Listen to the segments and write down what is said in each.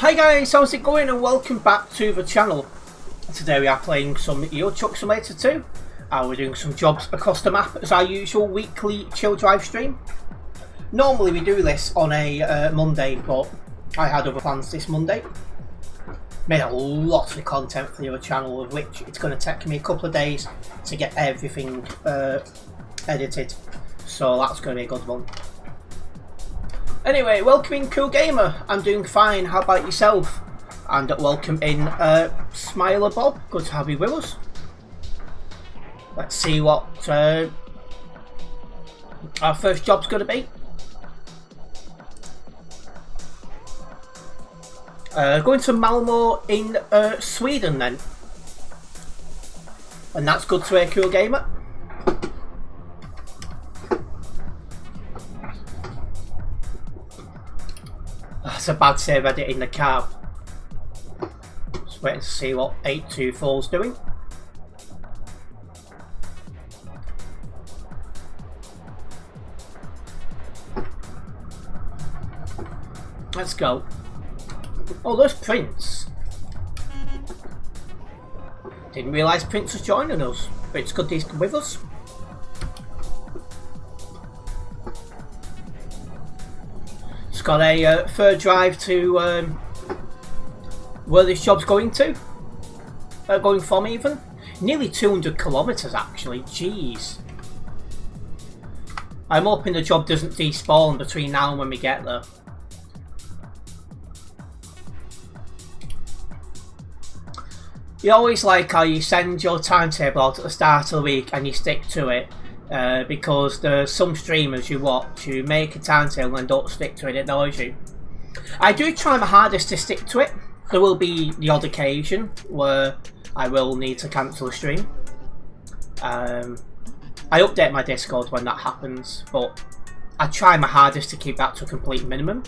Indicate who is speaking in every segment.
Speaker 1: Hi guys, how's it going and welcome back to the channel. Today we are playing some Euro Truck Simulator 2 and we're doing some jobs across the map as our usual weekly chill drive stream. Normally we do this on a Monday, but I had other plans this Monday. Made a lot of content for the channel, of which it's going to take me a couple of days to get everything edited, so that's going to be a good one. Anyway, welcome in Cool Gamer. I'm doing fine. How about yourself? And welcome in Smiler Bob. Good to have you with us. Let's see what our first job's going to be. Going to Malmö in Sweden then. And that's good to hear, Cool Gamer. That's a bad save edit in the car. Just waiting to see what 824's doing. Let's go. Oh, there's Prince. Didn't realise Prince was joining us, but it's good he's with us. It's got a third drive to where this job's going to. Going from even. Nearly 200 kilometres actually, jeez. I'm hoping the job doesn't despawn between now and when we get there. You always like how you send your timetable out at the start of the week and you stick to it, because there's some streamers you watch who make a timetable and don't stick to it. It annoys you. I do try my hardest to stick to it. There will be the odd occasion where I will need to cancel a stream. I update my Discord when that happens, but I try my hardest to keep that to a complete minimum.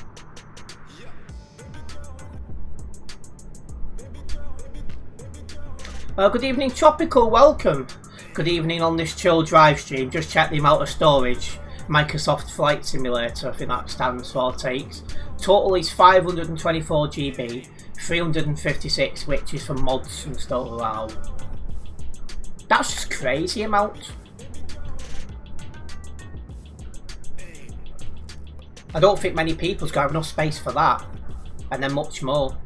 Speaker 1: Good evening Tropical, welcome. Good evening on this chill drive stream. Just check the amount of storage. Microsoft Flight Simulator, I think that stands for takes. Total is 524 GB, 356 which is for mods and stuff. Wow. That's just crazy amount. I don't think many people's got enough space for that. And then much more.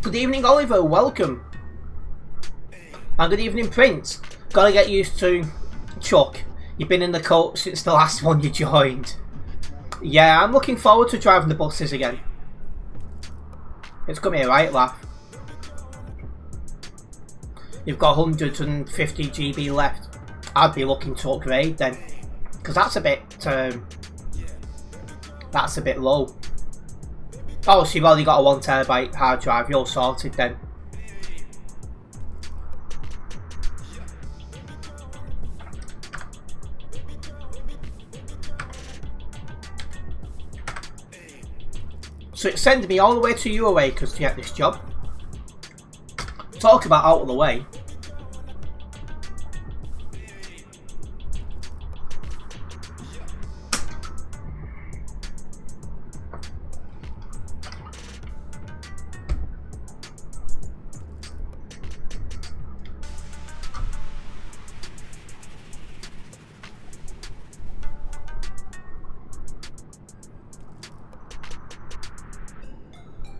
Speaker 1: Good evening Oliver, welcome. And good evening Prince. Gotta get used to Chuck. You've been in the cult since the last one you joined. Yeah, I'm looking forward to driving the buses again. It's gonna be a right laugh. You've got 150 GB left. I'd be looking to upgrade then, because that's a bit low. Oh, so you've already got a 1 TB hard drive, you're sorted then. So it's sending me all the way to Euroacres to get this job. Talk about out of the way.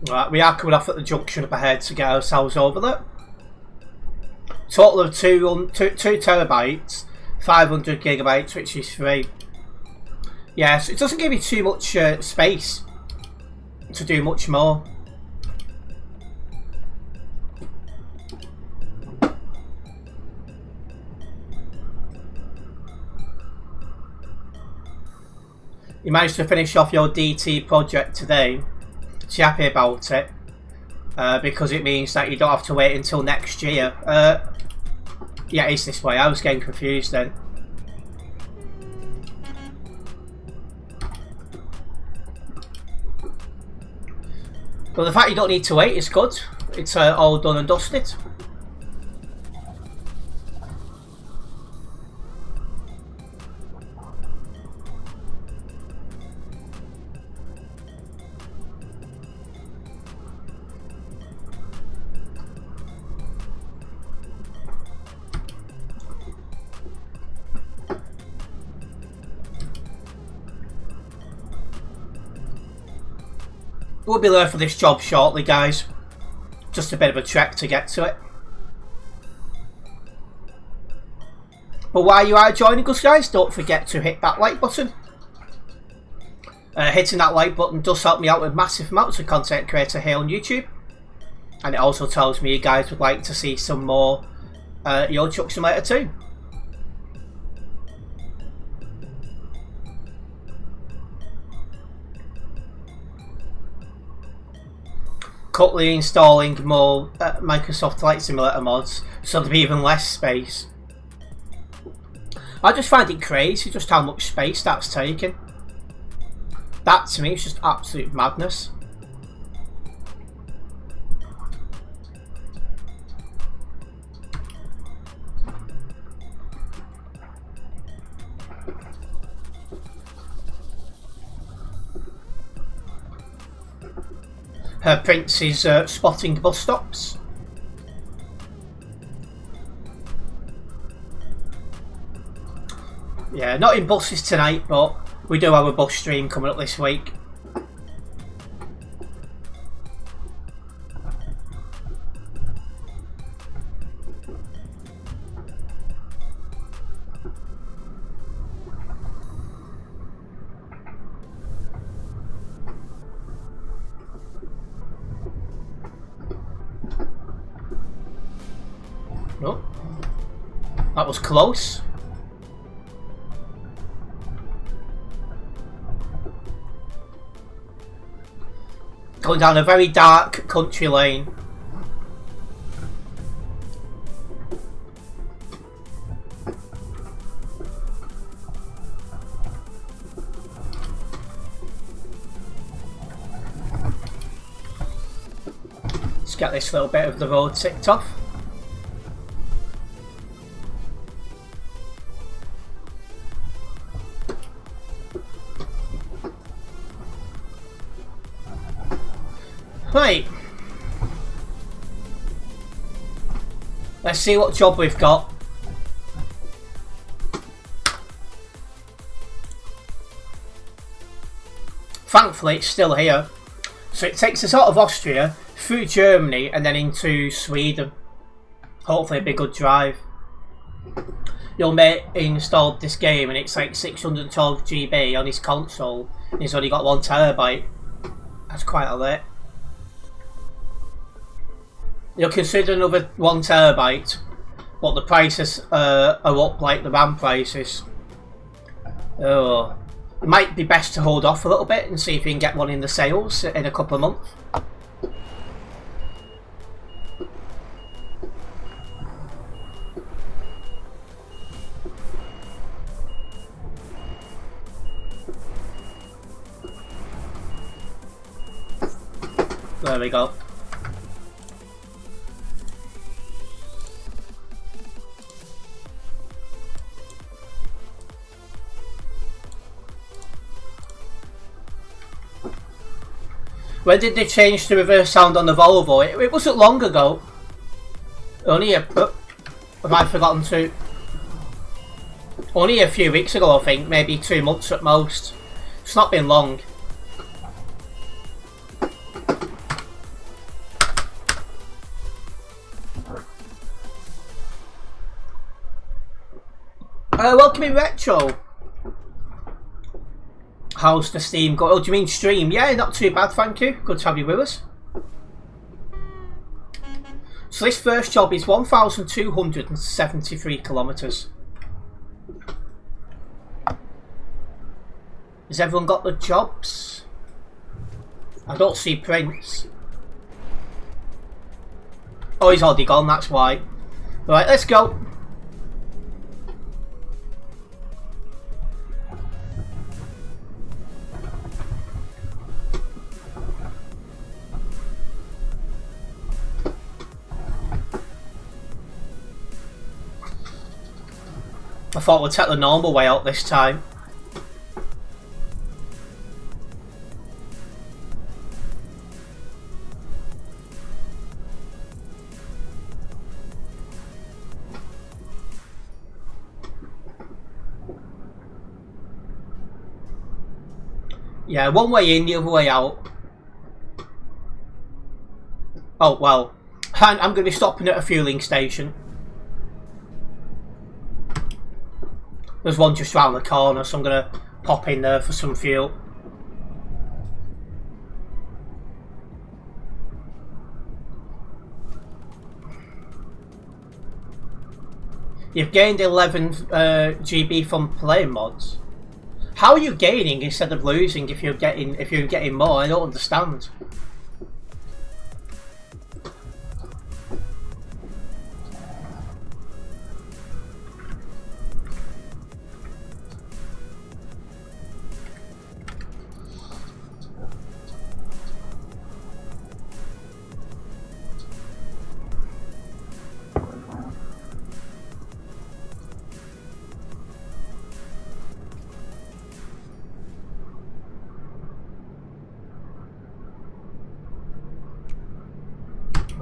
Speaker 1: Right, we are coming off at the junction up ahead to get ourselves over there. Total of 2 terabytes, 500 gigabytes, which is free. Yes, it doesn't give you too much space to do much more. You managed to finish off your DT project today. So you're happy about it, because it means that you don't have to wait until next year. Yeah, it's this way. I was getting confused then. But the fact you don't need to wait is good. It's all done and dusted. We'll be there for this job shortly, guys. Just a bit of a trek to get to it. But while you are joining us, guys, don't forget to hit that like button. Hitting that like button does help me out with massive amounts of content creator here on YouTube. And it also tells me you guys would like to see some more Euro Truck Simulator 2. Currently installing more Microsoft Flight Simulator mods, so there'll be even less space. I just find it crazy just how much space that's taking. That to me is just absolute madness. Prince is spotting bus stops. Yeah, not in buses tonight, but we do have a bus stream coming up this week. Oh, that was close. Going down a very dark country lane. Let's get this little bit of the road ticked off. Right, let's see what job we've got. Thankfully it's still here, so it takes us out of Austria, through Germany and then into Sweden. Hopefully it'll be a good drive. Your mate installed this game and it's like 612 GB on his console and he's only got 1 TB. That's quite a lot. You'll consider another 1 TB, but the prices are up like the RAM prices. Oh, it might be best to hold off a little bit and see if you can get one in the sales in a couple of months. There we go. When did they change the reverse sound on the Volvo? It wasn't long ago. Only have I forgotten to? Only a few weeks ago, I think. Maybe 2 months at most. It's not been long. Welcome in Retro. How's the Steam go? Oh, do you mean stream? Yeah, not too bad, thank you. Good to have you with us. So this first job is 1,273 kilometres. Has everyone got the jobs? I don't see Prince. Oh, he's already gone, that's why. Right, let's go. I thought we'd take the normal way out this time. Yeah, one way in, the other way out. Oh, well, I'm going to be stopping at a fueling station. There's one just round the corner, so I'm going to pop in there for some fuel. You've gained 11 GB from playing mods. How are you gaining instead of losing if you're getting more? I don't understand.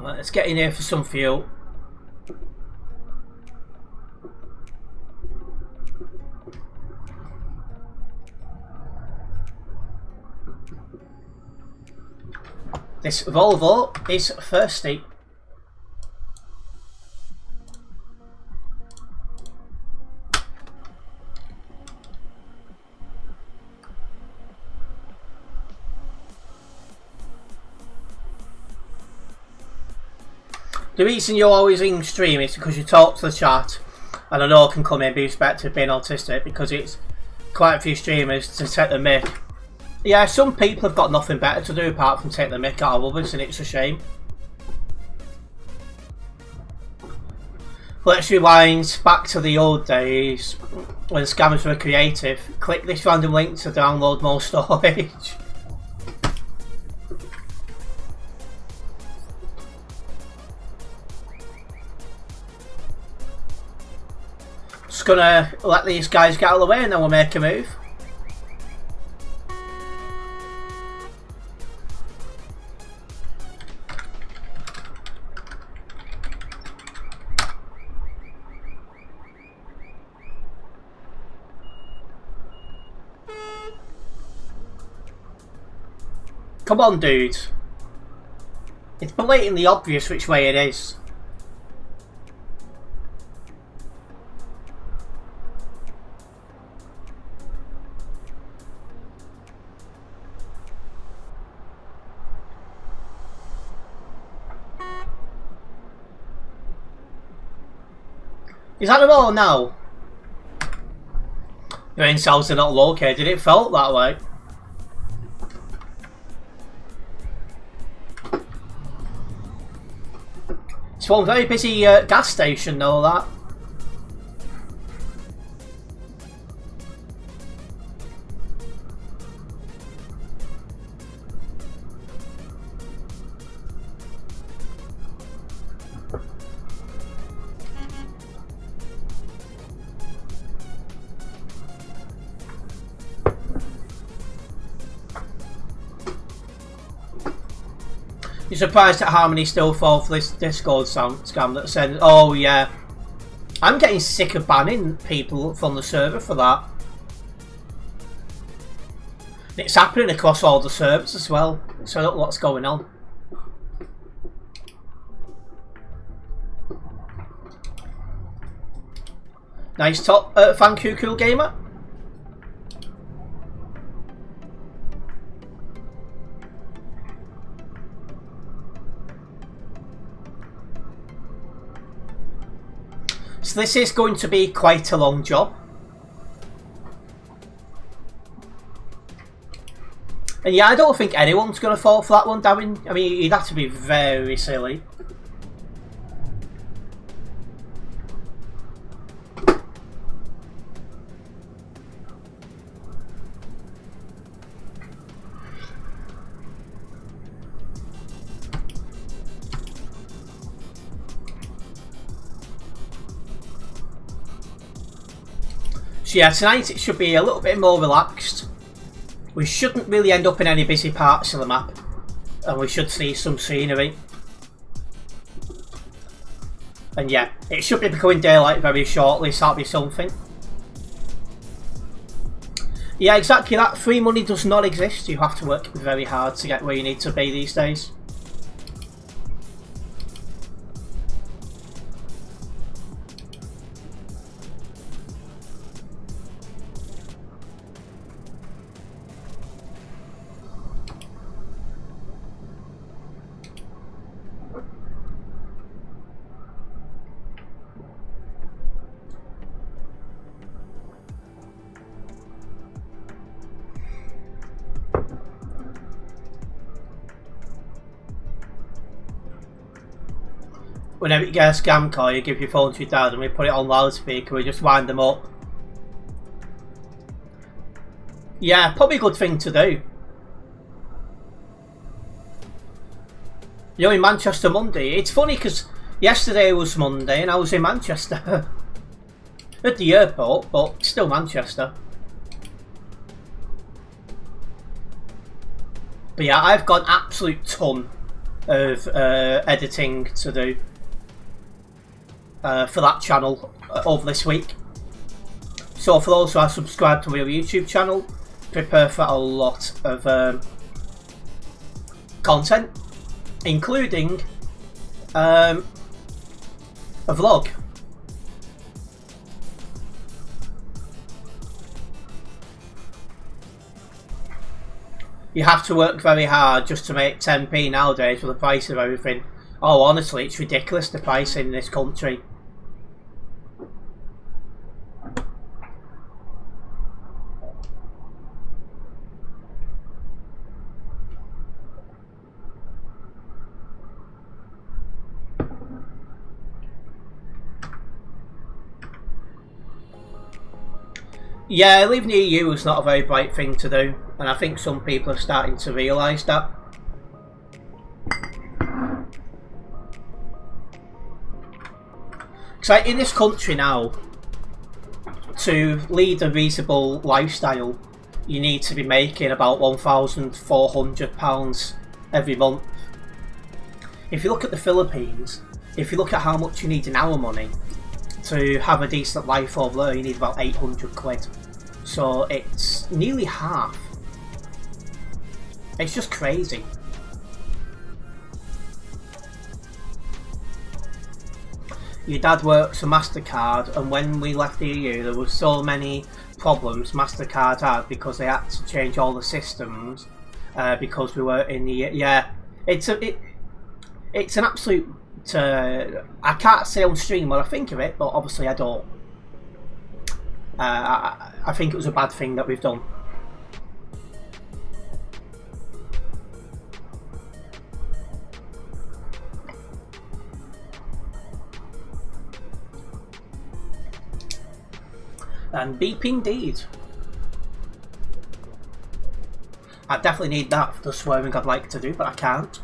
Speaker 1: Let's get in here for some fuel. This Volvo is thirsty. The reason you're always in stream is because you talk to the chat, and I know I can come in and be respected being autistic, because it's quite a few streamers to take the mick. Yeah, some people have got nothing better to do apart from take the mick out of others, and it's a shame. Let's rewind back to the old days when scammers were creative. Click this random link to download more storage. Just gonna let these guys get out of the way and then we'll make a move. Come on, dude. It's blatantly obvious which way it is. Is that the ball now? Your incels are not located, it felt that way. It's one very busy gas station though, that. You're surprised at how many still fall for this Discord scam that said, oh yeah. I'm getting sick of banning people from the server for that. It's happening across all the servers as well, so I don't know what's going on. Nice top, thank you, Cool Gamer. So this is going to be quite a long job. And yeah, I don't think anyone's going to fall for that one, Darren. I mean, you'd have to be very silly. So yeah, tonight it should be a little bit more relaxed. We shouldn't really end up in any busy parts of the map, and we should see some scenery. And yeah, it should be becoming daylight very shortly, so that'll be something. Yeah, exactly that. Free money does not exist. You have to work very hard to get where you need to be these days. whenever you get a scam call, you give your phone to your dad and we put it on loudspeaker, we just wind them up. Yeah, probably a good thing to do. You're in Manchester Monday. It's funny because yesterday was Monday and I was in Manchester. At the airport, but still Manchester. But yeah, I've got an absolute ton of editing to do for that channel over this week. So for those who are subscribed to my YouTube channel, prepare for a lot of content, including a vlog. You have to work very hard just to make 10p nowadays with the price of everything. Oh, honestly, it's ridiculous, the price in this country. Yeah, leaving the EU is not a very bright thing to do, and I think some people are starting to realise that. Because in this country now, to lead a reasonable lifestyle, you need to be making about £1,400 every month. If you look at the Philippines, if you look at how much you need in our money to have a decent life over there, you need about 800 quid. So it's nearly half. It's just crazy. Your dad works for MasterCard, and when we left the EU there were so many problems MasterCard had because they had to change all the systems because we were in the... Yeah, it's an absolute... I can't say on stream what I think of it, but obviously I don't. I think it was a bad thing that we've done. And beep indeed. I definitely need that for the swearing I'd like to do, but I can't.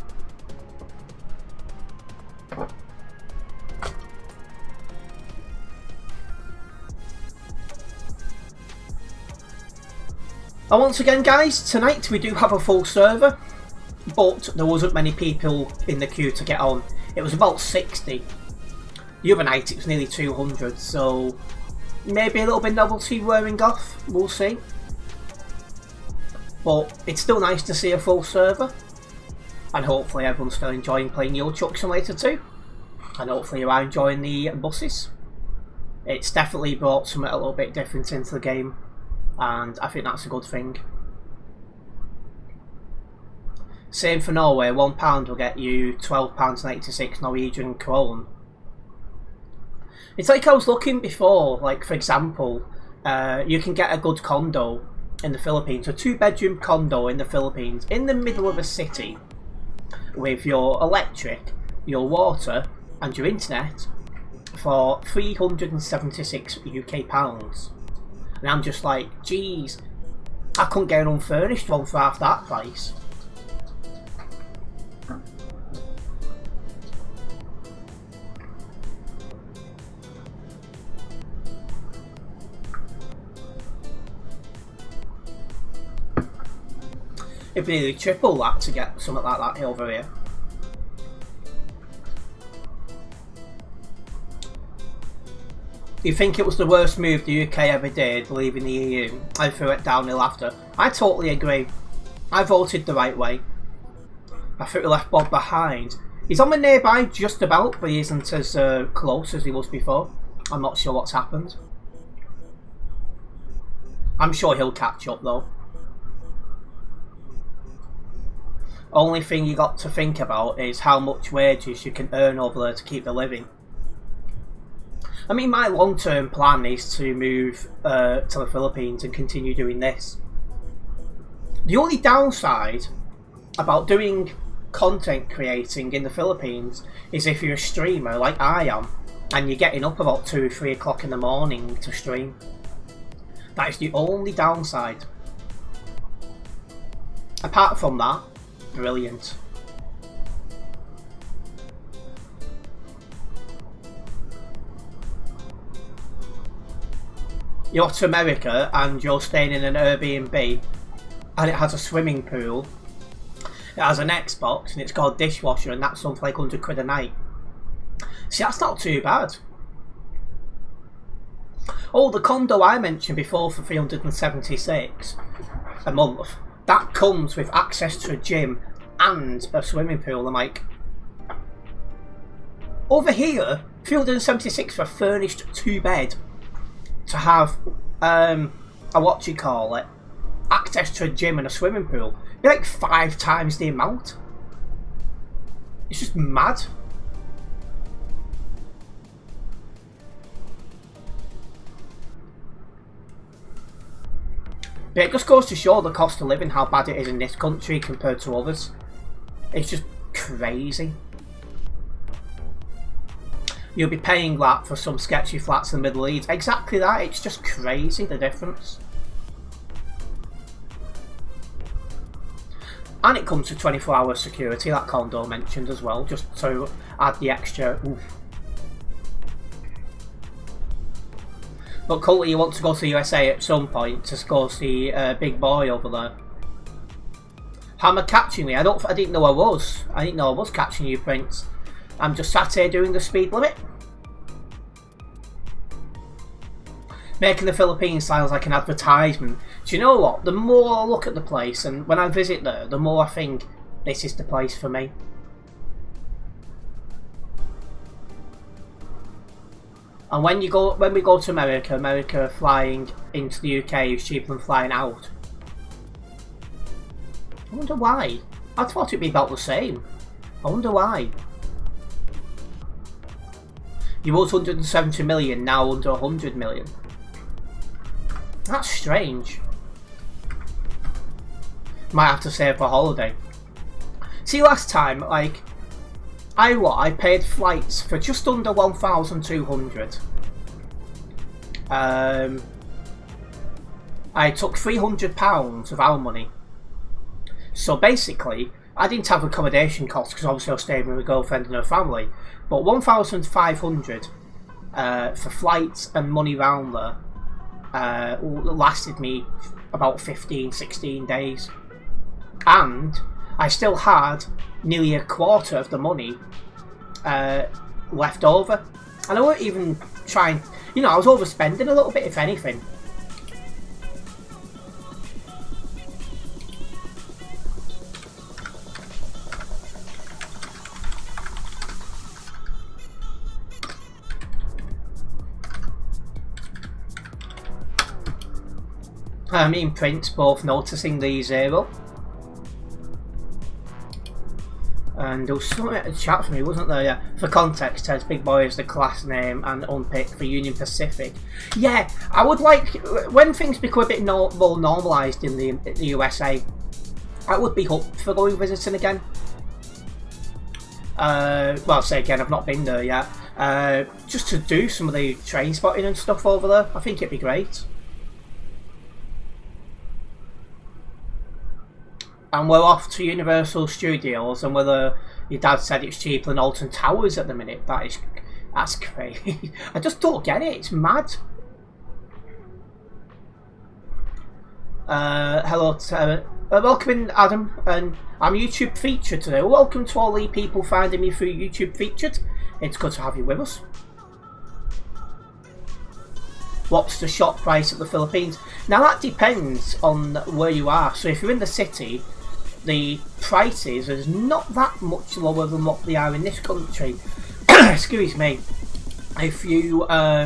Speaker 1: And once again guys, tonight we do have a full server, but there wasn't many people in the queue to get on. It was about 60. The other night it was nearly 200, so maybe a little bit novelty wearing off, we'll see. But it's still nice to see a full server, and hopefully everyone's still enjoying playing Euro Truck Simulator 2, and hopefully you are enjoying the buses. It's definitely brought something a little bit different into the game, and I think that's a good thing. Same for Norway, £1 will get you £12.86 Norwegian krone. It's like I was looking before, like for example, you can get a good condo in the Philippines, a 2-bedroom condo in the Philippines, in the middle of a city, with your electric, your water and your internet for 376 UK pounds. And I'm just like, geez, I couldn't get an unfurnished one for half that price. It'd be nearly triple that to get something like that over here. You think it was the worst move the UK ever did, leaving the EU? I threw it downhill after. I totally agree. I voted the right way. I think we left Bob behind. He's on the nearby just about, but he isn't as close as he was before. I'm not sure what's happened. I'm sure he'll catch up though. Only thing you got to think about is how much wages you can earn over there to keep the living. I mean, my long-term plan is to move to the Philippines and continue doing this. The only downside about doing content creating in the Philippines is if you're a streamer like I am, and you're getting up about 2 or 3 o'clock in the morning to stream. That is the only downside. Apart from that, brilliant. You're to America and you're staying in an Airbnb and it has a swimming pool, it has an Xbox and it's got a dishwasher, and that's something like 100 quid a night. See, that's not too bad. Oh, the condo I mentioned before for 376 a month, that comes with access to a gym and a swimming pool. I'm like, over here, 376 for a furnished 2-bed to have access to a gym and a swimming pool. You're like 5 times the amount. It's just mad. But it just goes to show the cost of living, how bad it is in this country compared to others. It's just crazy. You'll be paying that for some sketchy flats in the Middle East. Exactly that. It's just crazy, the difference. And it comes to 24-hour security, that condo mentioned as well, just to add the extra oof. But Coulter, you want to go to the USA at some point to go see Big Boy over there. How am I catching me? I didn't know I was. I didn't know I was catching you, Prince. I'm just sat here doing the speed limit. Making the Philippines sound like an advertisement. Do you know what? The more I look at the place and when I visit there, the more I think this is the place for me. And when we go to America flying into the UK is cheaper than flying out. I wonder why. I thought it'd be about the same. I wonder why. You was 170 million, now under 100 million. That's strange. Might have to save for a holiday. See, last time, like, I paid flights for just under 1,200. I took £300 of our money. So basically, I didn't have accommodation costs because obviously I was staying with my girlfriend and her family. But 1,500 for flights and money round there lasted me about 15-16 days. And I still had nearly a quarter of the money left over. And I weren't even trying, you know, I was overspending a little bit, if anything. Me and Prince both noticing the 0. And there was something at the chat for me, wasn't there? Yeah. For context, Terence, Big Boy is the class name and unpicked for Union Pacific. Yeah, I would like, when things become a bit more normalised in the USA, I would be up for going visiting again. Well, say again, I've not been there yet. Just to do some of the train spotting and stuff over there, I think it'd be great. And we're off to Universal Studios, and whether your dad said it's cheaper than Alton Towers at the minute, that's crazy. I just don't get it, it's mad. Hello, welcome in, Adam, and I'm YouTube featured today. Welcome to all the people finding me through YouTube featured. It's good to have you with us. What's the shop price of the Philippines? Now that depends on where you are. So if you're in the city, the prices is not that much lower than what they are in this country. Excuse me. If you are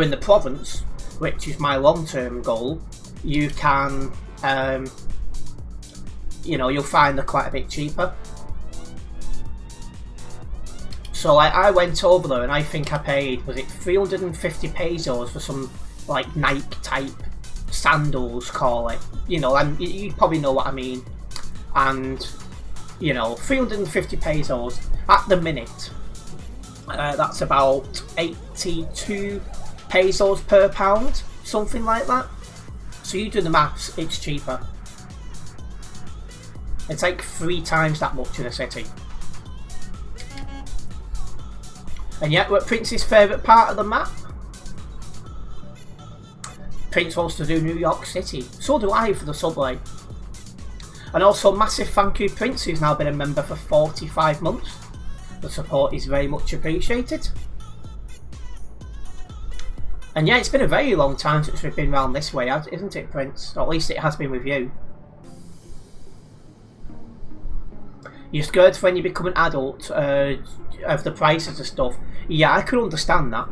Speaker 1: in the province, which is my long-term goal, you can, you know, you'll find they're quite a bit cheaper. So I went over there and I think I paid, was it 350 pesos for some like Nike type sandals, call it. You know, and you probably know what I mean. And you know, 350 pesos at the minute. That's about 82 pesos per pound, something like that. So you do the maths, it's cheaper. It's like 3 times that much in a city. And yet, we're at Prince's favourite part of the map. Prince wants to do New York City. So do I for the subway. And also, massive thank you, Prince, who's now been a member for 45 months. The support is very much appreciated. And yeah, it's been a very long time since we've been round this way, isn't it, Prince? Or at least it has been with you. You're scared when you become an adult of the prices and stuff. Yeah, I can understand that.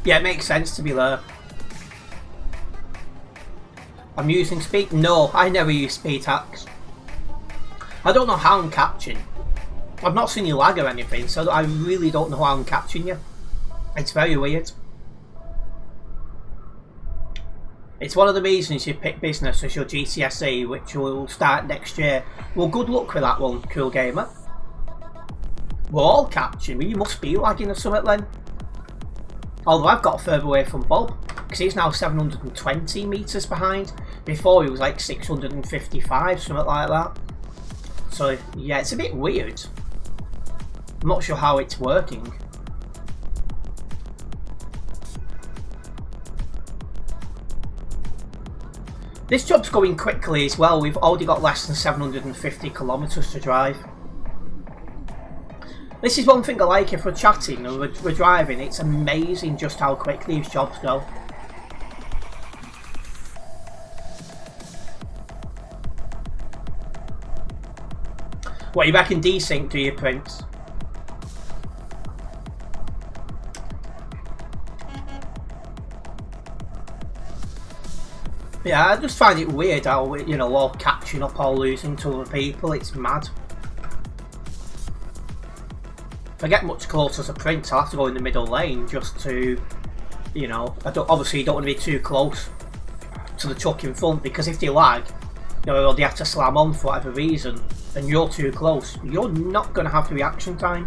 Speaker 1: Yeah, it makes sense to be there. I'm using speed? No, I never use speed hacks. I don't know how I'm catching. I've not seen you lag or anything, so I really don't know how I'm catching you. It's very weird. It's one of the reasons you pick business as your GCSE, which will start next year. Well, good luck with that one, cool gamer. We're all catching. Well, you must be lagging or something then. Although I've got further away from Bob, because he's now 720 metres behind. Before he was like 655, something like that. So yeah, it's a bit weird. I'm not sure how it's working. This job's going quickly as well. We've already got less than 750 kilometres to drive. This is one thing I like if we're chatting and we're driving. It's amazing just how quick these jobs go. What, you back in desync, do you, Prince? Yeah, I just find it weird how, you know, all catching up, all losing to other people. It's mad. If I get much closer to Prince, I'll have to go in the middle lane just to, you know, obviously you don't want to be too close to the truck in front, because if they lag, you know, or they have to slam on for whatever reason, and you're too close, you're not going to have the reaction time.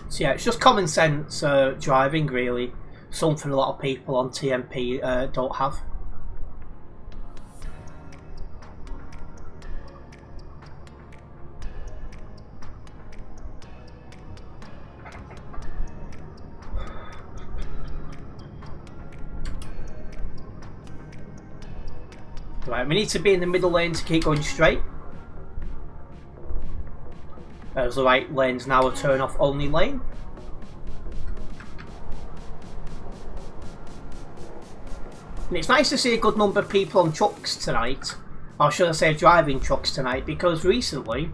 Speaker 1: So yeah, it's just common sense driving, really. Something a lot of people on TMP don't have. Right, we need to be in the middle lane to keep going straight. As the right lane's now a turn off only lane. And it's nice to see a good number of people on trucks tonight, or should I say driving trucks tonight, because recently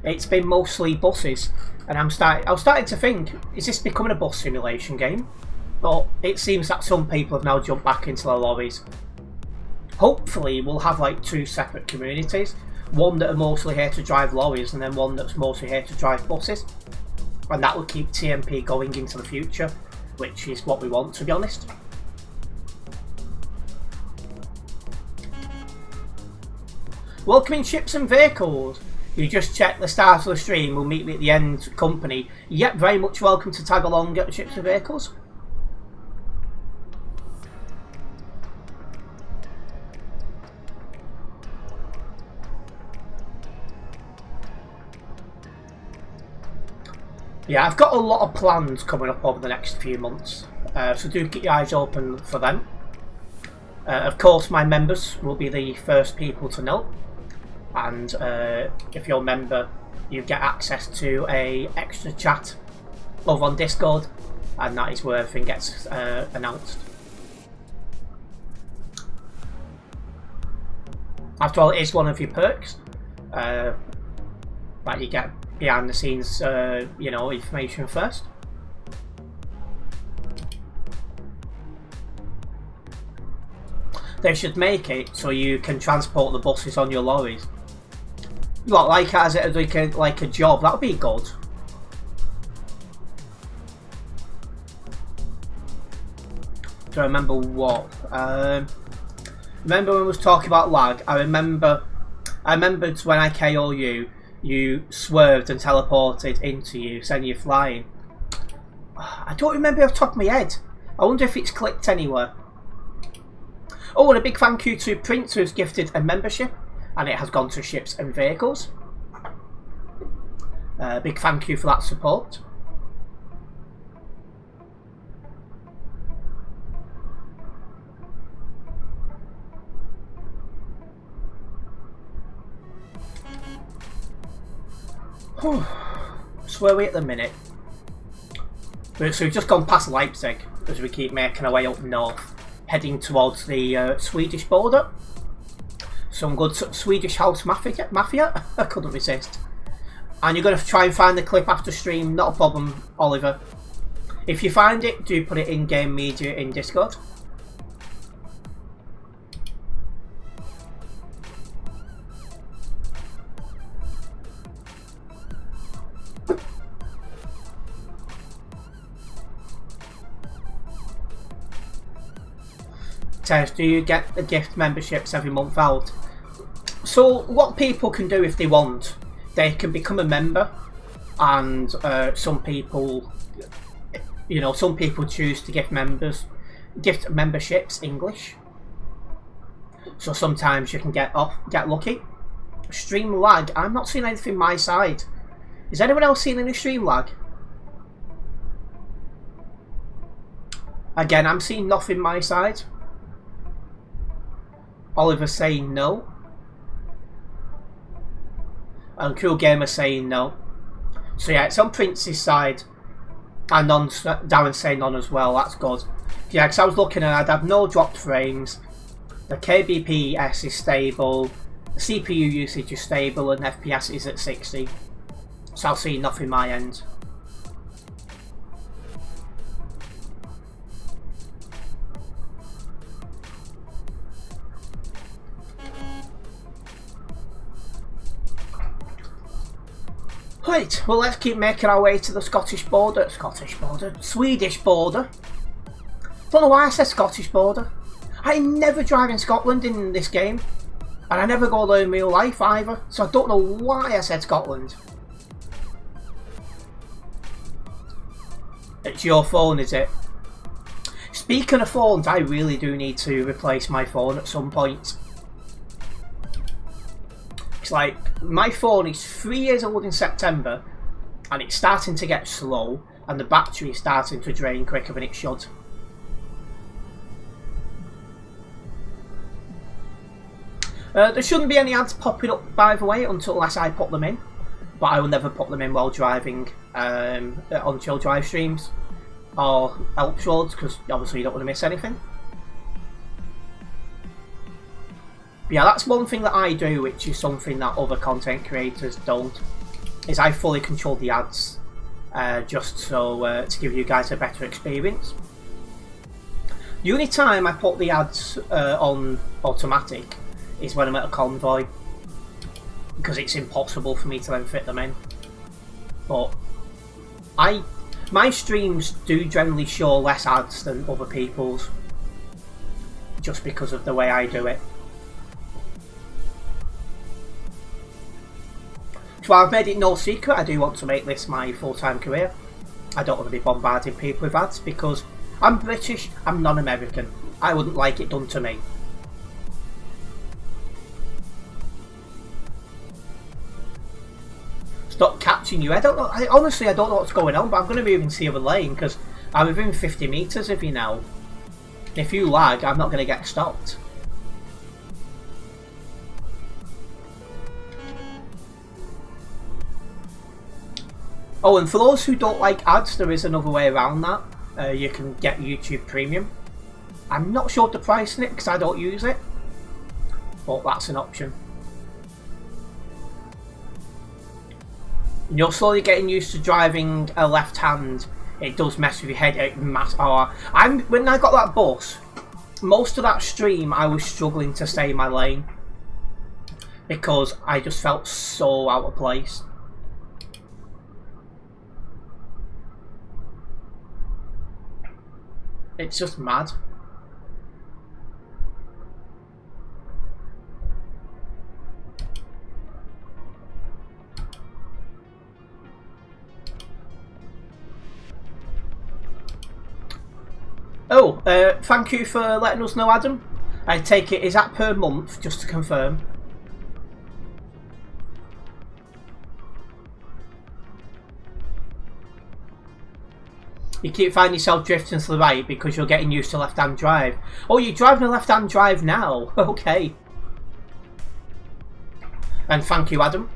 Speaker 1: it's been mostly buses, and I was starting to think, is this becoming a bus simulation game? But it seems that some people have now jumped back into their lorries. Hopefully we'll have like 2 separate communities, one that are mostly here to drive lorries and then one that's mostly here to drive buses, and that will keep TMP going into the future, which is what we want, to be honest. Welcoming ships and vehicles. You just check the start of the stream, we'll meet me at the end company. Yep, very much welcome to tag along at ships and vehicles. Yeah, I've got a lot of plans coming up over the next few months, so do keep your eyes open for them. Of course, my members will be the first people to know, and if you're a member, you get access to a extra chat over on Discord, and that is where everything gets announced. After all, it is one of your perks that you get behind the scenes, you know, information first. They should make it so you can transport the buses on your lorries. What, like as it like a job? That would be good. Do I remember what? Remember when we was talking about lag? I remembered when I KO you, you swerved and teleported into you, saying you're flying. I don't remember off the top of my head. I wonder if it's clicked anywhere. Oh, and a big thank you to Prince, who's gifted a membership, and it has gone to Ships and Vehicles. Big thank you for that support. So where are we at the minute? So we've just gone past Leipzig as we keep making our way up north, heading towards the Swedish border. Some good Swedish house mafia. I couldn't resist. And you're going to try and find the clip after stream. Not a problem, Oliver. If you find it, do put it in game media in Discord. Terence, do you get the gift memberships every month out? So what people can do if they want, they can become a member, and some people, you know, some people choose to gift memberships English. So sometimes you can get lucky. Stream lag. I'm not seeing anything my side. Is anyone else seeing any stream lag? Again, I'm seeing nothing my side. Oliver saying no. And Cool Gamer saying no. So yeah, it's on Prince's side. And on Darren saying none as well. That's good. Yeah, because I was looking and I'd have no dropped frames. The kbps is stable. The CPU usage is stable and FPS is at 60. So I'll see nothing my end. Right, well let's keep making our way to the Swedish border. Don't know why I said Scottish border. I never drive in Scotland in this game. And I never go there in real life either. So I don't know why I said Scotland. It's your phone, is it? Speaking of phones, I really do need to replace my phone at some point. It's like, my phone is 3 years old in September and it's starting to get slow and the battery is starting to drain quicker than it should. There shouldn't be any ads popping up, by the way, unless I put them in. But I will never put them in while driving on chill drive streams or Elps Roads, because obviously you don't want to miss anything. But yeah, that's one thing that I do, which is something that other content creators don't, is I fully control the ads, just so to give you guys a better experience. The only time I put the ads on automatic is when I'm at a convoy, because it's impossible for me to then fit them in. But my streams do generally show less ads than other people's, just because of the way I do it. So I've made it no secret, I do want to make this my full-time career. I don't want to be bombarding people with ads because I'm British, I'm non-American. I wouldn't like it done to me. Stop catching you. I don't know. Honestly, I don't know what's going on, but I'm going to move into the other lane because I'm within 50 metres of you now. If you lag, I'm not going to get stopped. Oh, and for those who don't like ads, there is another way around that. You can get YouTube Premium. I'm not sure the price in it because I don't use it, but that's an option. You're slowly getting used to driving a left hand. It does mess with your head. When I got that bus, most of that stream I was struggling to stay in my lane because I just felt so out of place. It's just mad. Oh, thank you for letting us know, Adam. I take it, is that per month, just to confirm? You keep finding yourself drifting to the right because you're getting used to left-hand drive. Oh, you're driving a left-hand drive now? Okay. And thank you, Adam.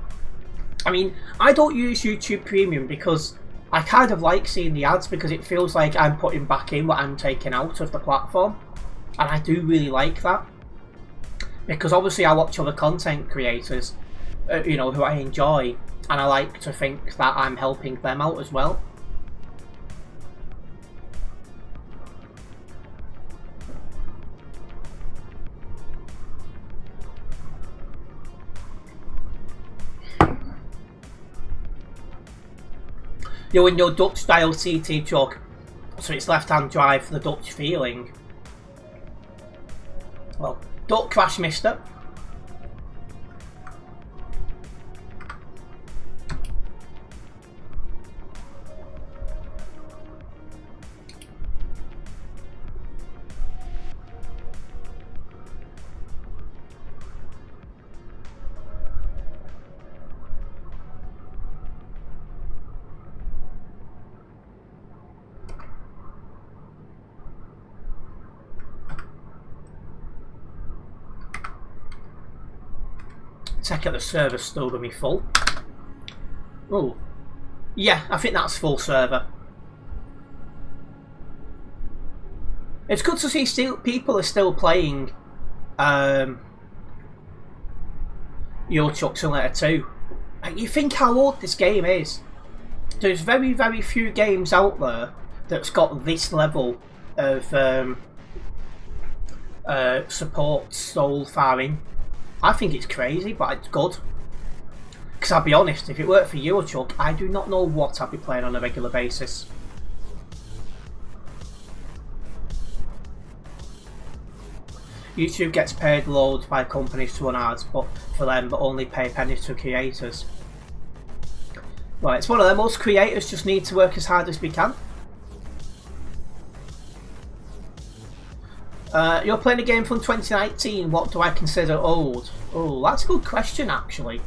Speaker 1: I mean, I don't use YouTube Premium because I kind of like seeing the ads because it feels like I'm putting back in what I'm taking out of the platform. And I do really like that. Because obviously I watch other content creators, you know, who I enjoy. And I like to think that I'm helping them out as well. You're in your Dutch style CT truck, so it's left hand drive for the Dutch feeling. Well, don't crash, mister. Check out the server's still going to be full. Oh, yeah, I think that's full server. It's good to see people are still playing Euro Truck Simulator 2. You think how old this game is. There's very, very few games out there that's got this level of support so far in. I think it's crazy, but it's good. Because I'll be honest, if it weren't for Euro Truck, I do not know what I'd be playing on a regular basis. YouTube gets paid loads by companies to run ads, but for them, but only pay pennies to creators. Well, it's one of them. Most creators just need to work as hard as we can. You're playing a game from 2019. What do I consider old? Oh, that's a good question, actually.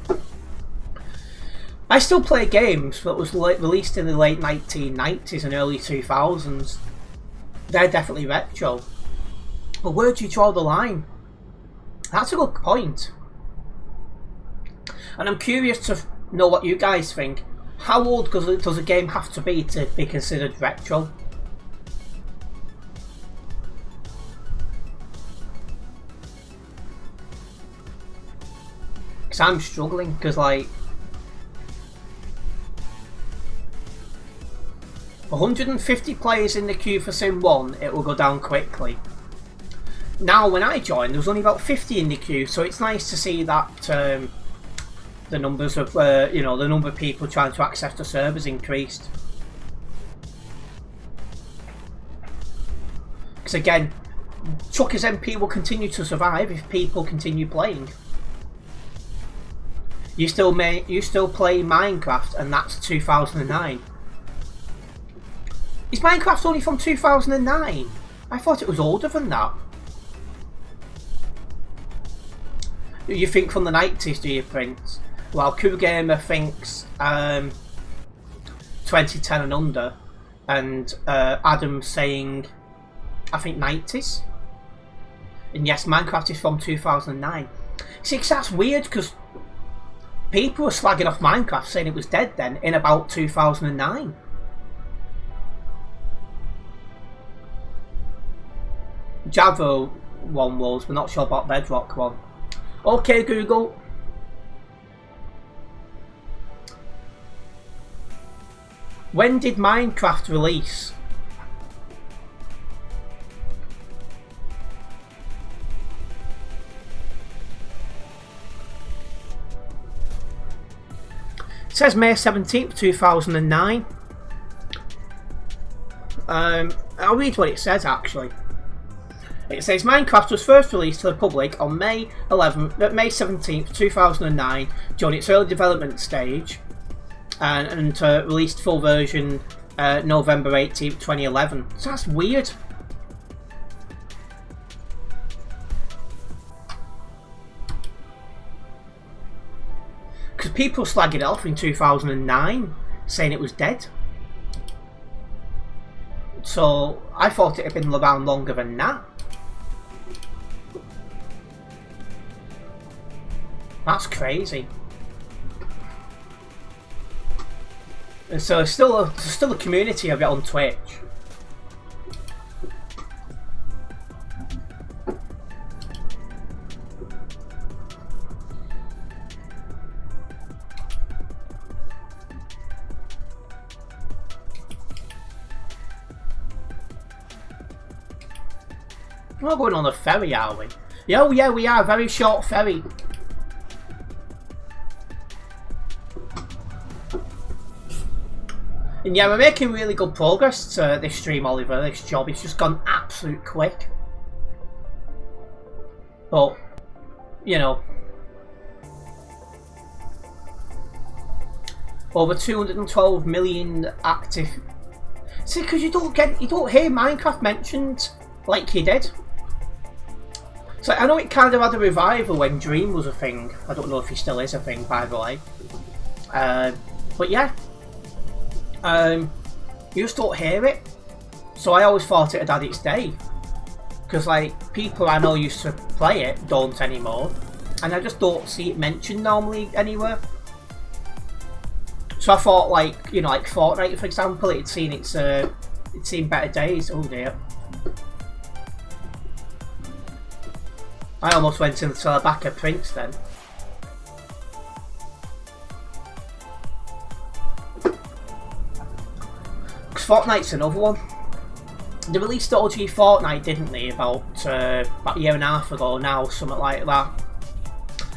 Speaker 1: I still play games that was released in the late 1990s and early 2000s. They're definitely retro. But where do you draw the line? That's a good point. And I'm curious to know what you guys think. How old does a game have to be considered retro? Because I'm struggling, because like 150 players in the queue for Sim 1, it will go down quickly. Now when I joined there was only about 50 in the queue, so it's nice to see that the numbers of you know, the number of people trying to access the servers increased. Because again, Truckers MP will continue to survive if people continue playing. You still play Minecraft, and that's 2009. Is Minecraft only from 2009? I thought it was older than that. You think from the 90s, do you, Prince? Well, Cool Gamer thinks 2010 and under, and Adam's saying, I think 90s. And yes, Minecraft is from 2009. See, that's weird because people were slagging off Minecraft saying it was dead then in about 2009. Java one was, we're not sure about Bedrock one. Okay, Google. When did Minecraft release? It says May 17th, 2009. I'll read what it says actually. It says Minecraft was first released to the public on May 17th, 2009 during its early development stage, and released full version November 18th, 2011. So that's weird. Because people slagged it off in 2009, saying it was dead. So I thought it had been around longer than that. That's crazy. And so there's still a community of it on Twitch. We're not going on a ferry, are we? Oh yeah, we are. Very short ferry. And yeah, we're making really good progress to this stream, Oliver. This job, it's just gone absolute quick. But, you know, over 212 million active. See, because you don't hear Minecraft mentioned like you did. So I know it kind of had a revival when Dream was a thing. I don't know if he still is a thing, by the way. But yeah. You just don't hear it. So I always thought it had had its day. Because like, people I know used to play it don't anymore. And I just don't see it mentioned normally anywhere. So I thought like, you know, like Fortnite for example, it'd seen better days. Oh dear. I almost went into the back of Prince then. Because Fortnite's another one. They released the OG Fortnite, didn't they, about a year and a half ago now, something like that.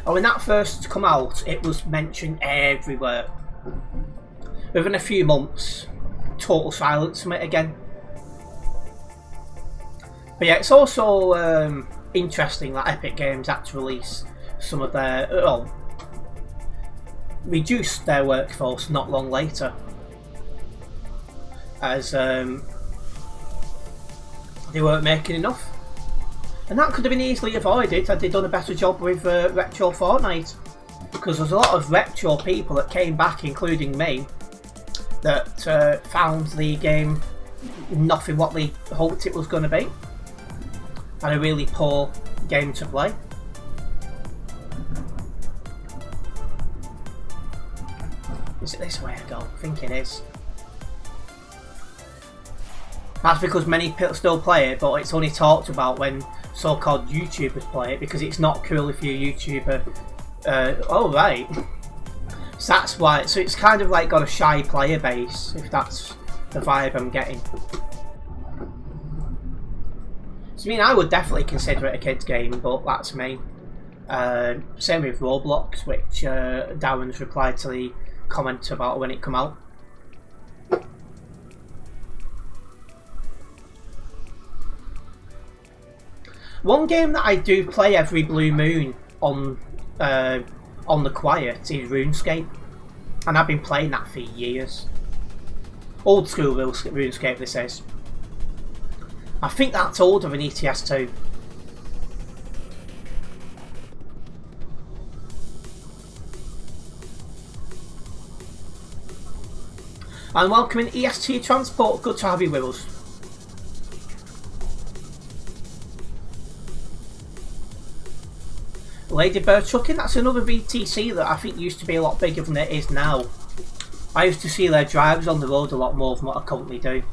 Speaker 1: And when that first come out, it was mentioned everywhere. Within a few months, total silence from it again. But yeah, it's also interesting that Epic Games had to release some of their, reduced their workforce not long later, as they weren't making enough, and that could have been easily avoided had they done a better job with retro Fortnite, because there's a lot of retro people that came back, including me, that found the game nothing what they hoped it was going to be, and a really poor game to play. Is it this way I go? I think it is. That's because many people still play it, but it's only talked about when so-called YouTubers play it, because it's not cool if you're a YouTuber. Oh right. So that's why. So it's kind of like got a shy player base, if that's the vibe I'm getting. So I mean, I would definitely consider it a kids game, but that's me. Same with Roblox, which Darren's replied to the comment about when it come out. One game that I do play every blue moon on the quiet is RuneScape, and I've been playing that for years. Old school RuneScape, this is. I think that's older than ETS2. And welcoming EST Transport, good to have you with us. Ladybird Chucking, that's another VTC that I think used to be a lot bigger than it is now. I used to see their drives on the road a lot more than what I currently do.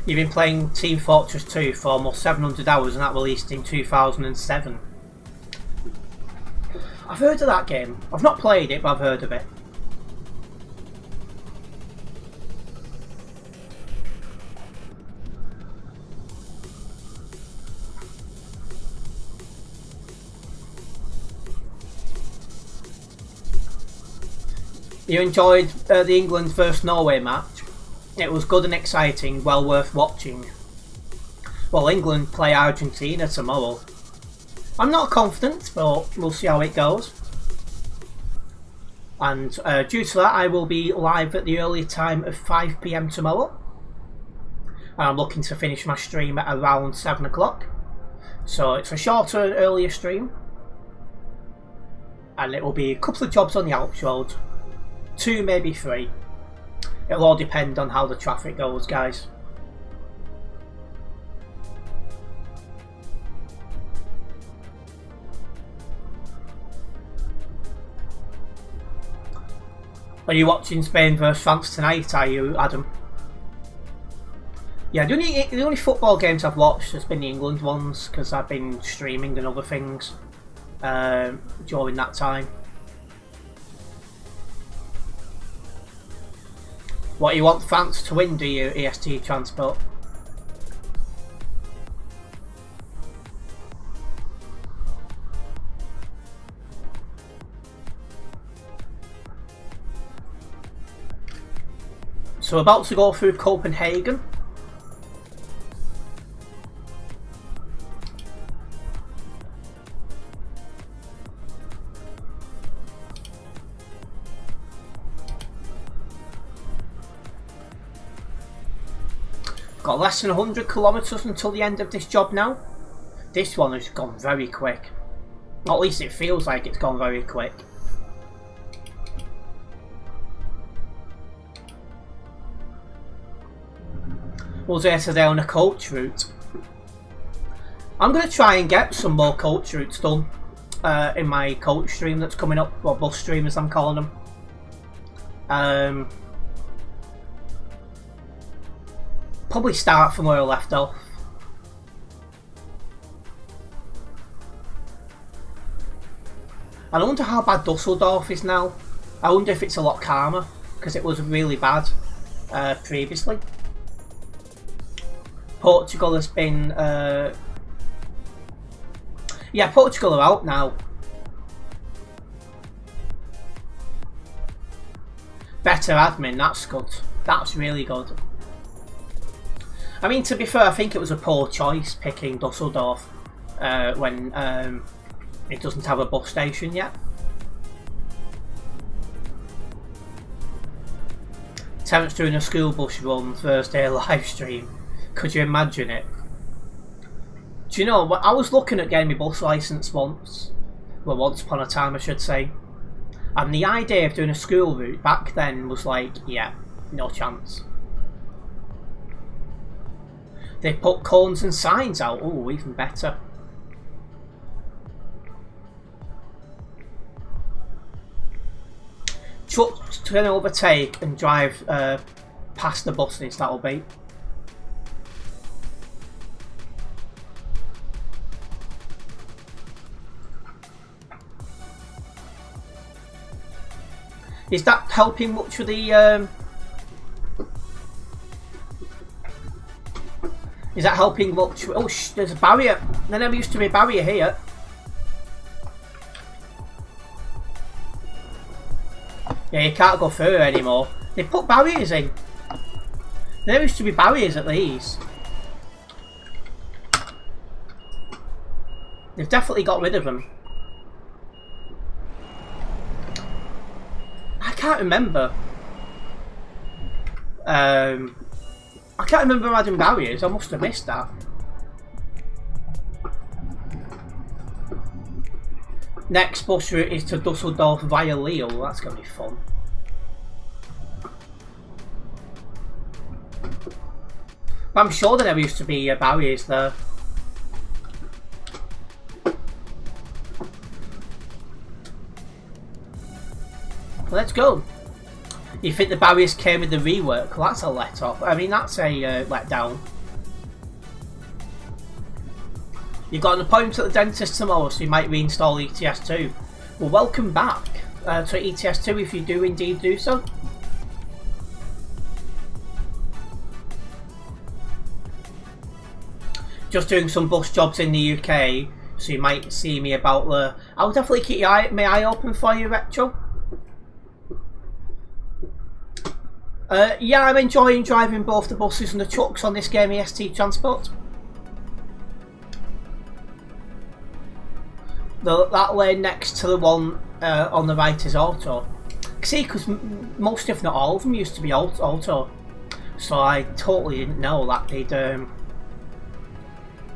Speaker 1: You've been playing Team Fortress 2 for almost 700 hours, and that released in 2007. I've heard of that game. I've not played it, but I've heard of it. You enjoyed the England vs Norway match? It was good and exciting, well worth watching. Well, England play Argentina tomorrow. I'm not confident, but we'll see how it goes. And due to that, I will be live at the early time of 5 PM tomorrow. And I'm looking to finish my stream at around 7 o'clock. So it's a shorter, earlier stream. And it will be a couple of jobs on the Alps Road. 2, maybe 3. It'll all depend on how the traffic goes, guys. Are you watching Spain vs France tonight, are you, Adam? Yeah, the only football games I've watched has been the England ones, because I've been streaming and other things during that time. What, you want France to win, do you, EST Transport? So about to go through Copenhagen. Got less than 100 kilometres until the end of this job now. This one has gone very quick. Or at least it feels like it's gone very quick. Was there today on a coach route? I'm going to try and get some more coach routes done in my coach stream that's coming up, or bus stream as I'm calling them. Probably start from where I left off. I wonder how bad Dusseldorf is now. I wonder if it's a lot calmer, because it was really bad previously. Portugal has been... yeah, Portugal are out now. Better admin, that's good. That's really good. I mean, to be fair, I think it was a poor choice picking Dusseldorf when it doesn't have a bus station yet. Terence doing a school bus run Thursday live stream. Could you imagine it? Do you know, I was looking at getting my bus licence once. Well, once upon a time I should say. And the idea of doing a school route back then was like, yeah, no chance. They put cones and signs out, oh, even better. Trucks to overtake and drive past the buses, that'll be. Is that helping much with the... Is that helping much? Oh, there's a barrier. There never used to be a barrier here. Yeah, you can't go through anymore. They put barriers in. There used to be barriers at these. They've definitely got rid of them. I can't remember. I can't remember adding barriers. I must have missed that. Next bus route is to Dusseldorf via Lille. That's going to be fun. But I'm sure there never used to be barriers there. Let's go. You think the barriers came with the rework? Well, that's a let off. I mean, that's a let down. You've got an appointment at the dentist tomorrow, so you might reinstall ETS2. Well, welcome back to ETS2 if you do indeed do so. Just doing some bus jobs in the UK, so you might see me about the... I'll definitely keep my eye open for you, Retro. Yeah, I'm enjoying driving both the buses and the trucks on this game, EST Transport. That lane next to the one on the right is auto. See, because most, if not all of them, used to be auto. So I totally didn't know that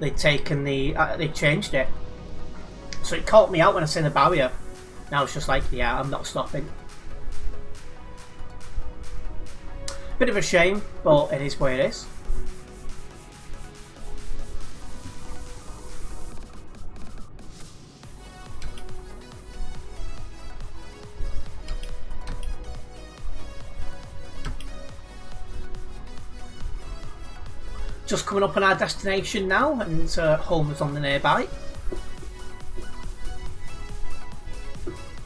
Speaker 1: they'd taken they changed it. So it caught me out when I seen the barrier. And I was just like, yeah, I'm not stopping. Bit of a shame, but it is what it is. Just coming up on our destination now, and home is on the nearby.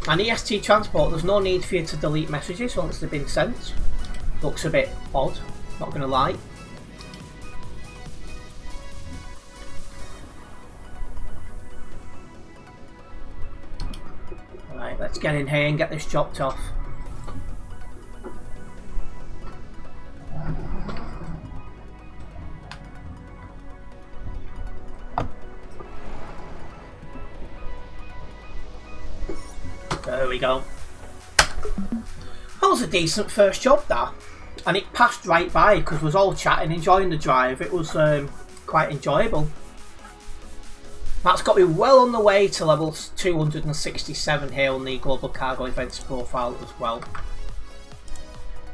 Speaker 1: And EST Transport, there's no need for you to delete messages once they've been sent. Looks a bit odd, not gonna lie. Alright, let's get in here and get this chopped off. There we go. That was a decent first job, that. And it passed right by because we was all chatting, enjoying the drive. It was quite enjoyable. That's got me well on the way to level 267 here on the Global Cargo Events profile as well.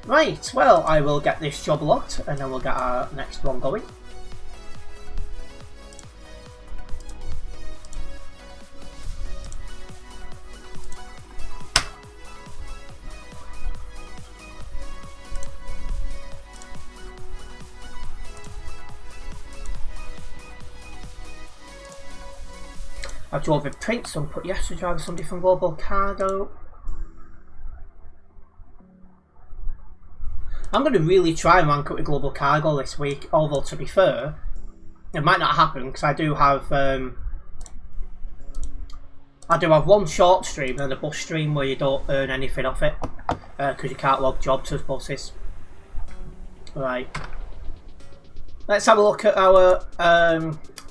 Speaker 1: Right, well, I will get this job locked and then we'll get our next one going. I drove with Prince, so put yes to drive somebody from Global Cargo. I'm going to really try and rank up with Global Cargo this week, although to be fair, it might not happen because I do have one short stream and a bus stream where you don't earn anything off it because you can't log jobs as buses. Right, let's have a look at our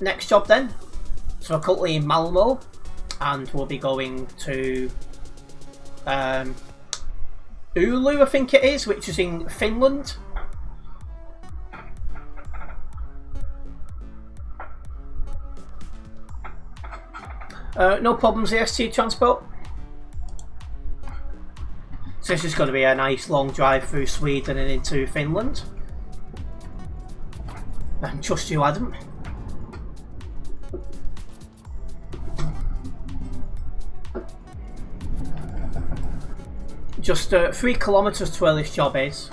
Speaker 1: next job then. So we're currently in Malmo, and we'll be going to Oulu, I think it is, which is in Finland. No problems, EST Transport. So this is going to be a nice long drive through Sweden and into Finland. And trust you, Adam. Just 3 kilometres to where this job is.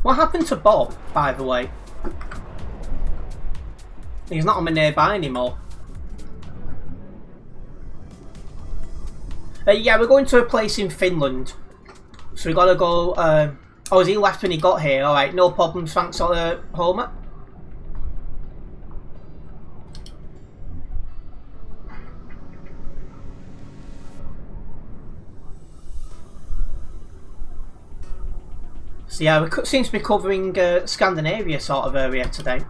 Speaker 1: What happened to Bob, by the way? He's not on my nearby anymore. Yeah, we're going to a place in Finland. So we got to go... oh, he left when he got here. Alright, no problems. Thanks, Homer. So yeah, we seem to be covering Scandinavia sort of area today.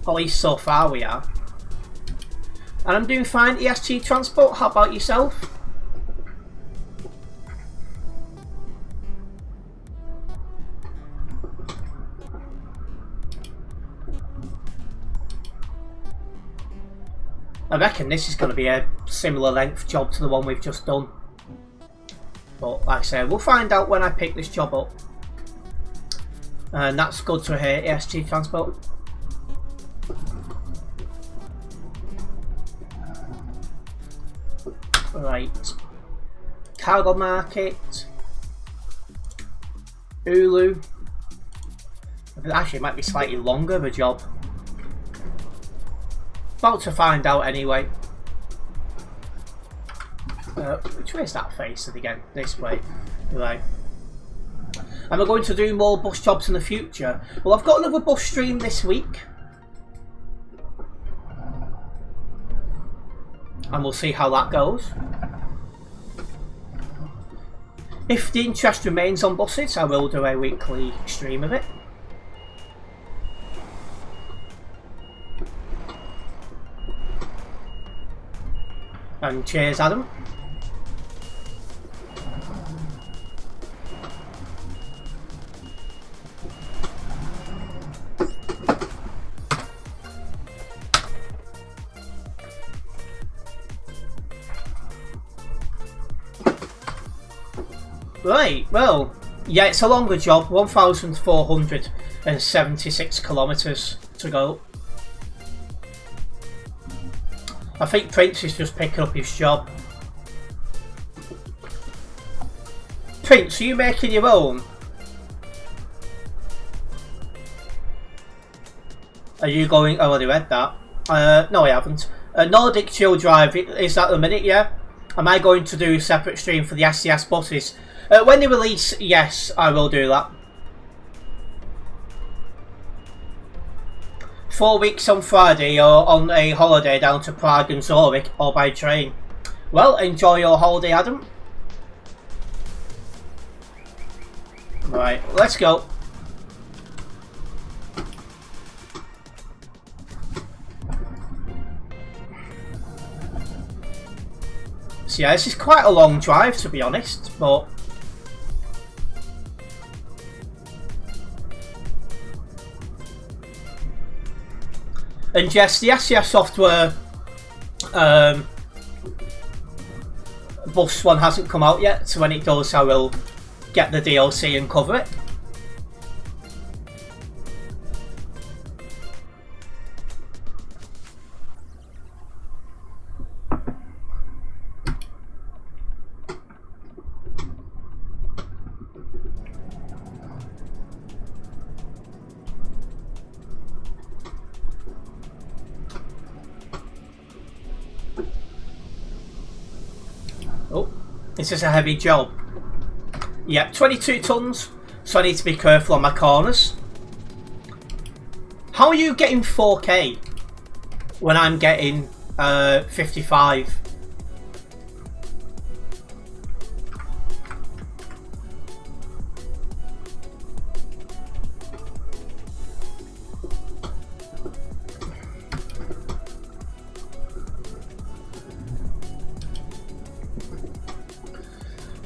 Speaker 1: At least so far we are. And I'm doing fine, EST Transport. How about yourself? I reckon this is going to be a similar length job to the one we've just done. But like I said, we'll find out when I pick this job up. And that's good to hear, EST Transport. Right. Cargo Market. Oulu. Actually, it might be slightly longer of a job. About to find out anyway. Which way is that facing again? This way. Right. Am I going to do more bus jobs in the future? Well, I've got another bus stream this week. And we'll see how that goes. If the interest remains on buses, I will do a weekly stream of it. And cheers, Adam. Right, well, yeah, it's a longer job, 1,476 kilometres to go. I think Prince is just picking up his job. Prince, are you making your own? Are you going... Oh, I already read that. No, I haven't. Nordic Chill Drive, is that the minute, yeah? Am I going to do a separate stream for the SCS buses? When they release, yes, I will do that. 4 weeks on Friday or on a holiday down to Prague and Zurich or by train. Well, enjoy your holiday, Adam. Right, let's go. So yeah, this is quite a long drive to be honest, but... And yes, the SCS software bus one hasn't come out yet, so when it does I will get the DLC and cover it. Oh, this is a heavy job. Yep, 22 tons, so I need to be careful on my corners. How are you getting 4K when I'm getting 55?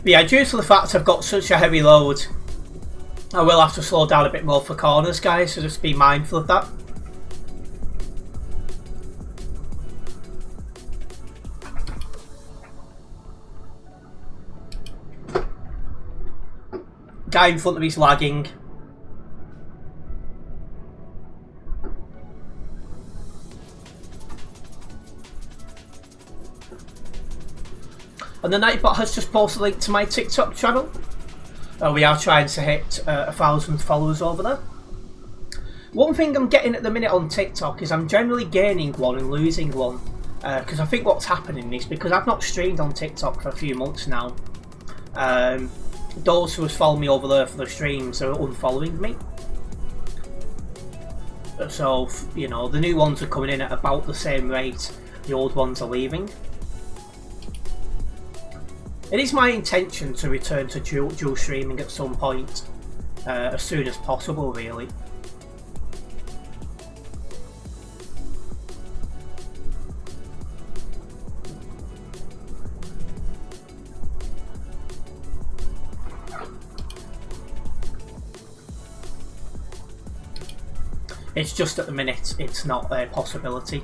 Speaker 1: But yeah, due to the fact I've got such a heavy load, I will have to slow down a bit more for corners, guys, so just be mindful of that. Guy in front of me's lagging. And the Nightbot has just posted a link to my TikTok channel. We are trying to hit 1,000 followers over there. One thing I'm getting at the minute on TikTok is I'm generally gaining one and losing one. Because I think what's happening is because I've not streamed on TikTok for a few months now. Those who have followed me over there for the streams are unfollowing me. So, you know, the new ones are coming in at about the same rate the old ones are leaving. It is my intention to return to dual streaming at some point, as soon as possible really. It's just at the minute it's not a possibility,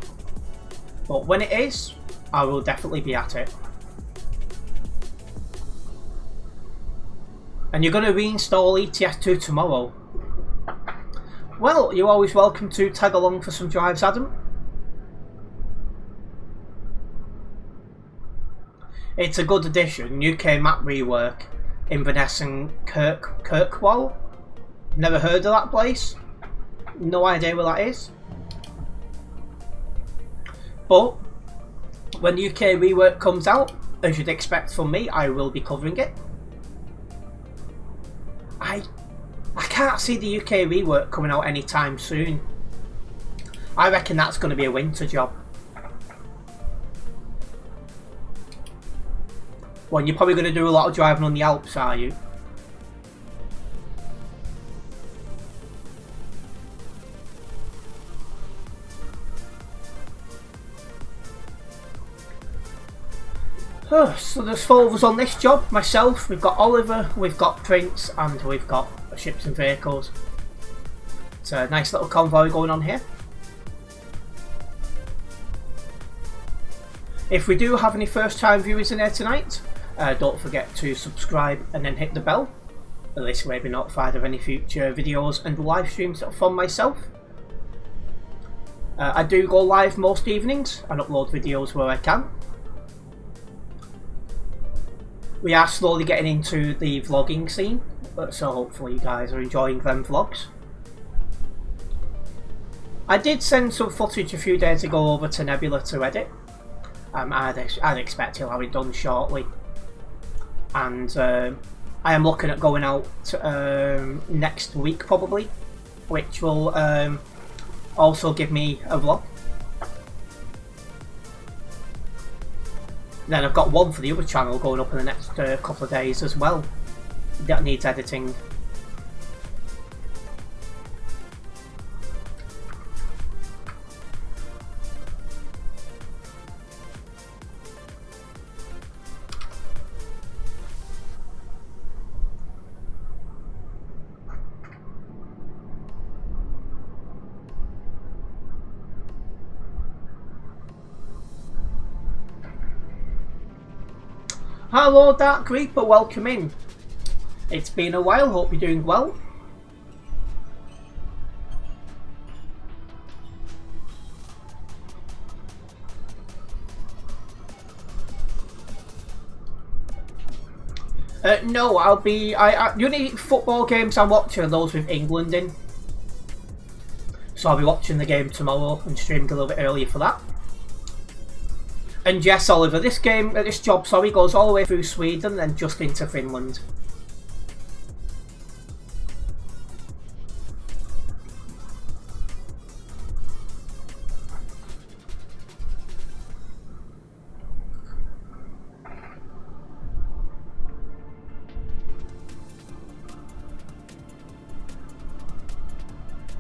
Speaker 1: but when it is, I will definitely be at it. And you're going to reinstall ETS2 tomorrow. Well, you're always welcome to tag along for some drives, Adam. It's a good addition. UK map rework, Inverness and Kirkwall. Never heard of that place. No idea where that is. But when UK rework comes out, as you'd expect from me, I will be covering it. I can't see the UK rework coming out anytime soon. I reckon that's going to be a winter job. Well, you're probably going to do a lot of driving on the Alps, are you? So there's 4 of us on this job. Myself, we've got Oliver, we've got Prince, and we've got Ships and Vehicles. It's a nice little convoy going on here. If we do have any first time viewers in here tonight, don't forget to subscribe and then hit the bell. At least you may be notified of any future videos and live streams from myself. I do go live most evenings and upload videos where I can. We are slowly getting into the vlogging scene, so hopefully you guys are enjoying them vlogs. I did send some footage a few days ago over to Nebula to edit. I'd expect he'll have it done shortly. And I am looking at going out next week probably, which will also give me a vlog. Then I've got one for the other channel going up in the next couple of days as well that needs editing. Hello Dark Reaper, welcome in. It's been a while, hope you're doing well. No, I'll be. The only football games I'm watching are those with England in. So I'll be watching the game tomorrow and streaming a little bit earlier for that. And yes, Oliver, this job, goes all the way through Sweden, then just into Finland.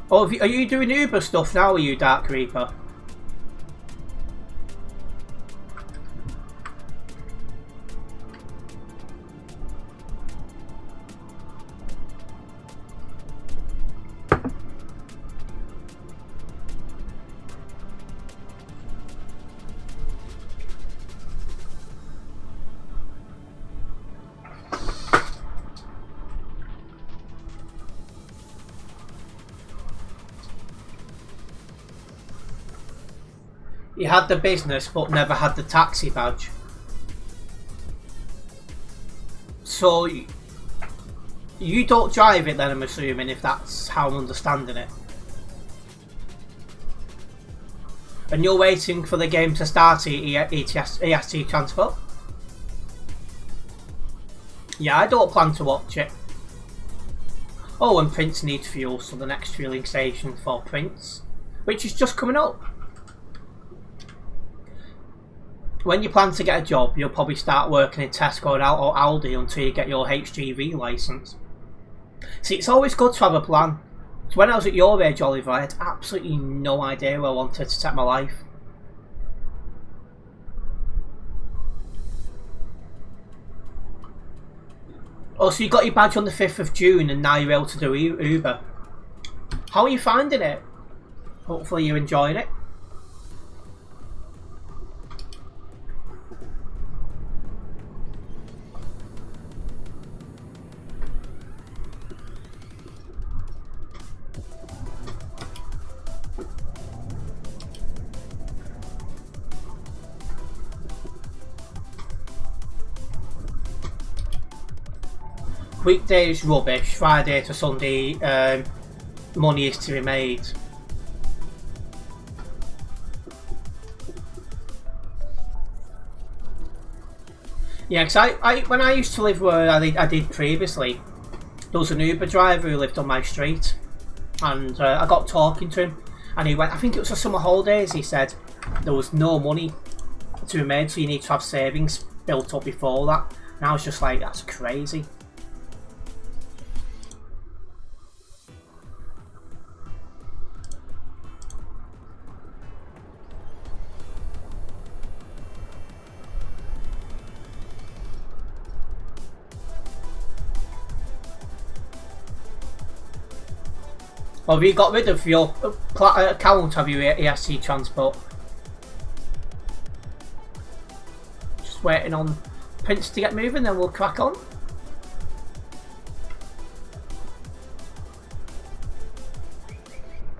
Speaker 1: Oh, are you doing Uber stuff now, are you, Dark Reaper? He had the business but never had the taxi badge. So you don't drive it then, I'm assuming, if that's how I'm understanding it. And you're waiting for the game to start EST Transport? Yeah, I don't plan to watch it. Oh, and Prince needs fuel, so the next fueling station for Prince, which is just coming up. When you plan to get a job, you'll probably start working in Tesco or Aldi until you get your HGV licence. See, it's always good to have a plan. So when I was at your age, Oliver, I had absolutely no idea where I wanted to take my life. Oh, so you got your badge on the 5th of June and now you're able to do Uber. How are you finding it? Hopefully you're enjoying it. Weekdays rubbish, Friday to Sunday money is to be made. Yeah, because when I used to live where I did previously, there was an Uber driver who lived on my street, and I got talking to him, and he went, I think it was for summer holidays, he said there was no money to be made, so you need to have savings built up before that. And I was just like, that's crazy. Well, have you got rid of your account, have you, ESC Transport? Just waiting on Prince to get moving, then we'll crack on.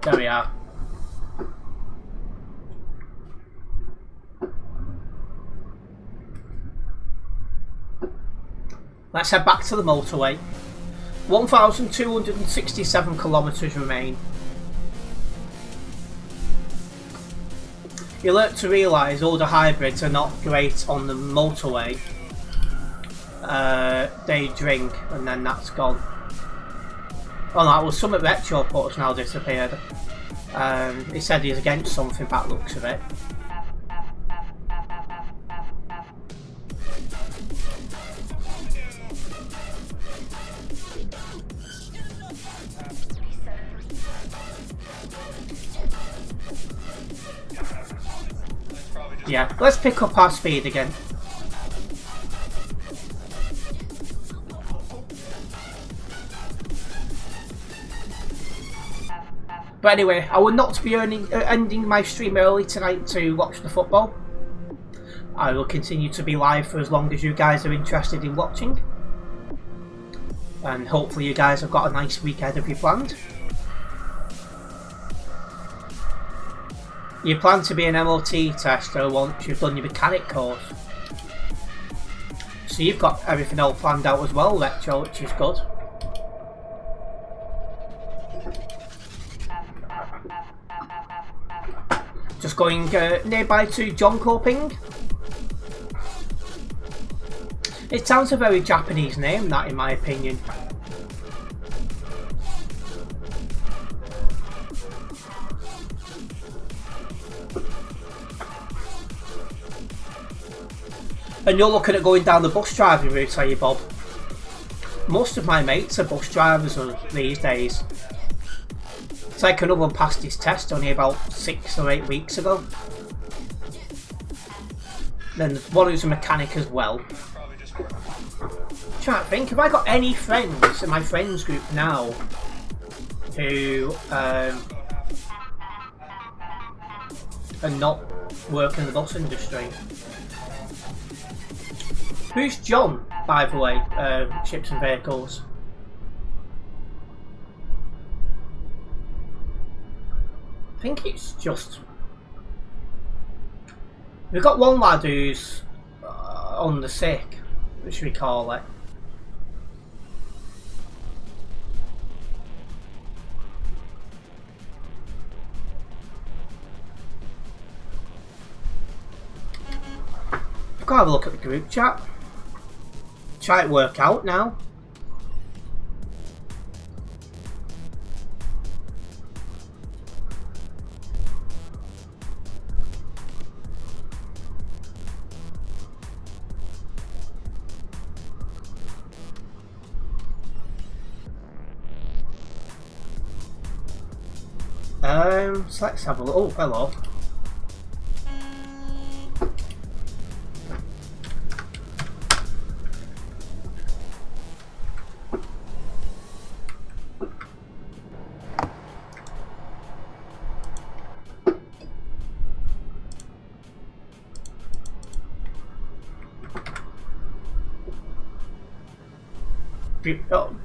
Speaker 1: There we are. Let's head back to the motorway. 1,267 kilometres remain. You'll learn to realise older hybrids are not great on the motorway. They drink and then that's gone. Oh no, it was Summit Retro Port's now disappeared. He said he's against something by the looks of it. Yeah, let's pick up our speed again. But anyway, I will not be ending my stream early tonight to watch the football. I will continue to be live for as long as you guys are interested in watching. And hopefully you guys have got a nice week ahead of you planned. You plan to be an MOT tester once you've done your mechanic course. So you've got everything all planned out as well, Retro, which is good. Just going nearby to John Coping. It sounds a very Japanese name, that, in my opinion. And you're looking at going down the bus driving route, are you, Bob? Most of my mates are bus drivers these days. It's like another one passed his test only about 6 or 8 weeks ago. Then there's one who's a mechanic as well. I'm trying to think, have I got any friends in my friends group now who are not working in the bus industry? Who's John, by the way, Ships and Vehicles? I think it's just... We've got one lad who's on the sick, what should we call it? I've got to have a look at the group chat. Try to work out now. So let's have a look. Oh, hello. Oh.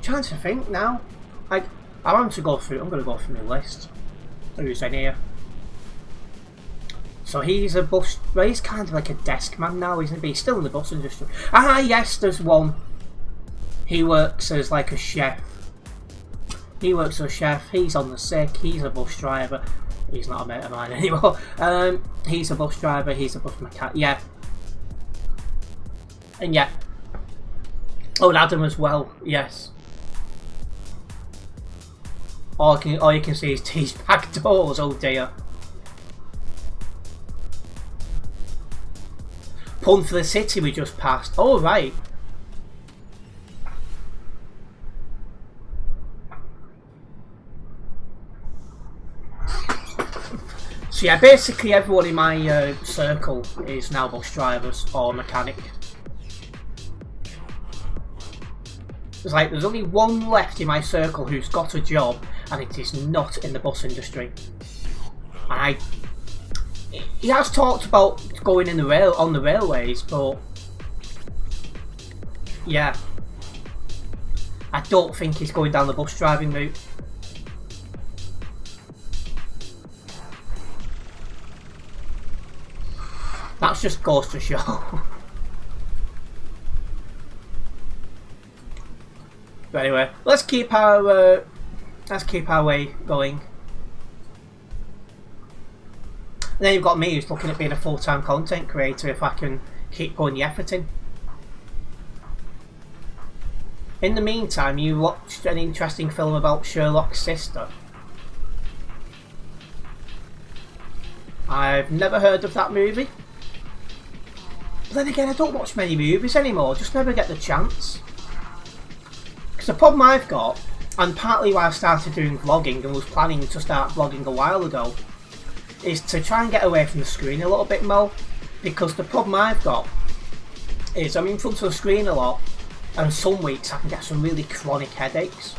Speaker 1: Trying to think now. I want to go through. I'm going to go through my list. Who's in here? So he's a bus. Well, he's kind of like a desk man now, isn't he? He's still in the bus industry. Ah, yes, there's one. He works as like a chef. He works as a chef. He's on the sick. He's a bus driver. he's not a mate of mine anymore. He's a bus driver, he's a bus mechanic. Yeah. And yeah. Oh, and Adam as well, yes. All you can see is T's back doors, oh dear. Pun for the city we just passed. Oh, right. So yeah, basically everyone in my circle is now bus drivers or mechanic. There's only one left in my circle who's got a job, and it is not in the bus industry. He has talked about going in on the railways, but yeah, I don't think he's going down the bus driving route. That just goes to show. But anyway, let's keep our way going. And then you've got me who's looking at being a full-time content creator if I can keep putting the effort in. In the meantime, you watched an interesting film about Sherlock's sister. I've never heard of that movie. But then again, I don't watch many movies anymore, just never get the chance. Because the problem I've got, and partly why I started doing vlogging and was planning to start vlogging a while ago, is to try and get away from the screen a little bit more. Because the problem I've got is I'm in front of the screen a lot, and some weeks I can get some really chronic headaches.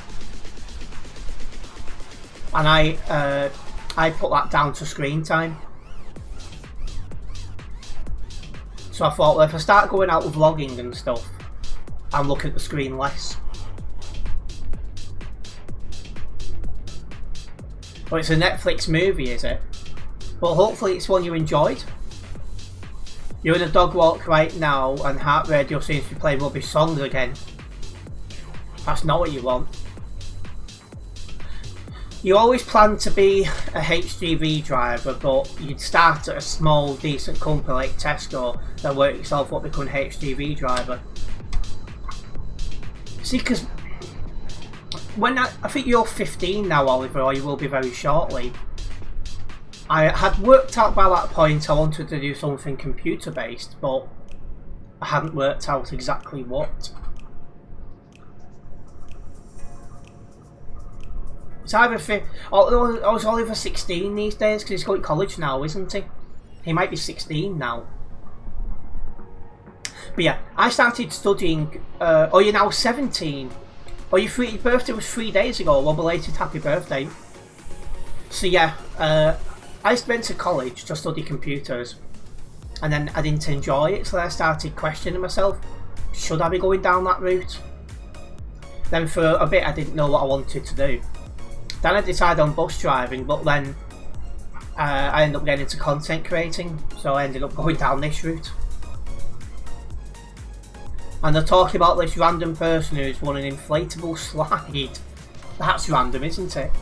Speaker 1: And I put that down to screen time. So I thought, well, if I start going out with vlogging and stuff, I'm looking at the screen less. Well, it's a Netflix movie, is it? Well, hopefully it's one you enjoyed. You're in a dog walk right now and heart radio seems to be playing rubbish songs again. That's not what you want. You always planned to be a HGV driver, but you'd start at a small, decent company like Tesco, then work yourself up becoming an HGV driver. See, because when I think you're 15 now, Oliver, or you will be very shortly. I had worked out by that point I wanted to do something computer based, but I hadn't worked out exactly what. It's either I was Oliver 16 these days because he's going to college now, isn't he? He might be 16 now. But yeah, I started studying. Oh, you're now 17. Oh, your birthday was 3 days ago. Well, belated happy birthday. So yeah, I went to college to study computers, and then I didn't enjoy it, so I started questioning myself: should I be going down that route? Then for a bit, I didn't know what I wanted to do. Then I decided on bus driving, but then I ended up getting into content creating, so I ended up going down this route. And they're talking about this random person who's won an inflatable slide. That's random, isn't it?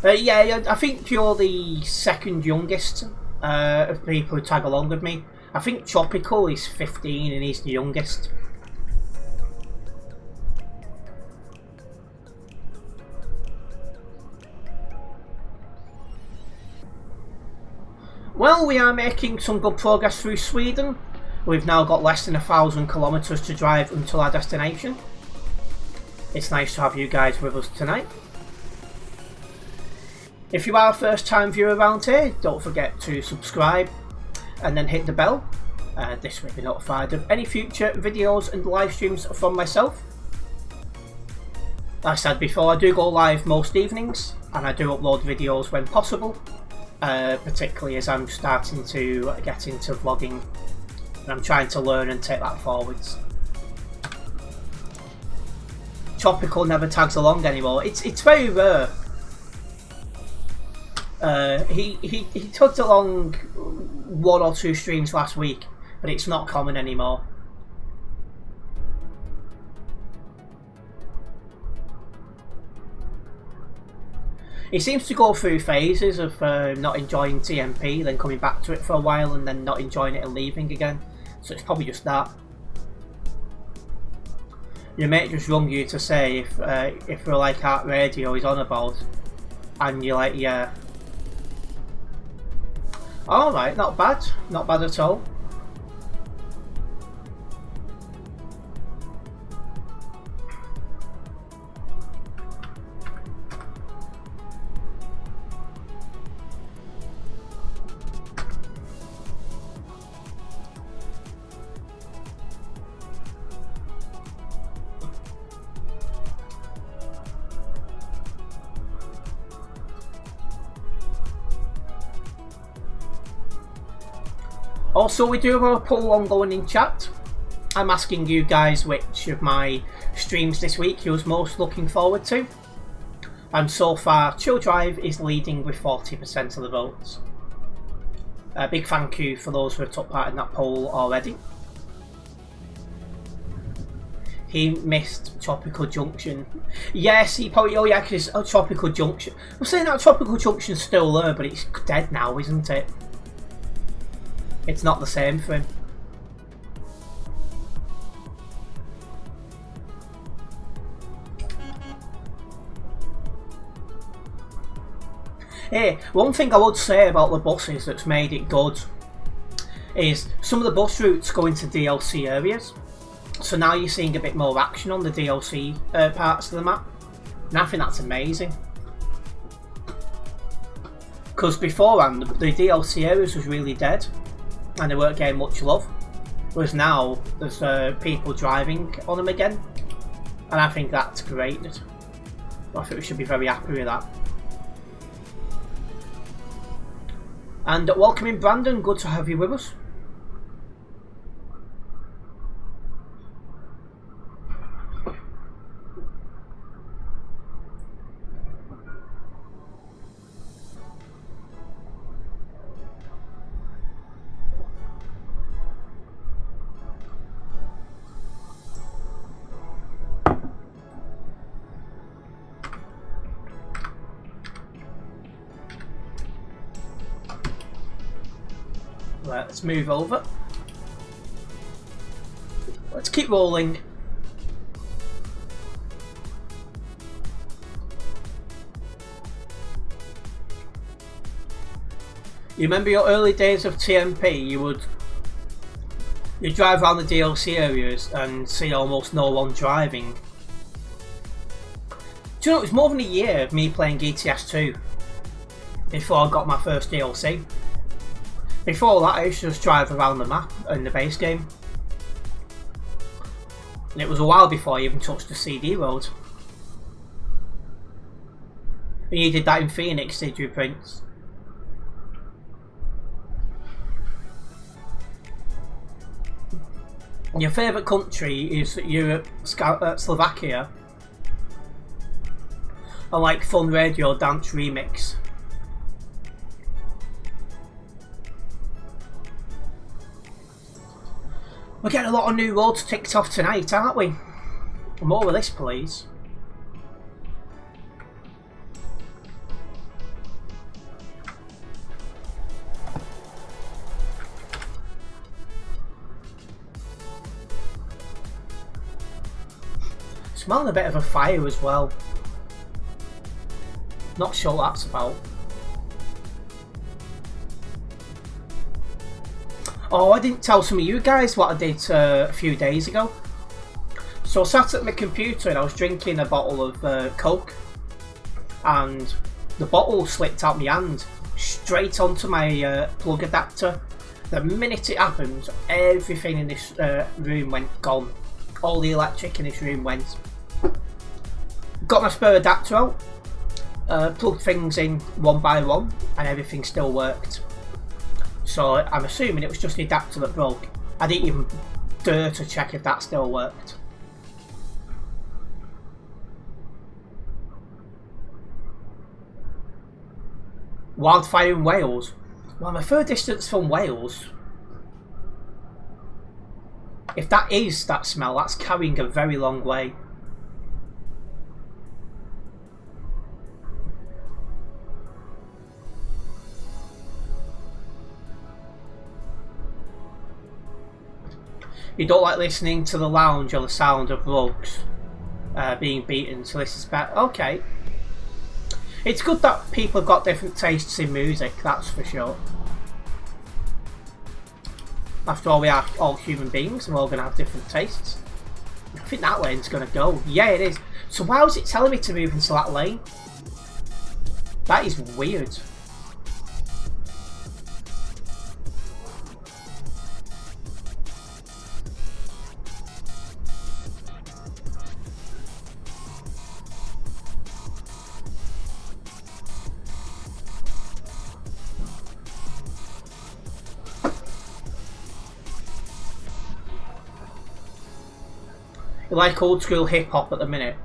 Speaker 1: Yeah, I think you're the second youngest of people who tag along with me. I think Tropical is 15 and he's the youngest. Well, we are making some good progress through Sweden. We've now got less than 1,000 kilometres to drive until our destination. It's nice to have you guys with us tonight. If you are a first time viewer around here, don't forget to subscribe and then hit the bell. This will be notified of any future videos and live streams from myself. Like I said before, I do go live most evenings and I do upload videos when possible. Particularly as I'm starting to get into vlogging and I'm trying to learn and take that forwards. Tropical never tags along anymore. It's very rare. He tugged along 1 or 2 streams last week, but it's not common anymore. He seems to go through phases of not enjoying TMP, then coming back to it for a while, and then not enjoying it and leaving again. So it's probably just that. Your mate just rung you to say if we're like Heart Radio is on about, and you're like, yeah. Alright, not bad. Not bad at all. Also, we do have a poll ongoing in chat. I'm asking you guys which of my streams this week you was most looking forward to. And so far, Chill Drive is leading with 40% of the votes. A big thank you for those who have took part in that poll already. He missed Tropical Junction. Yes, he probably... Oh yeah, because Tropical Junction... I'm saying that Tropical Junction's still there, but it's dead now, isn't it? It's not the same for him. Hey, one thing I would say about the buses that's made it good is some of the bus routes go into DLC areas. So now you're seeing a bit more action on the DLC parts of the map. And I think that's amazing. Because beforehand, the DLC areas was really dead. And they weren't getting much love. Whereas now, there's people driving on them again. And I think that's great. I think we should be very happy with that. And welcome in, Brandon. Good to have you with us. Right, let's move over. Let's keep rolling. You remember your early days of TMP? You'd drive around the DLC areas and see almost no one driving. Do you know, it was more than a year of me playing GTS 2 before I got my first DLC. Before that, I used to just drive around the map in the base game. And it was a while before I even touched the CD road. And you did that in Phoenix, did you, Prince? And your favourite country is Europe, Slovakia. I like Fun Radio Dance Remix. We're getting a lot of new roads ticked off tonight, aren't we? More of this, please. Smelling a bit of a fire as well. Not sure what that's about. Oh, I didn't tell some of you guys what I did a few days ago. So I sat at my computer and I was drinking a bottle of Coke. And the bottle slipped out my hand straight onto my plug adapter. The minute it happened, everything in this room went gone. All the electric in this room went. Got my spare adapter out, plugged things in one by one, and everything still worked. So I'm assuming it was just the adapter that broke. I didn't even dare to check if that still worked. Wildfire in Wales. Well, I'm a fair distance from Wales. If that is that smell, that's carrying a very long way. You don't like listening to the lounge or the sound of rugs being beaten, so this is better. Okay. It's good that people have got different tastes in music, that's for sure. After all, we are all human beings and we're all going to have different tastes. I think that lane's going to go. Yeah, it is. So why was it telling me to move into that lane? That is weird. You like old school hip hop at the minute?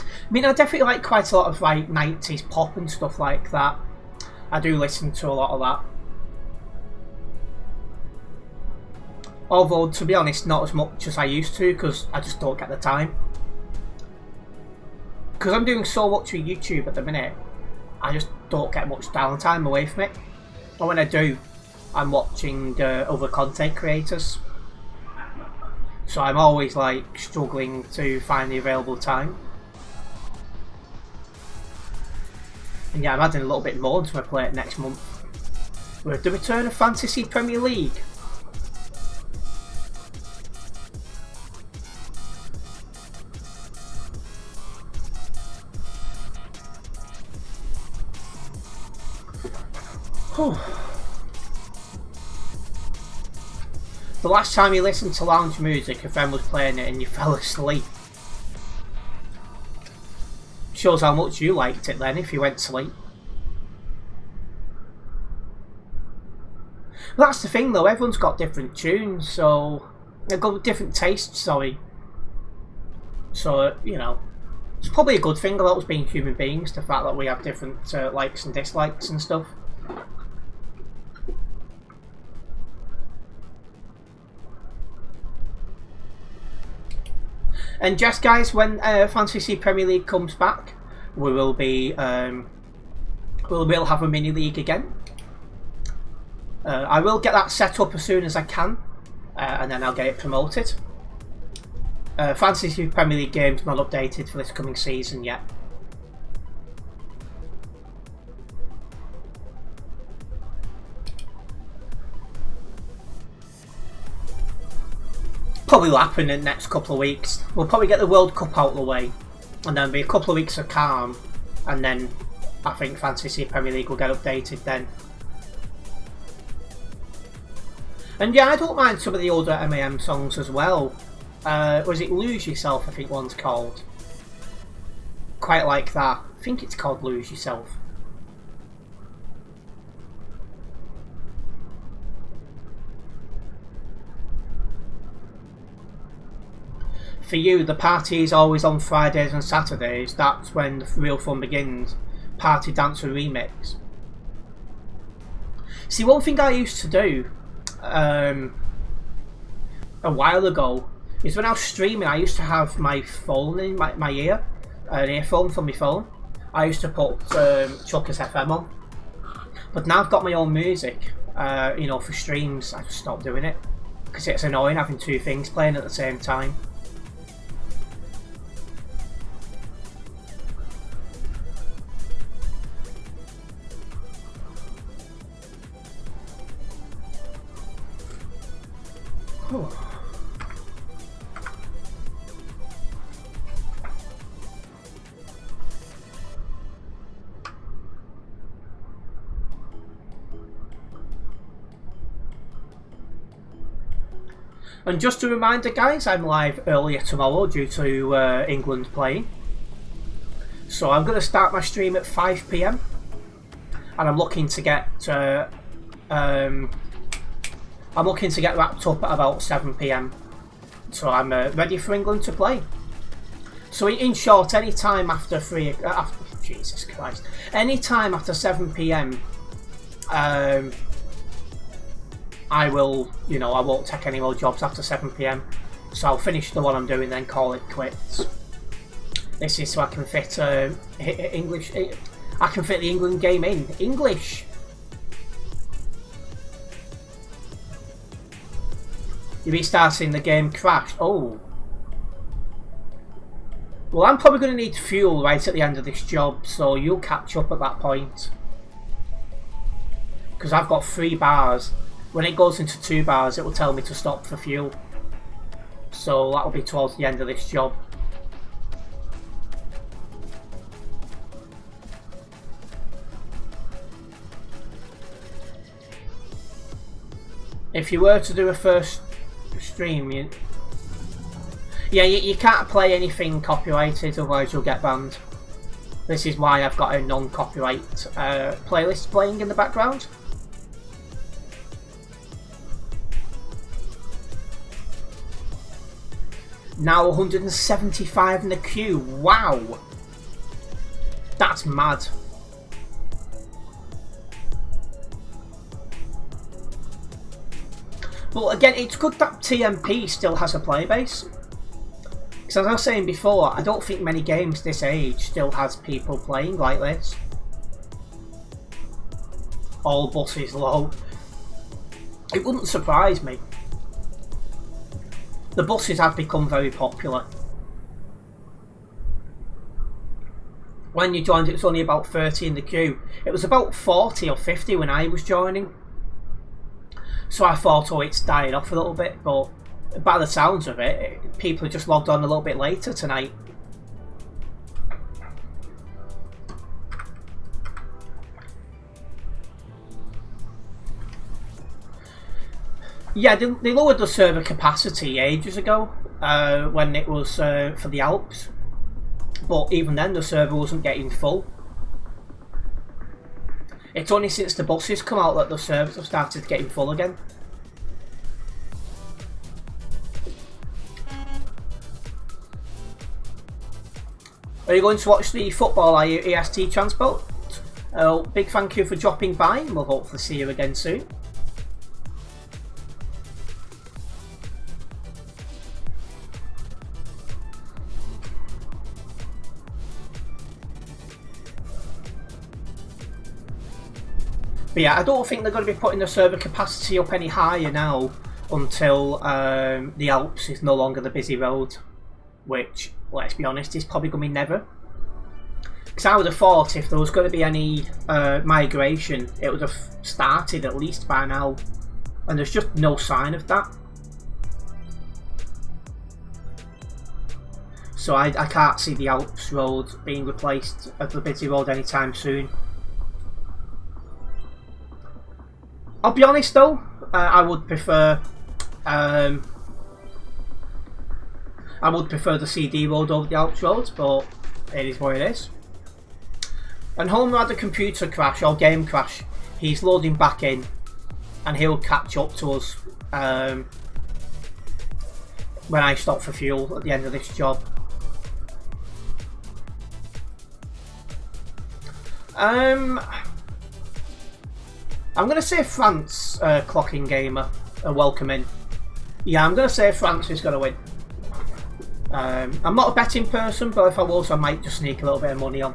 Speaker 1: I mean, I definitely like quite a lot of like 90s pop and stuff like that. I do listen to a lot of that. Although, to be honest, not as much as I used to, because I just don't get the time. Because I'm doing so much with YouTube at the minute, I just don't get much downtime away from it. And when I do, I'm watching other content creators. So I'm always like struggling to find the available time. And yeah, I'm adding a little bit more to my plate next month with the return of Fantasy Premier League. The last time you listened to lounge music, a friend was playing it and you fell asleep. Shows how much you liked it then if you went to sleep. That's the thing though, everyone's got different tunes, so they've got different tastes, sorry. So, you know, it's probably a good thing about us being human beings, the fact that we have different likes and dislikes and stuff. And just guys, when Fantasy Premier League comes back, we will be we'll have a mini league again. I will get that set up as soon as I can, and then I'll get it promoted. Fantasy Premier League game's not updated for this coming season yet. Probably will happen in the next couple of weeks. We'll probably get the World Cup out of the way, and then be a couple of weeks of calm, and then I think Fantasy Premier League will get updated then. And yeah, I don't mind some of the older MAM songs as well. Was it Lose Yourself, I think one's called? Quite like that. I think it's called Lose Yourself. For you, the party is always on Fridays and Saturdays. That's when the real fun begins. Party Dancer Remix. See, one thing I used to do a while ago is when I was streaming, I used to have my phone in my ear, an earphone from my phone. I used to put Chuckers FM on. But now I've got my own music, you know, for streams, I just stopped doing it. Because it's annoying having two things playing at the same time. And just a reminder guys, I'm live earlier tomorrow due to England playing. So I'm going to start my stream at 5 PM and I'm looking to get wrapped up at about 7 PM. So I'm ready for England to play. So in short, any time after Jesus Christ, any time after 7 PM, I will, you know, I won't take any more jobs after 7 PM. So I'll finish the one I'm doing, then call it quits. This is so I can fit English. I can fit the England game in English. You're restarting the game crashed. Oh. Well, I'm probably going to need fuel right at the end of this job, so you'll catch up at that point. Because I've got 3 bars. When it goes into 2 bars, it will tell me to stop for fuel. So that'll be towards the end of this job. If you were to do a first stream, you can't play anything copyrighted, otherwise you'll get banned. This is why I've got a non-copyright playlist playing in the background. Now 175 in the queue. Wow! That's mad. But again, it's good that TMP still has a player base. Because as I was saying before, I don't think many games this age still has people playing like this. All buses low. It wouldn't surprise me. The buses have become very popular. When you joined, it was only about 30 in the queue. It was about 40 or 50 when I was joining. So I thought, oh, it's dying off a little bit, but by the sounds of it, people have just logged on a little bit later tonight. Yeah, they lowered the server capacity ages ago when it was for the Alps, but even then the server wasn't getting full. It's only since the buses come out that the servers have started getting full again. Are you going to watch the football, are you, EST Transport? Big thank you for dropping by, and we'll hopefully see you again soon. But yeah, I don't think they're going to be putting the server capacity up any higher now until the Alps is no longer the busy road, which, let's be honest, is probably going to be never. Because I would have thought if there was going to be any migration, it would have started at least by now, and there's just no sign of that. So I can't see the Alps road being replaced at the busy road anytime soon. I'll be honest though, I would prefer the CD road over the Alps road, but it is what it is. And Homer had a computer crash or game crash. He's loading back in, and he'll catch up to us when I stop for fuel at the end of this job. I'm going to say France clocking gamer welcome in. Yeah, I'm going to say France is going to win. I'm not a betting person, but if I was, I might just sneak a little bit of money on.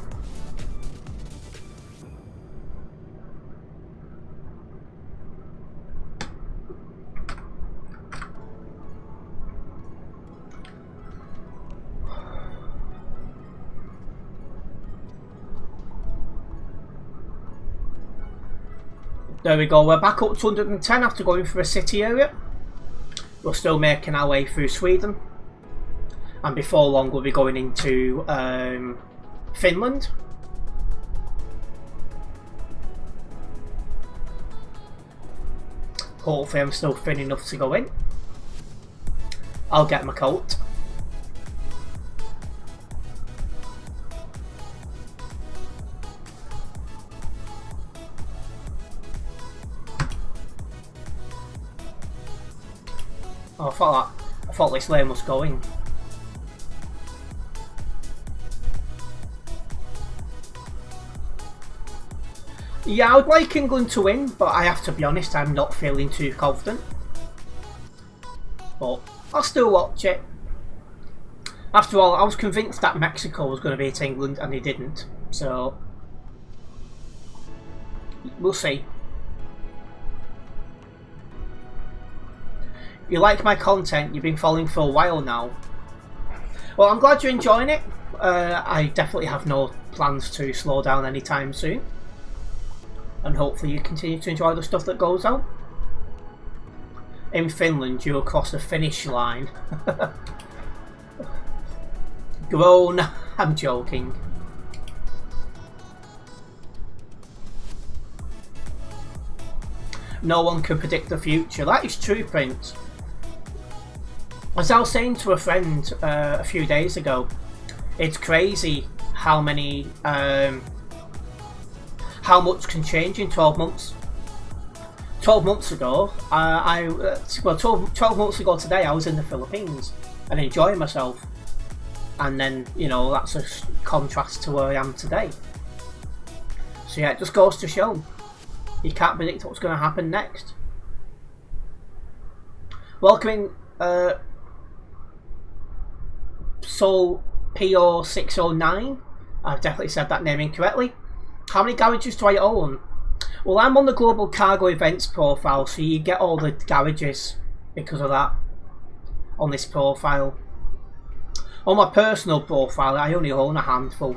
Speaker 1: There we go, we're back up to 110 after going through a city area. We're still making our way through Sweden. And before long we'll be going into Finland. Hopefully I'm still thin enough to go in. I'll get my coat. Oh, I thought this lane was going. Yeah, I would like England to win, but I have to be honest, I'm not feeling too confident. But I'll still watch it. After all, I was convinced that Mexico was going to beat England, and they didn't. So we'll see. You like my content, you've been following for a while now. Well, I'm glad you're enjoying it. I definitely have no plans to slow down anytime soon. And hopefully you continue to enjoy the stuff that goes out. In Finland, you cross the finish line. Grown. I'm joking. No one can predict the future. That is true, Prince. As I was saying to a friend a few days ago, it's crazy how many, how much can change in 12 months. 12 months ago, 12 months ago today, I was in the Philippines and enjoying myself. And then, you know, that's a contrast to where I am today. So yeah, it just goes to show, you can't predict what's going to happen next. Welcoming Soul PO609. I've definitely said that name incorrectly. How many garages do I own? Well, I'm on the Global Cargo Events profile, so you get all the garages because of that on this profile. On my personal profile, I only own a handful.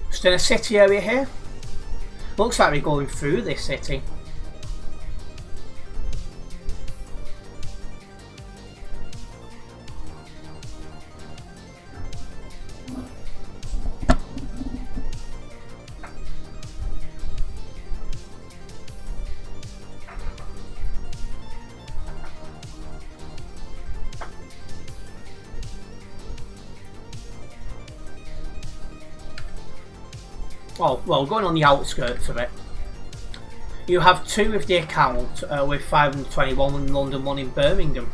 Speaker 1: Just in a city area here. Looks like we're going through this city. Oh, well, going on the outskirts of it. You have two with the account, with 521 in London, one in Birmingham.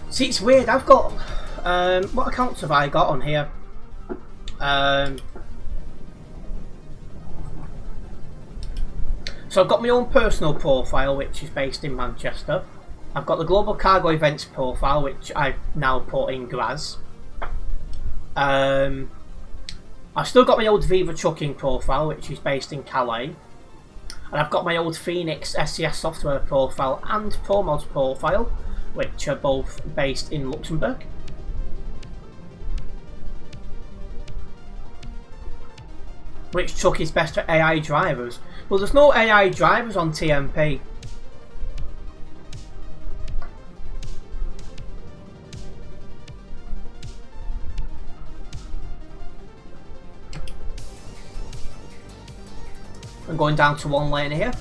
Speaker 1: See, it's weird, I've got... what accounts have I got on here? So I've got my own personal profile, which is based in Manchester. I've got the Global Cargo Events profile, which I've now put in Graz. I've still got my old Viva Trucking profile, which is based in Calais. And I've got my old Phoenix SCS Software profile and ProMods profile, which are both based in Luxembourg. Which truck is best for AI drivers? Well, there's no AI drivers on TMP. I'm going down to one lane here.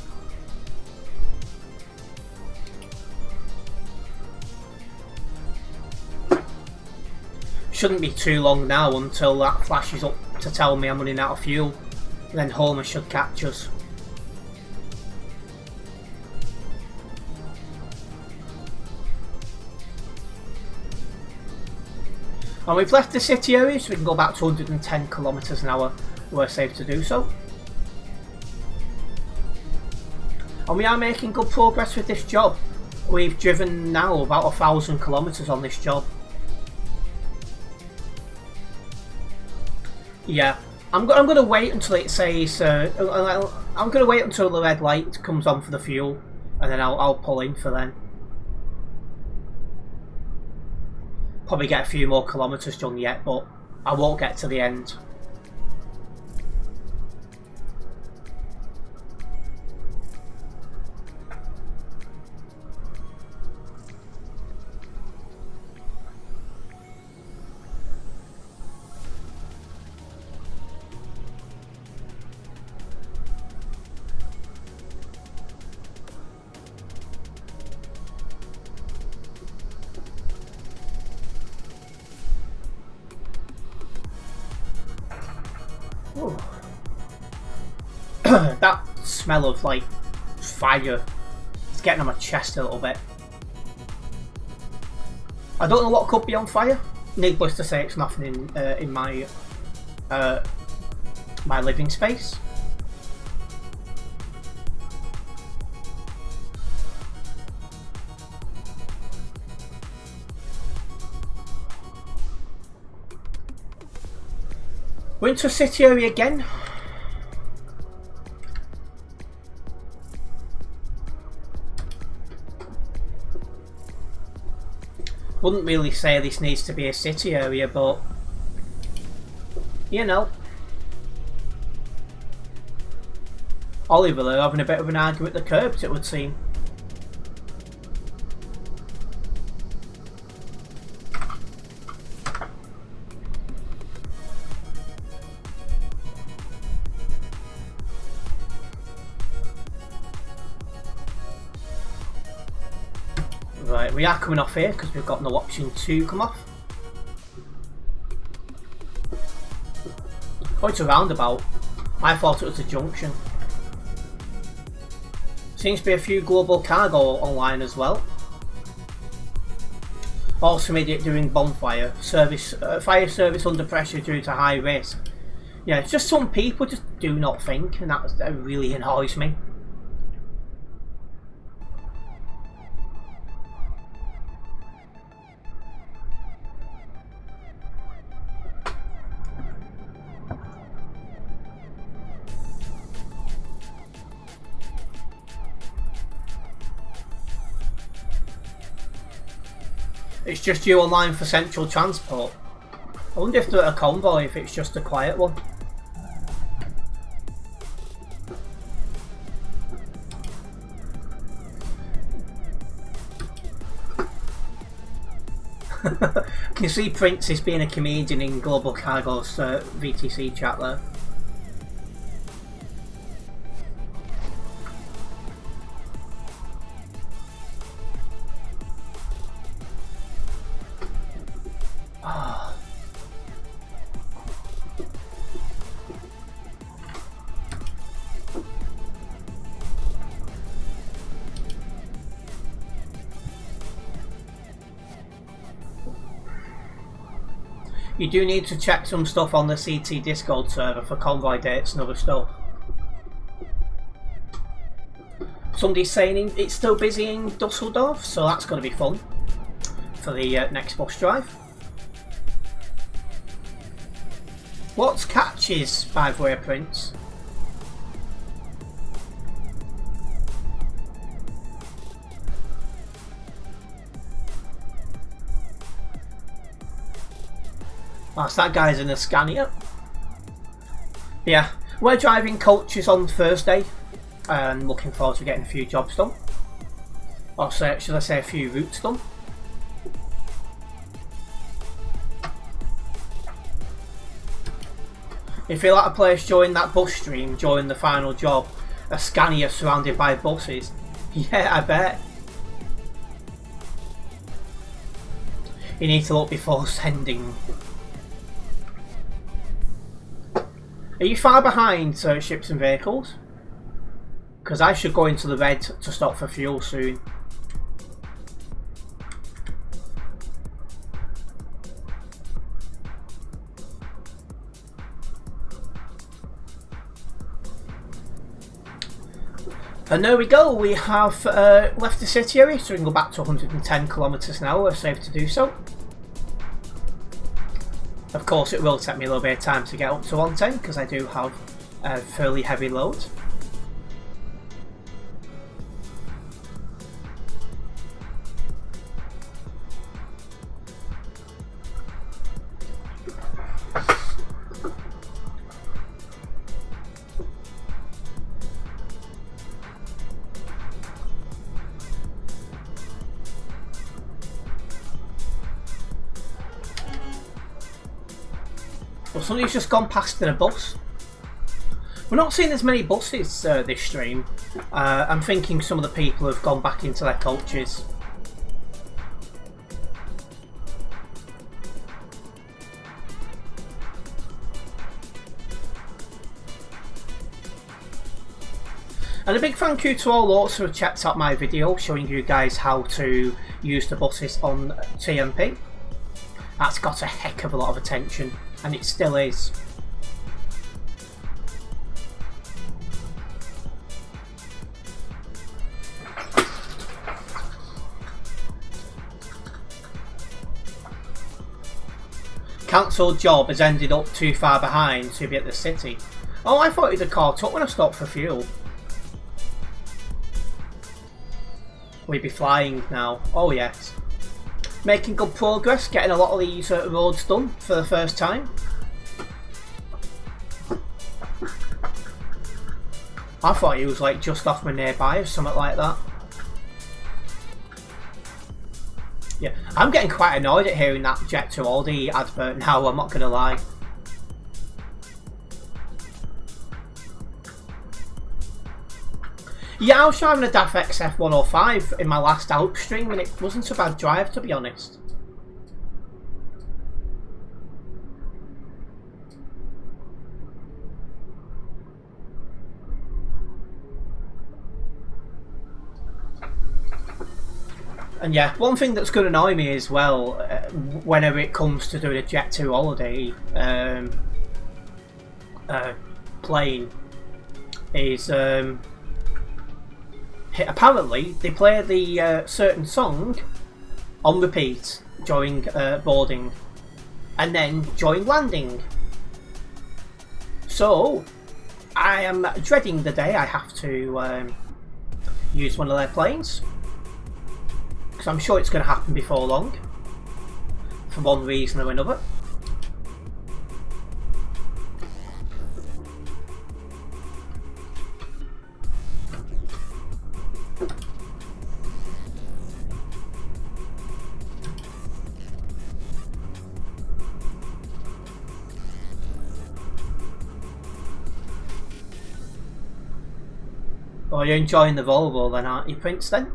Speaker 1: Shouldn't be too long now until that flashes up to tell me I'm running out of fuel. Then Homer should catch us. And we've left the city area, so we can go back to 110 kilometers an hour. We're safe to do so. And we are making good progress with this job. We've driven now about 1,000 kilometers on this job. Yeah, I'm going to wait until it says. I'm going to wait until the red light comes on for the fuel, and then I'll pull in for then. Probably get a few more kilometers done yet, but I won't get to the end. That smell of like fire, it's getting on my chest a little bit. I don't know what could be on fire. Needless to say, it's nothing in my my living space. We're into a city area again. Wouldn't really say this needs to be a city area, but you know. Oliver are having a bit of an argument at the curbs, it would seem. Right, we are coming off here because we've got no option to come off. Oh, it's a roundabout. I thought it was a junction. Seems to be a few global cargo online as well. Also immediate doing bonfire. Fire service under pressure due to high risk. Yeah, it's just some people just do not think, and that really annoys me. It's just you online for central transport. I wonder if they're a convoy, if it's just a quiet one. Can you see Prince is being a comedian in Global Cargo's VTC chat there? You do need to check some stuff on the CT Discord server for convoy dates and other stuff. Somebody's saying it's still busy in Dusseldorf, so that's going to be fun for the next bus drive. What's catches, by the way, Prince? Whilst that guy's in a Scania. Yeah, we're driving coaches on Thursday and looking forward to getting a few jobs done. Or should I say a few routes done. If you're at a place during that bus stream, during the final job, a Scania surrounded by buses, yeah, I bet. You need to look before sending. Are you far behind ships and vehicles? Because I should go into the red to stop for fuel soon. And there we go, we have left the city area, so we can go back to 110 kilometers an hour, we're safe to do so. Of course it will take me a little bit of time to get up to 110 because I do have a fairly heavy load. Well, somebody's just gone past in a bus. We're not seeing as many buses this stream. I'm thinking some of the people have gone back into their coaches. And a big thank you to all those who have checked out my video showing you guys how to use the buses on TMP. That's got a heck of a lot of attention, and it still is. Cancelled job has ended up too far behind to be at the city. Oh, I thought it had caught up when I stopped for fuel. We'd be flying now. Oh yes. Making good progress, getting a lot of these roads done for the first time. I thought he was like just off my nearby or something like that. Yeah, I'm getting quite annoyed at hearing that Jet to Aldi advert now, I'm not going to lie. Yeah, I was driving a DAF XF105 in my last Alp stream and it wasn't a bad drive, to be honest. And yeah, one thing that's going to annoy me as well, whenever it comes to doing a Jet 2 holiday plane, is apparently they play the certain song on repeat during boarding and then during landing. So I am dreading the day I have to use one of their planes. Because I'm sure it's going to happen before long, for one reason or another. Oh, you're enjoying the Volvo then, aren't you, Prince, then?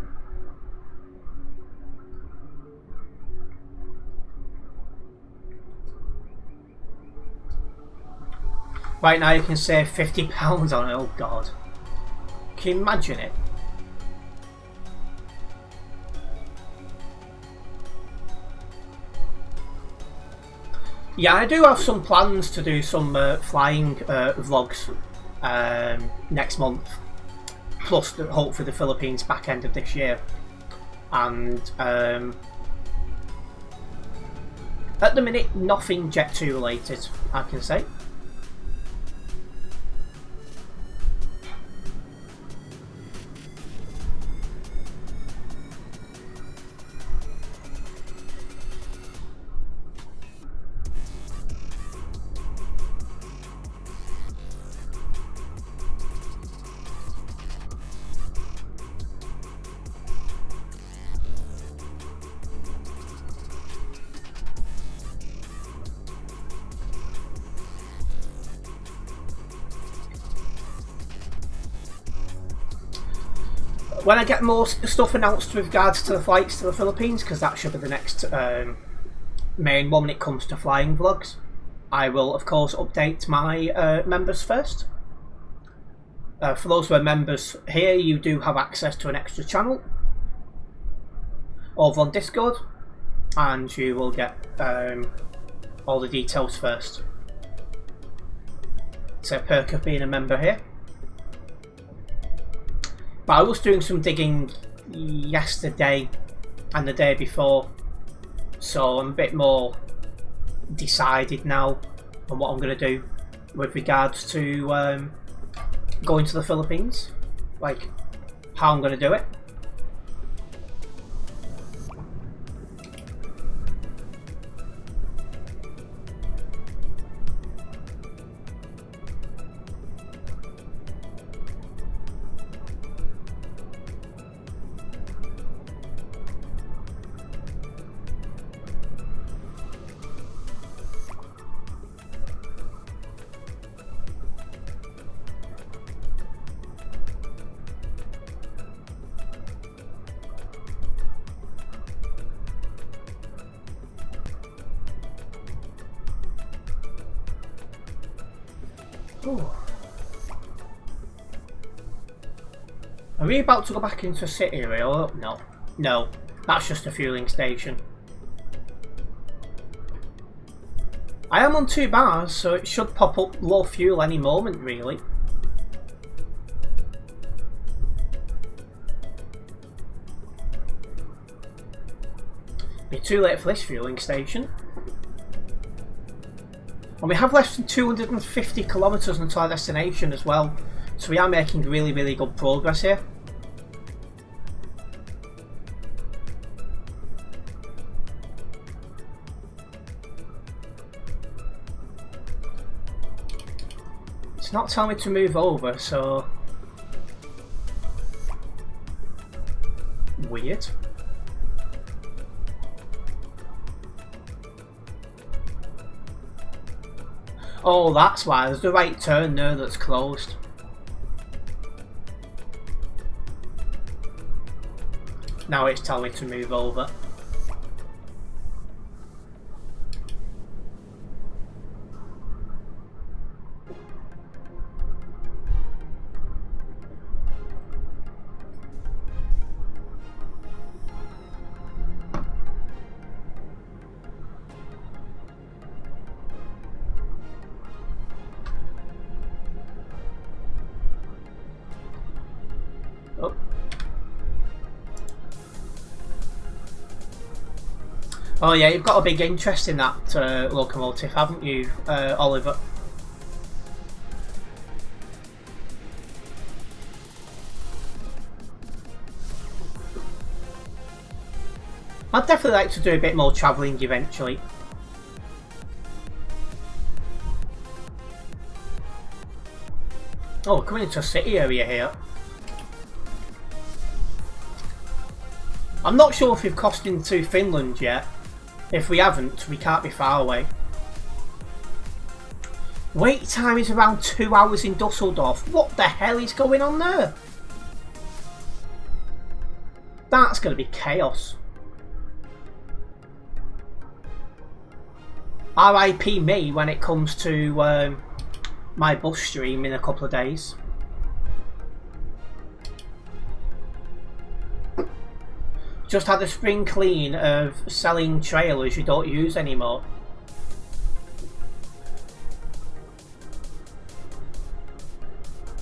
Speaker 1: Right now you can save £50 on it, oh god. Can you imagine it? Yeah, I do have some plans to do some flying vlogs next month. Plus hopefully the Philippines back end of this year. And at the minute nothing Jet 2 related, I can say. When I get more stuff announced with regards to the flights to the Philippines, because that should be the next main one when it comes to flying vlogs, I will of course update my members first. For those who are members here, you do have access to an extra channel over on Discord, and you will get all the details first. It's a perk of being a member here. But I was doing some digging yesterday and the day before, so I'm a bit more decided now on what I'm going to do with regards to going to the Philippines, like how I'm going to do it. Ooh. Are we about to go back into City Rail? No. No. That's just a fueling station. I am on 2 bars, so it should pop up low fuel any moment, really. Be too late for this fueling station. And we have less than 250 kilometres until our destination as well. So we are making really, really good progress here. It's not telling me to move over, so... Weird. Oh, that's why. There's the right turn there that's closed. Now it's telling me to move over. Oh yeah, you've got a big interest in that locomotive, haven't you, Oliver? I'd definitely like to do a bit more travelling eventually. Oh, we're coming into a city area here. I'm not sure if we've crossed into Finland yet. If we haven't, we can't be far away. Wait time is around 2 hours in Dusseldorf. What the hell is going on there? That's going to be chaos. RIP me when it comes to my bus stream in a couple of days. Just had a spring clean of selling trailers you don't use anymore.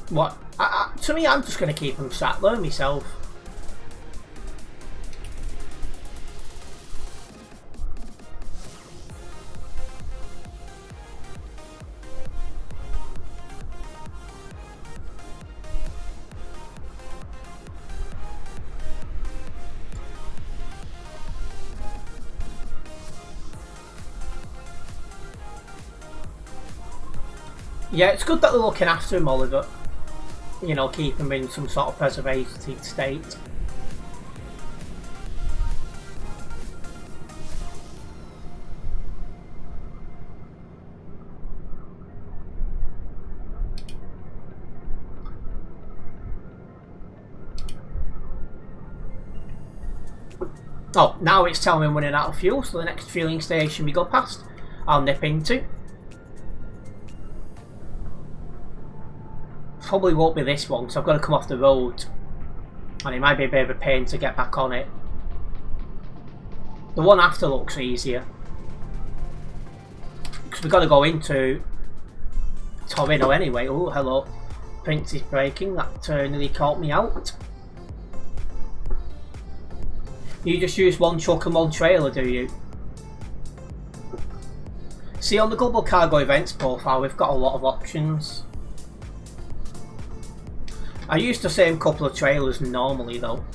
Speaker 1: What? To me, I'm just going to keep them sat there myself. Yeah, it's good that they're looking after him, Oliver. You know, keep him in some sort of preservative state. Oh, now it's telling me I'm running out of fuel, so the next fueling station we go past, I'll nip into. Probably won't be this one, so I've got to come off the road, and it might be a bit of a pain to get back on it. The one after looks easier, because we've got to go into Torino anyway. Oh, hello. Prince is braking, that nearly caught me out. You just use one truck and one trailer, do you? See, on the Global Cargo Events profile, we've got a lot of options. I use the same couple of trailers normally though.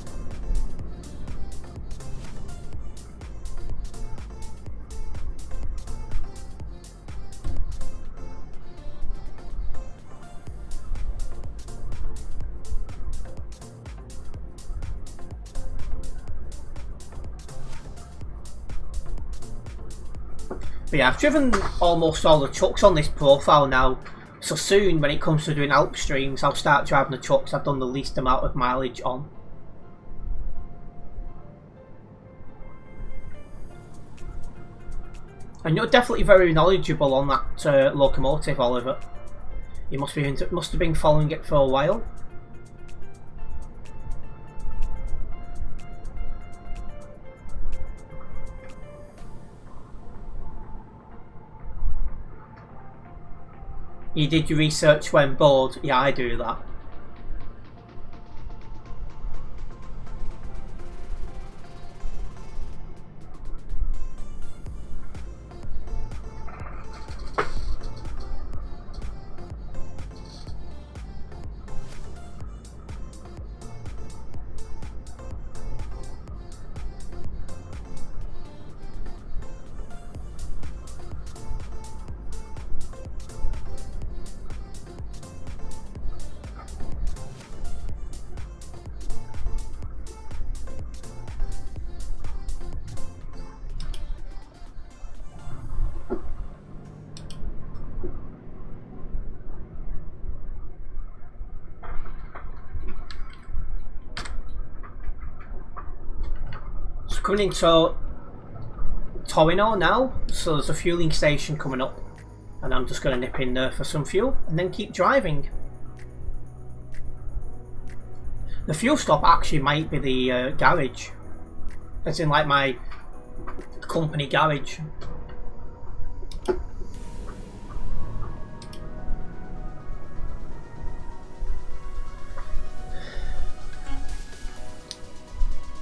Speaker 1: But yeah, I've driven almost all the trucks on this profile now. So soon, when it comes to doing Alp streams, I'll start driving the trucks I've done the least amount of mileage on. And you're definitely very knowledgeable on that locomotive, Oliver. You must have been following it for a while. You did your research when bored? Yeah, I do that. Coming into Torino now, so there's a fueling station coming up, and I'm just going to nip in there for some fuel and then keep driving. The fuel stop actually might be the garage, as in like my company garage.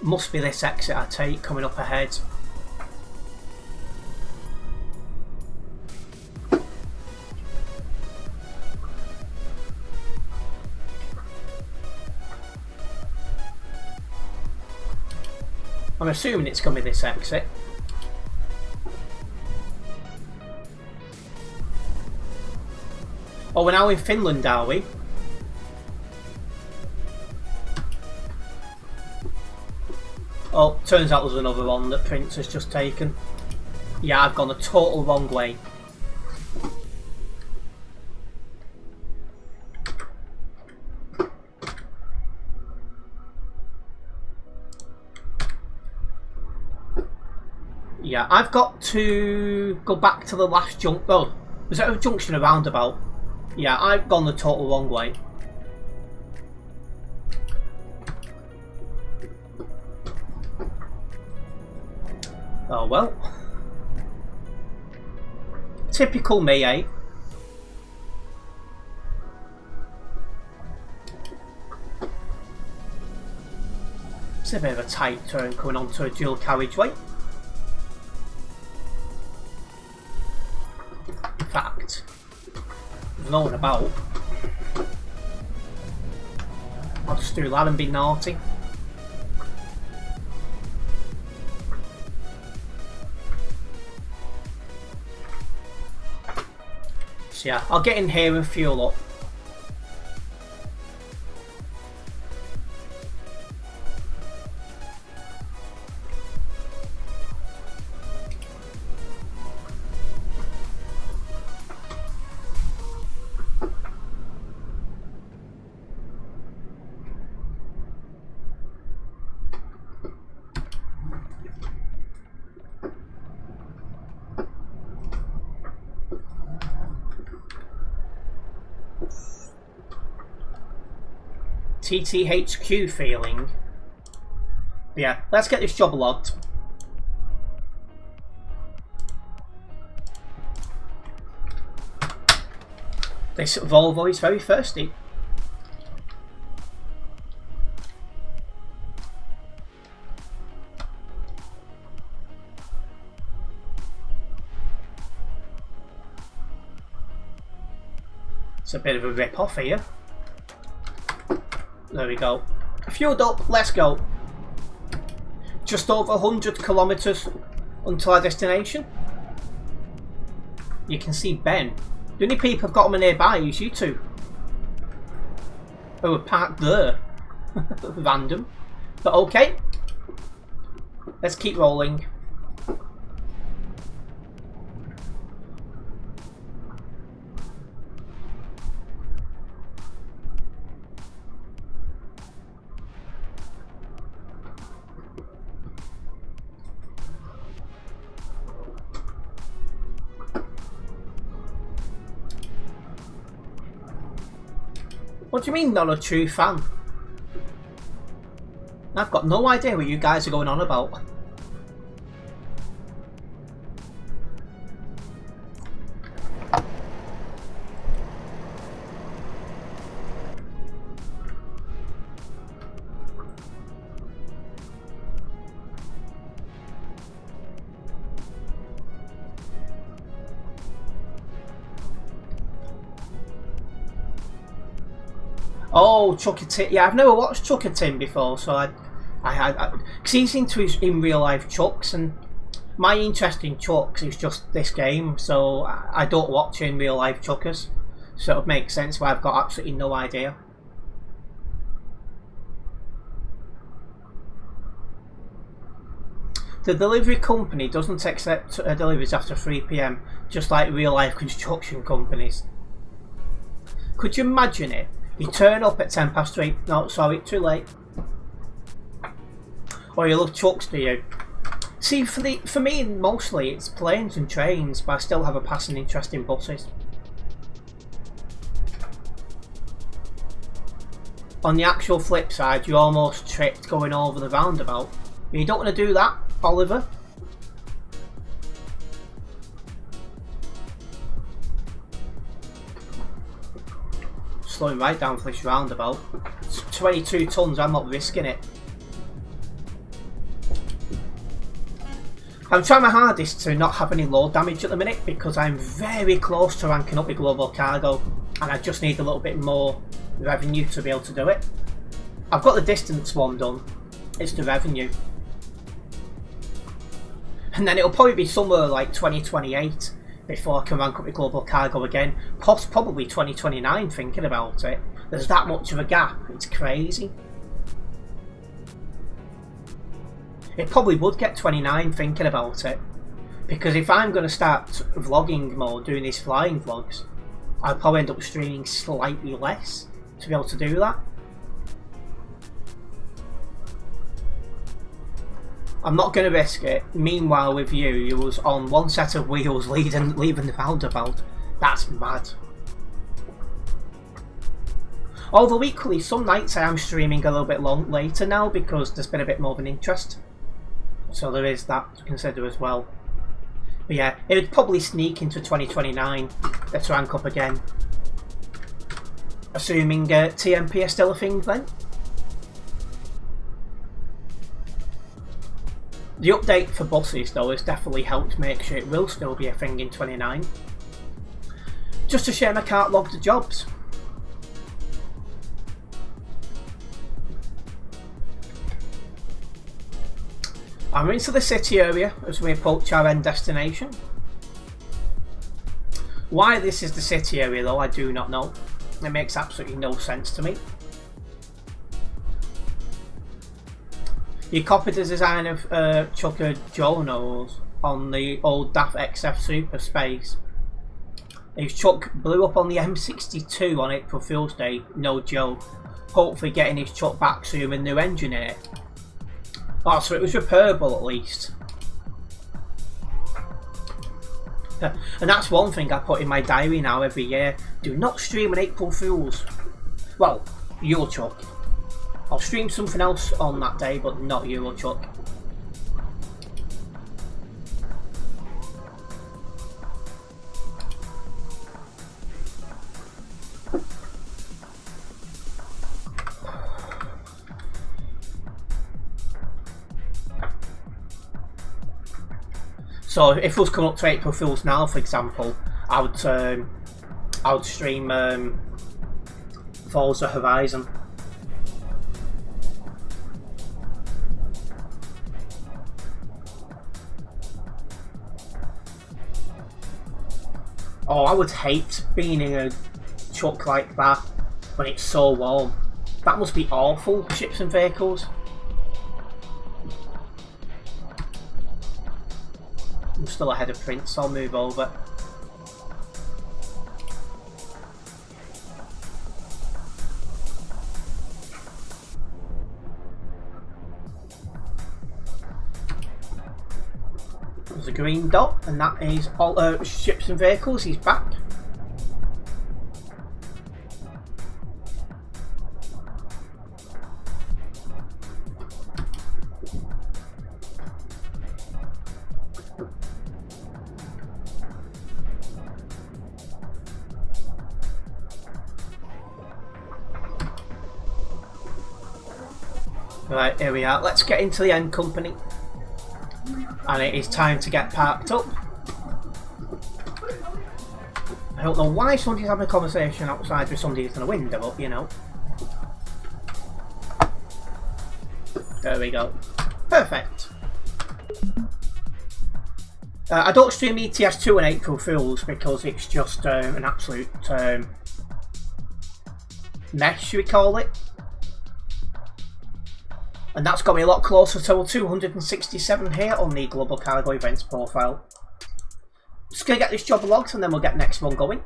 Speaker 1: Must be this exit I take coming up ahead. I'm assuming it's going to be this exit. Oh, we're now in Finland, are we? Oh, turns out there's another one that Prince has just taken. Yeah, I've gone the total wrong way. Yeah, I've got to go back to the last junction. Oh, was that a junction, a roundabout? Yeah, I've gone the total wrong way. Oh well. Typical me, eh? It's a bit of a tight turn coming onto a dual carriageway. In fact, there's no one about. I'll just do that and be naughty. So yeah, I'll get in here and fuel up. TTHQ feeling. But yeah, let's get this job logged. This Volvo is very thirsty. It's a bit of a rip-off here. There we go. Fueled up, let's go. Just over 100 kilometres until our destination. You can see Ben. The only people I've got them nearby is you two. Who are parked there. Random. But okay. Let's keep rolling. What do you mean, not a true fan? I've got no idea what you guys are going on about. Oh, Chuck a Tin. Yeah, I've never watched Chuck a Tin before, so because he's into his in real life chucks, and my interest in chucks is just this game, so I don't watch in real life chuckers, so it would make sense why I've got absolutely no idea. The delivery company doesn't accept deliveries after 3 PM, just like real life construction companies. Could you imagine it? You turn up at 3:10. No, sorry, too late. Oh, you love trucks, do you? See, for me, mostly it's planes and trains, but I still have a passing interest in buses. On the actual flip side, you almost tripped going over the roundabout. You don't want to do that, Oliver. Slowing right down for this roundabout. It's 22 tons, I'm not risking it. I'm trying my hardest to not have any load damage at the minute because I'm very close to ranking up with global cargo and I just need a little bit more revenue to be able to do it. I've got the distance one done, it's the revenue. And then it'll probably be somewhere like 2028 before I can rank up with global cargo again. Probably 2029 thinking about it. There's that much of a gap, it's crazy. It probably would get 29 thinking about it. Because if I'm going to start vlogging more, doing these flying vlogs, I'll probably end up streaming slightly less to be able to do that. I'm not going to risk it. Meanwhile with you was on one set of wheels leaving the roundabout. That's mad. Although equally, some nights I am streaming a little bit later now because there's been a bit more of an interest. So there is that to consider as well. But yeah, it would probably sneak into 2029 to rank up again. Assuming TMP are still a thing then. The update for buses though has definitely helped make sure it will still be a thing in 29. Just a shame I can't log the jobs. I'm into the city area as we approach our end destination. Why this is the city area though, I do not know. It makes absolutely no sense to me. You copied the design of Chucker Jones on the old DAF XF Super Space. His truck blew up on the M62 on April Fool's Day, no joke. Hopefully getting his truck back soon with a new engine in it. Oh, so it was repairable at least. And that's one thing I put in my diary now every year. Do not stream on April Fool's. Well, your truck. I'll stream something else on that day, but not Euro Truck. So if it was coming up to April Fool's now, for example, I would stream Forza Horizon. Oh, I would hate being in a truck like that when it's so warm. That must be awful, ships and vehicles. I'm still ahead of Prince, so I'll move over. There's a green dot, and that is all ships and vehicles. He's back. Right, here we are. Let's get into the end company. And it is time to get parked up. I don't know why somebody's having a conversation outside with somebody in a window, but you know. There we go. Perfect. I don't stream ETS2 on April Fools because it's just an absolute mess, should we call it. And that's got me a lot closer to 267 here on the Global Cargo Events profile. Just going to get this job logged and then we'll get the next one going.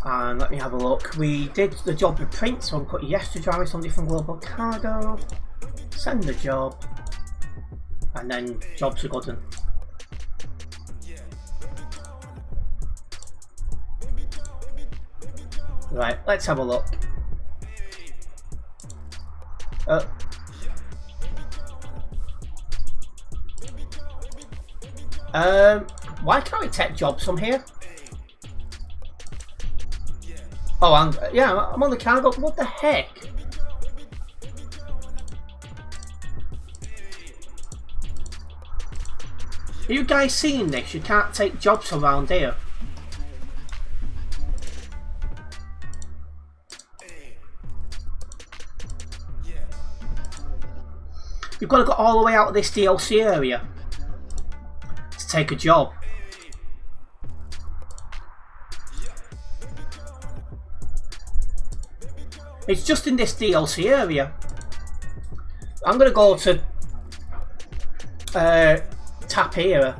Speaker 1: And let me have a look. We did the job with print, so I'll put yes to driving somebody from global cargo. Send the job. And then jobs are good. And right, let's have a look. Why can't we take jobs from here? Oh, I'm on the cargo. What the heck? Are you guys seeing this? You can't take jobs around here. You've got to go all the way out of this DLC area to take a job. It's just in this DLC area. I'm going to go to tap here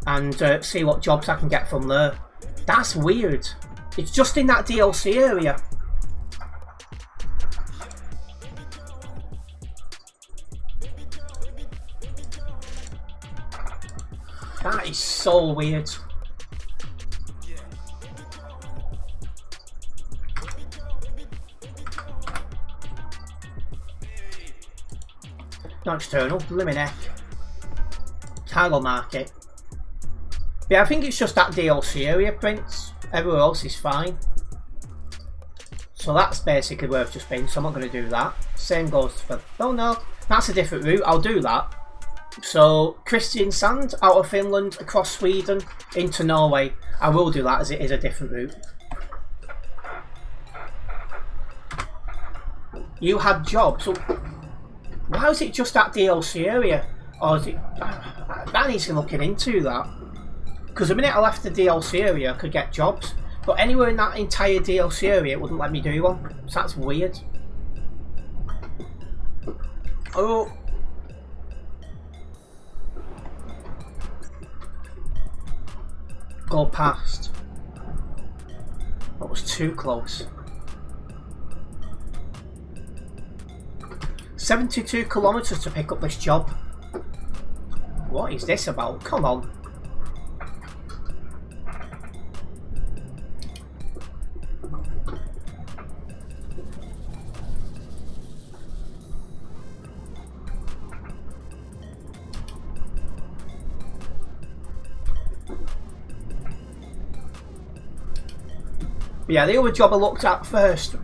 Speaker 1: and see what jobs I can get from there. That's weird. It's just in that DLC area. That is so weird. Not external, blimmin' heck. Cargo market. Yeah, I think it's just that DLC area, Prince. Everywhere else is fine. So that's basically where I've just been, so I'm not going to do that. Same goes for... Oh no, that's a different route. I'll do that. So, Christian Sand out of Finland, across Sweden, into Norway. I will do that as it is a different route. You had jobs. So why is it just that DLC area? Or is it... that needs to looking into that. Because the minute I left the DLC area, I could get jobs. But anywhere in that entire DLC area, it wouldn't let me do one. So that's weird. Oh. Go past. That was too close. 72 kilometers to pick up this job. What is this about? Come on. But yeah, the other job I looked at first,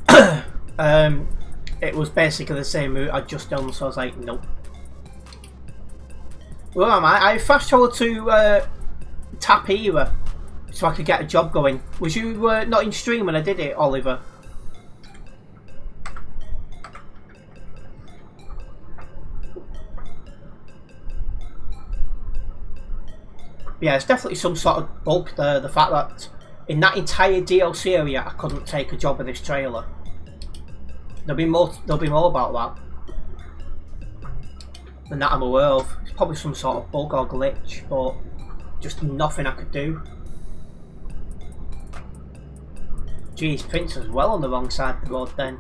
Speaker 1: it was basically the same route I'd just done, so I was like, nope. Where am I? I fast traveled to Tapira so I could get a job going. Was you not in stream when I did it, Oliver? Yeah, it's definitely some sort of bug there. The fact that in that entire DLC area, I couldn't take a job with this trailer. There'll be more about that than that I'm aware of. It's probably some sort of bug or glitch, but just nothing I could do. Geez, Prince was well on the wrong side of the road then.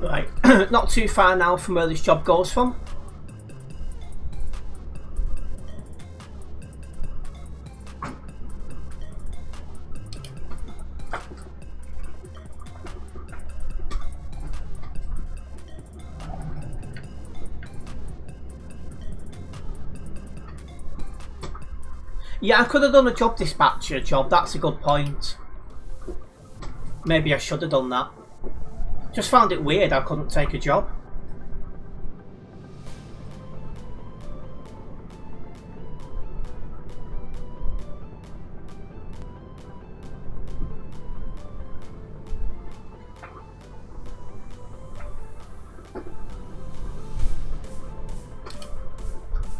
Speaker 1: Right, not too far now from where this job goes from. Yeah, I could have done a job dispatcher job, that's a good point. Maybe I should have done that. Just found it weird I couldn't take a job.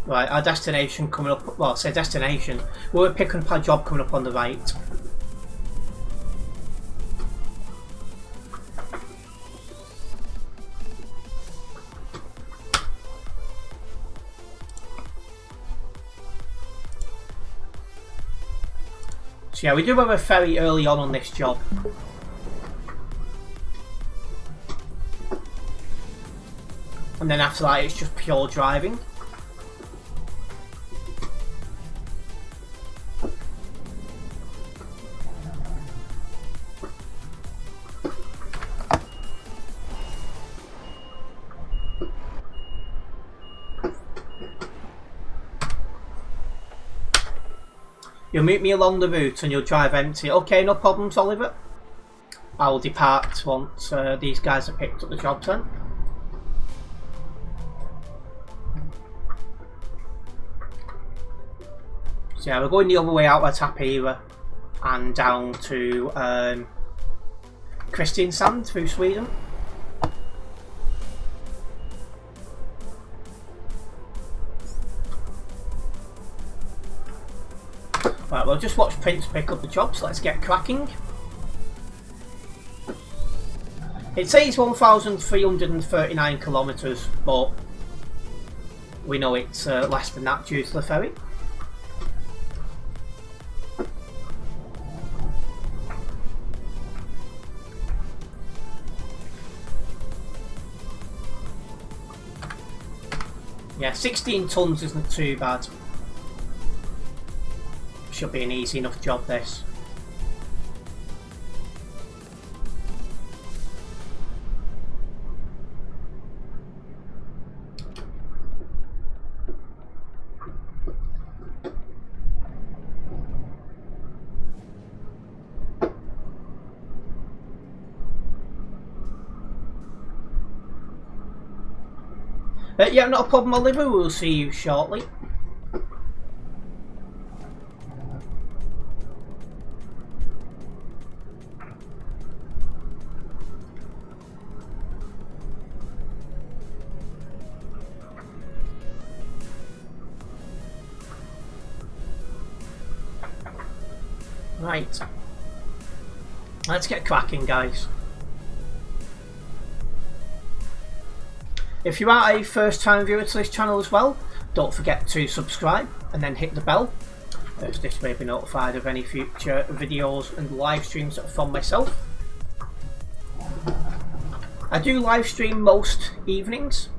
Speaker 1: Right, our destination coming up. Well, say destination. We're picking up our job coming up on the right. So yeah, we do have a ferry early on this job. And then after that it's just pure driving. You'll meet me along the route and you'll drive empty. Okay, no problems, Oliver. I will depart once these guys have picked up the job then. So yeah, we're going the other way out at Tapira and down to Kristiansand through Sweden. Right, we'll just watch Prince pick up the job, so let's get cracking. It says 1,339 kilometres, but we know it's less than that due to the ferry. Yeah, 16 tonnes isn't too bad. Should be an easy enough job, this. Yeah, not a problem, Oliver. We'll see you shortly. Right. Let's get cracking, guys. If you are a first time viewer to this channel as well, don't forget to subscribe and then hit the bell. So this way be notified of any future videos and live streams from myself. I do live stream most evenings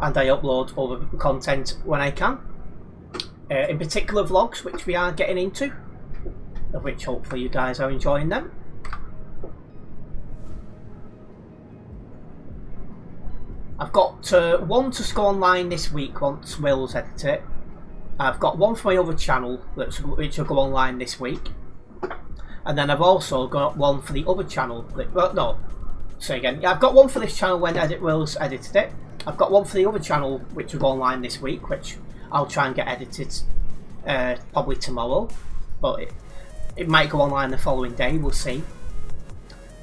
Speaker 1: and I upload other content when I can. In particular vlogs, which we are getting into, of which hopefully you guys are enjoying them. I've got one to go online this week once Will's edited it. I've got one for my other channel which will go online this week, and then I've also got one for the other channel. Well, no, say again. Yeah, I've got one for this channel when Will's edited it. I've got one for the other channel which will go online this week, which I'll try and get edited probably tomorrow, but it might go online the following day. We'll see.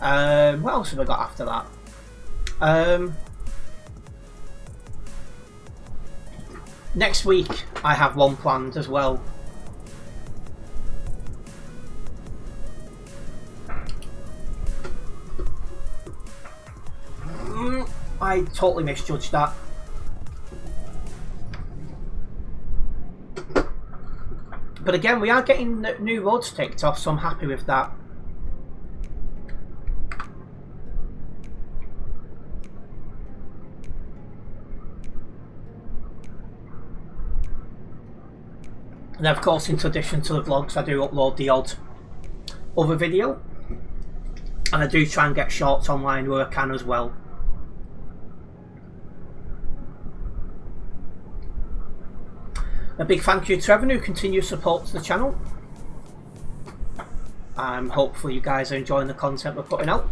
Speaker 1: What else have I got after that? Next week I have one planned as well. I totally misjudged that. But again, we are getting new roads ticked off, so I'm happy with that. And of course, in addition to the vlogs, I do upload the odd other video, and I do try and get shorts online where I can as well. A big thank you to everyone who continues support to the channel. Hopefully you guys are enjoying the content we're putting out.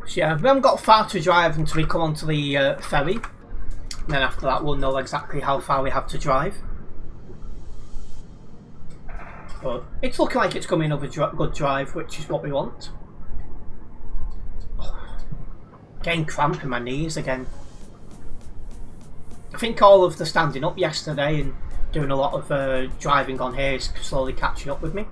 Speaker 1: So yeah, we haven't got far to drive until we come onto the ferry. And then after that we'll know exactly how far we have to drive. But it's looking like it's going to be another good drive, which is what we want. Oh, getting cramp in my knees again. I think all of the standing up yesterday and doing a lot of driving on here is slowly catching up with me.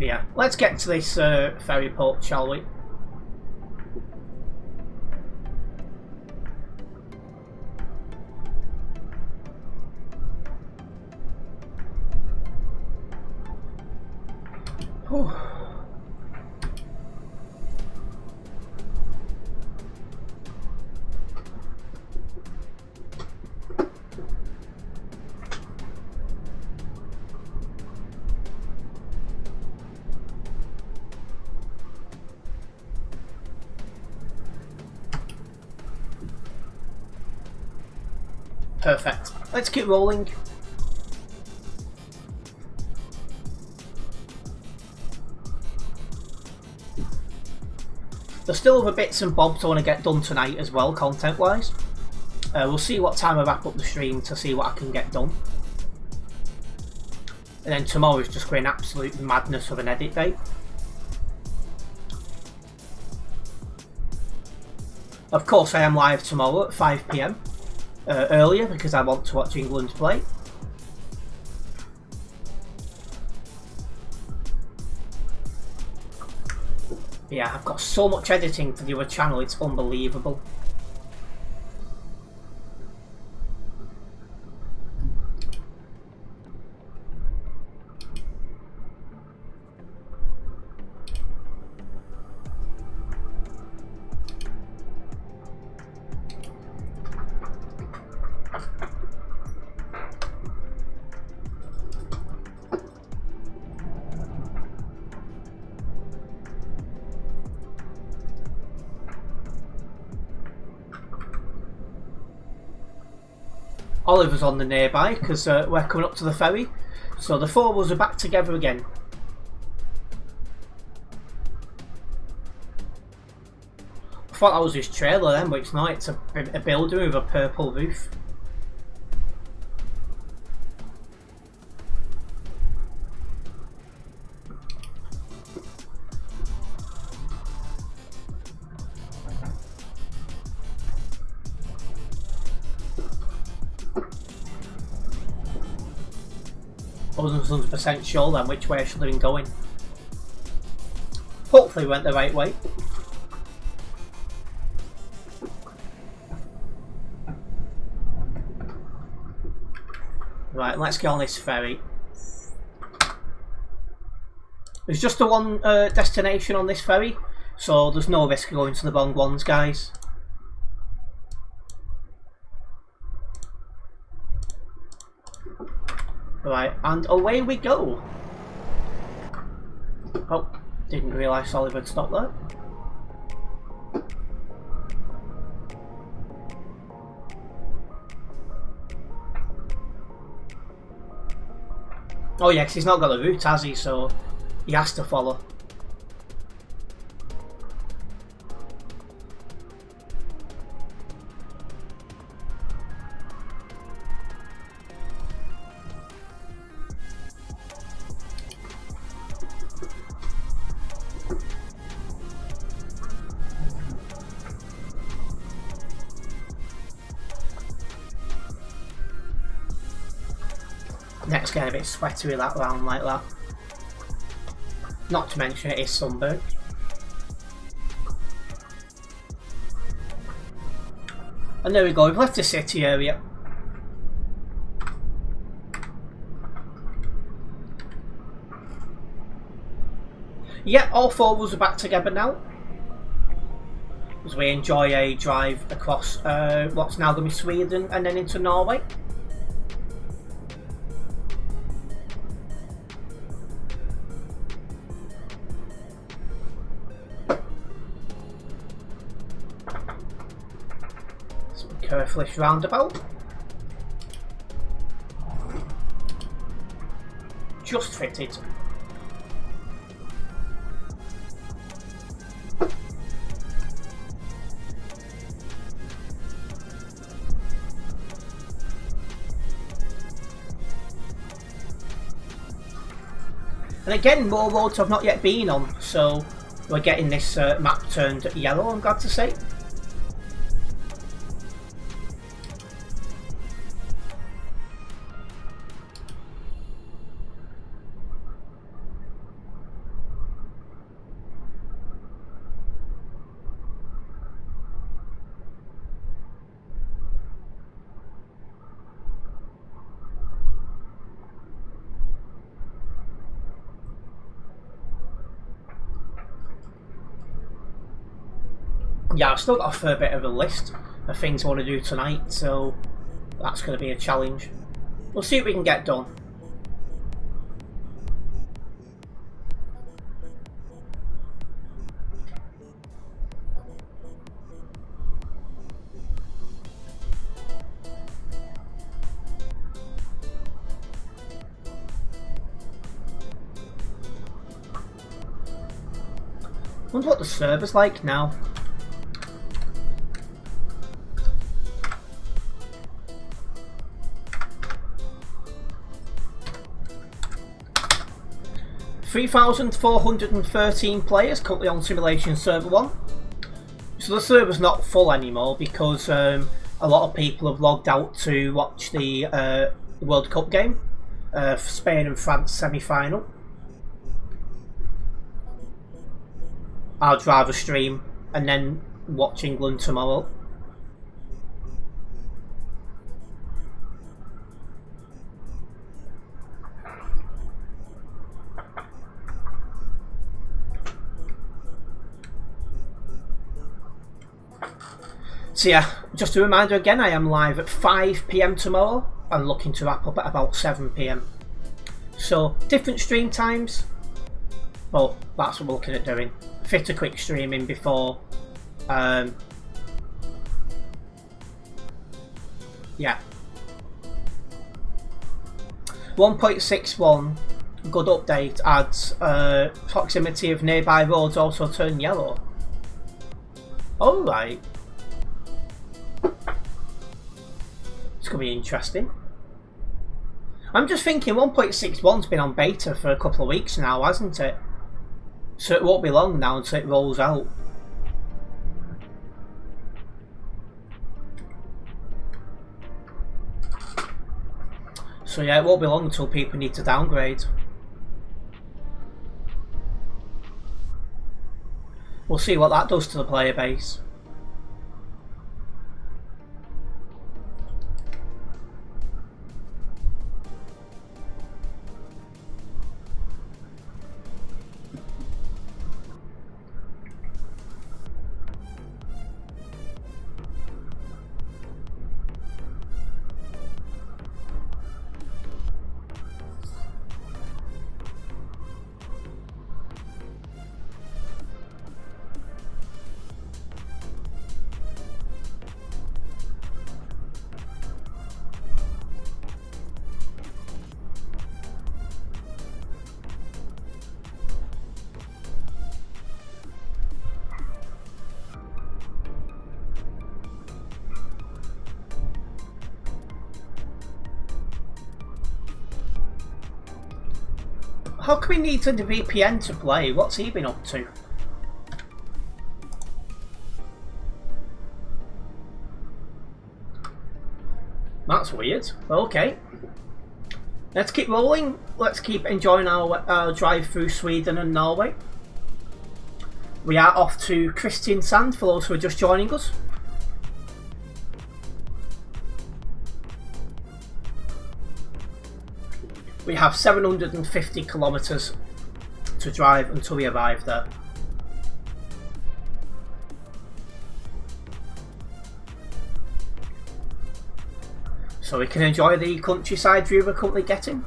Speaker 1: Yeah, let's get to this ferry port, shall we? Whew. Perfect. Let's keep rolling. There's still other bits and bobs I want to get done tonight as well, content-wise. We'll see what time I wrap up the stream to see what I can get done. And then tomorrow is just going absolute madness of an edit day. Of course I am live tomorrow at 5 PM. Earlier because I want to watch England play. Yeah, I've got so much editing for the other channel, it's unbelievable. Oliver's on the nearby because we're coming up to the ferry, so the four of us are back together again. I thought that was his trailer then, but it's not. It's a building with a purple roof. I wasn't 100% sure then which way I should have been going. Hopefully we went the right way. Right, let's get on this ferry. There's just the one destination on this ferry, so there's no risk of going to the wrong ones, guys. Right, and away we go. Oh, didn't realise Oliver had stopped there. Oh yeah, because he's not got a route, has he? So he has to follow. Neck's getting a bit sweaty with that round like that. Not to mention it is sunburnt. And there we go, we've left the city area. Yeah, all four of us are back together now. As we enjoy a drive across what's now going to be Sweden and then into Norway. Some carefully roundabout. Just fitted. And again, more roads I've not yet been on, so we're getting this map turned yellow, I'm glad to say. Yeah, I've still got a fair bit of a list of things I want to do tonight, so that's going to be a challenge. We'll see what we can get done. Wonder what the server's like now. $3,413 players currently on Simulation Server 1. So the server's not full anymore because a lot of people have logged out to watch the World Cup game for Spain and France semi-final. I'll drive a stream and then watch England tomorrow. So yeah, just a reminder again, I am live at 5 PM tomorrow and looking to wrap up at about 7 PM. So different stream times, but that's what we're looking at doing. Fit a quick stream in before, yeah. 1.61, good update, adds proximity of nearby roads also turn yellow. Alright. It's going to be interesting. I'm just thinking 1.61's been on beta for a couple of weeks now, hasn't it? So it won't be long now until it rolls out. So yeah, it won't be long until people need to downgrade. We'll see what that does to the player base. How come he needs a VPN to play? What's he been up to? That's weird. Okay. Let's keep rolling. Let's keep enjoying our drive through Sweden and Norway. We are off to Kristiansand for those who are just joining us. We have 750 kilometres to drive until we arrive there. So we can enjoy the countryside view we're currently getting.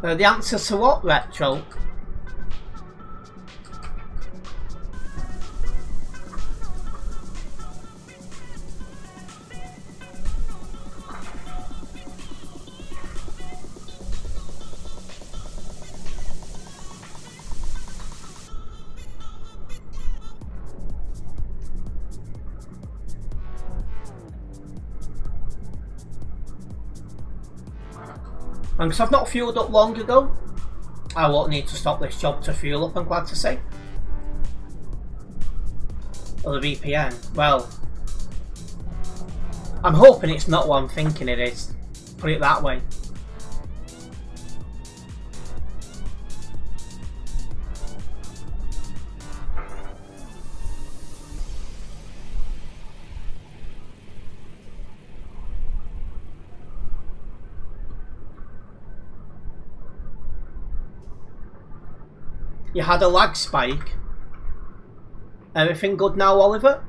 Speaker 1: The answer to what, Retro? And because I've not fueled up long ago, I won't need to stop this job to fuel up, I'm glad to say. Or the VPN. Well, I'm hoping it's not what I'm thinking it is. Put it that way. You had a lag spike. Everything good now, Oliver?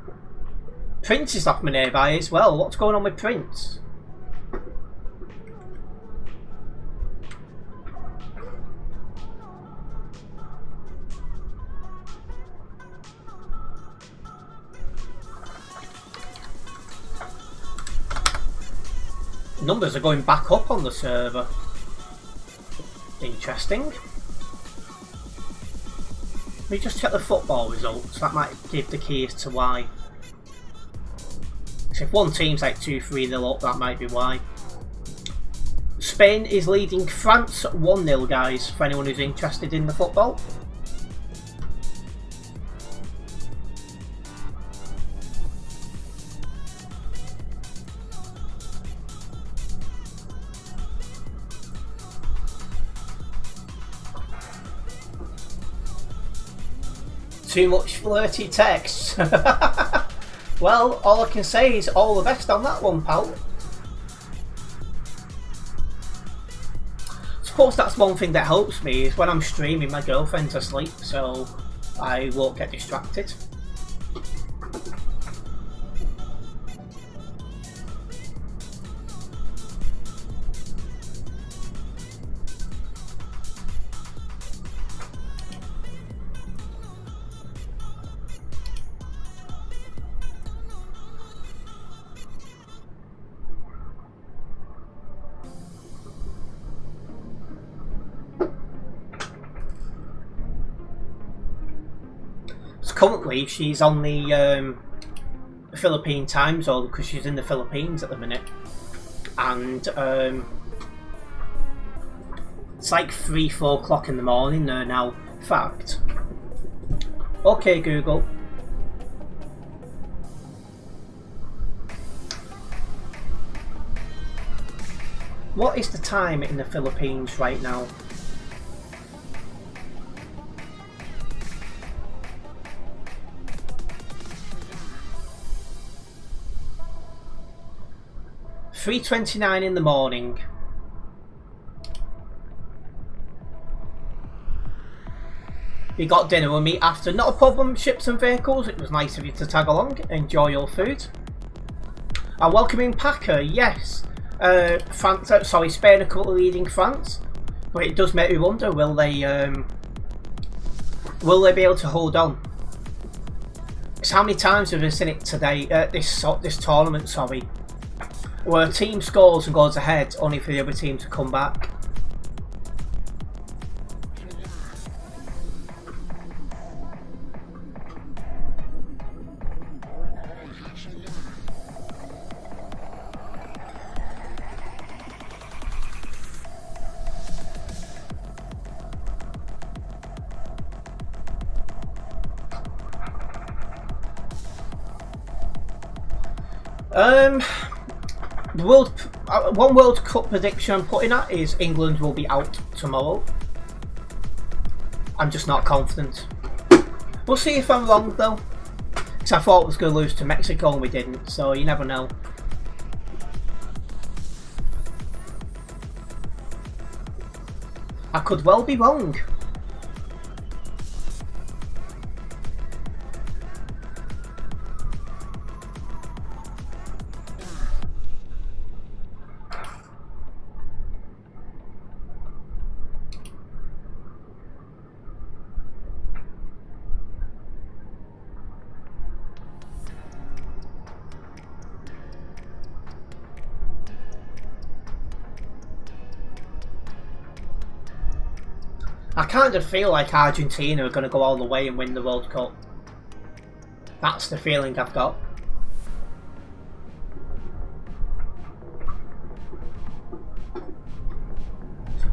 Speaker 1: Prince is off my nearby as well. What's going on with Prince? Numbers are going back up on the server. Interesting. Let me just check the football results. That might give the key as to why. So if one team's like 2-3-0 up, that might be why. Spain is leading France 1-0, guys, for anyone who's interested in the football. Too much flirty text. Well, all I can say is all the best on that one, pal. I suppose that's one thing that helps me is when I'm streaming, my girlfriend's asleep, so I won't get distracted. Currently, she's on the Philippine time zone because she's in the Philippines at the minute, and it's like 3-4 o'clock in the morning there now. Fact. Okay, Google. What is the time in the Philippines right now? $3:29 in the morning. You got dinner with me after. Not a problem, ships and vehicles. It was nice of you to tag along. Enjoy your food. And welcoming Packer, yes. France, sorry, Spain are currently leading France. But it does make me wonder, will they be able to hold on? Because how many times have we seen it today, this tournament, sorry, where a team scores and goes ahead only for the other team to come back. The one World Cup prediction I'm putting at is England will be out tomorrow. I'm just not confident. We'll see if I'm wrong though, because I thought I was going to lose to Mexico and we didn't, so you never know. I could well be wrong. I kind of feel like Argentina are going to go all the way and win the World Cup. That's the feeling I've got.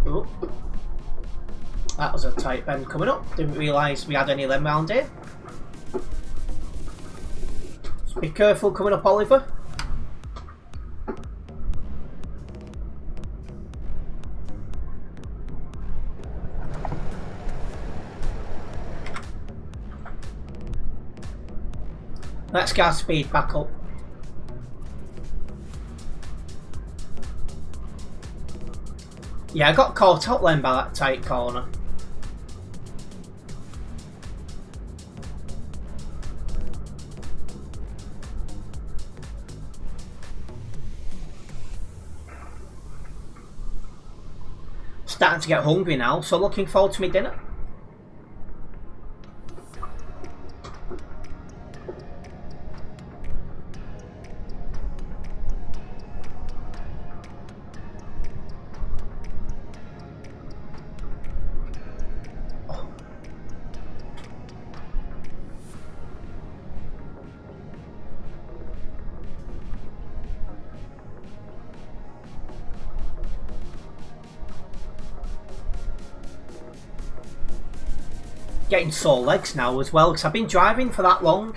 Speaker 1: Ooh. That was a tight bend coming up. Didn't realise we had any of them round here. Just be careful coming up, Oliver. Let's get our speed back up. Yeah, I got caught up then by that tight corner. Starting to get hungry now, so looking forward to my dinner. Getting sore legs now as well because I've been driving for that long.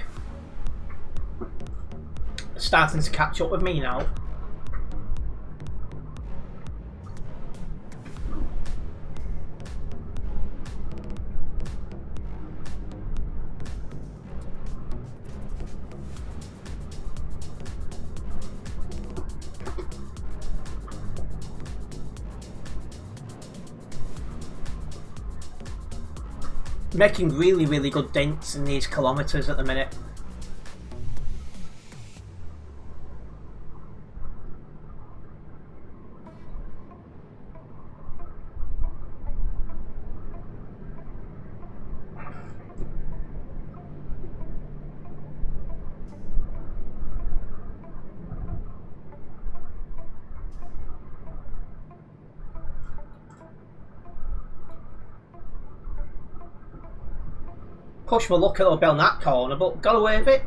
Speaker 1: It's starting to catch up with me now. Making really good dents in these kilometres at the minute. Push my luck a little bit on that corner, but got away with it.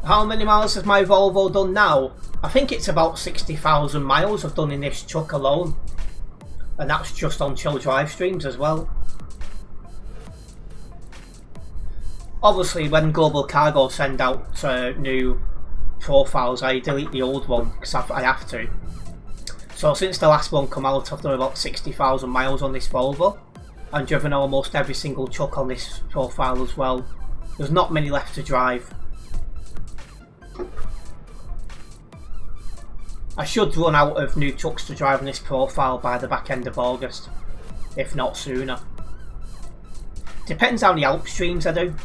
Speaker 1: How many miles has my Volvo done now? I think it's about 60,000 miles I've done in this truck alone. And that's just on chill drive streams as well. Obviously, when Global Cargo send out new profiles, I delete the old one because I have to. So since the last one come out, I've done about 60,000 miles on this Volvo and driven almost every single truck on this profile as well. There's not many left to drive. I should run out of new trucks to drive on this profile by the back end of August, if not sooner. Depends how many Alp streams I do.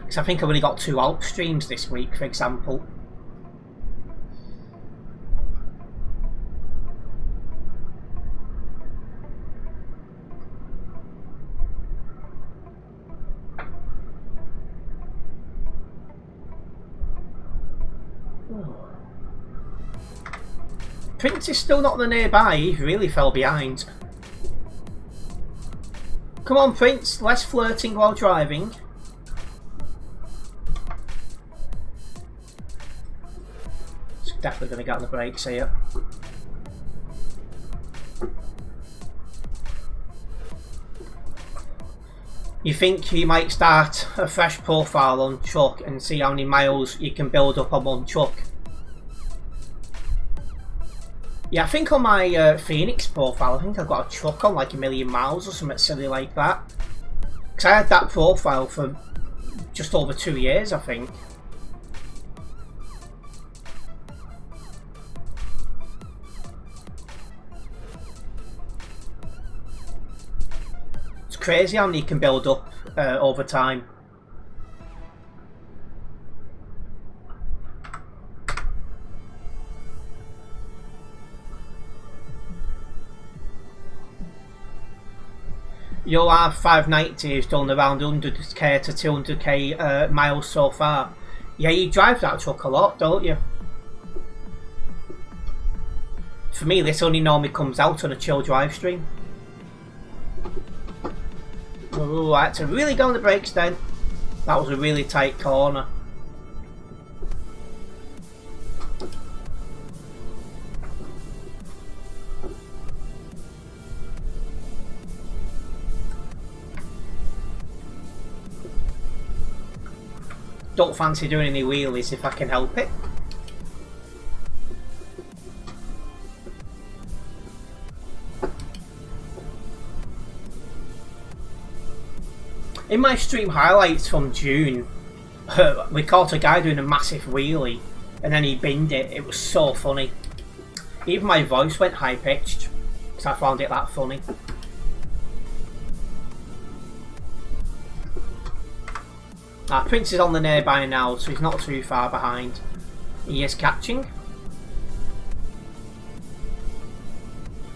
Speaker 1: Because I think I've only got 2 Alp streams this week, for example. Prince is still not the nearby, he really fell behind. Come on, Prince. Less flirting while driving. It's definitely going to get on the brakes here. You think you might start a fresh profile on truck and see how many miles you can build up on one truck. Yeah, I think on my Phoenix profile, I think I've got a truck on like 1,000,000 miles or something silly like that. Because I had that profile for just over 2 years, I think. It's crazy how many you can build up over time. You'll have 590 who's done around 100k to 200k miles so far. Yeah, you drive that truck a lot, don't you? For me, this only normally comes out on a chill drive stream. Ooh, I had to really go on the brakes then. That was a really tight corner. Don't fancy doing any wheelies if I can help it. In my stream highlights from June, we caught a guy doing a massive wheelie and then he binned it. It was so funny. Even my voice went high pitched because I found it that funny. Prince is on the nearby now, so he's not too far behind. He is catching.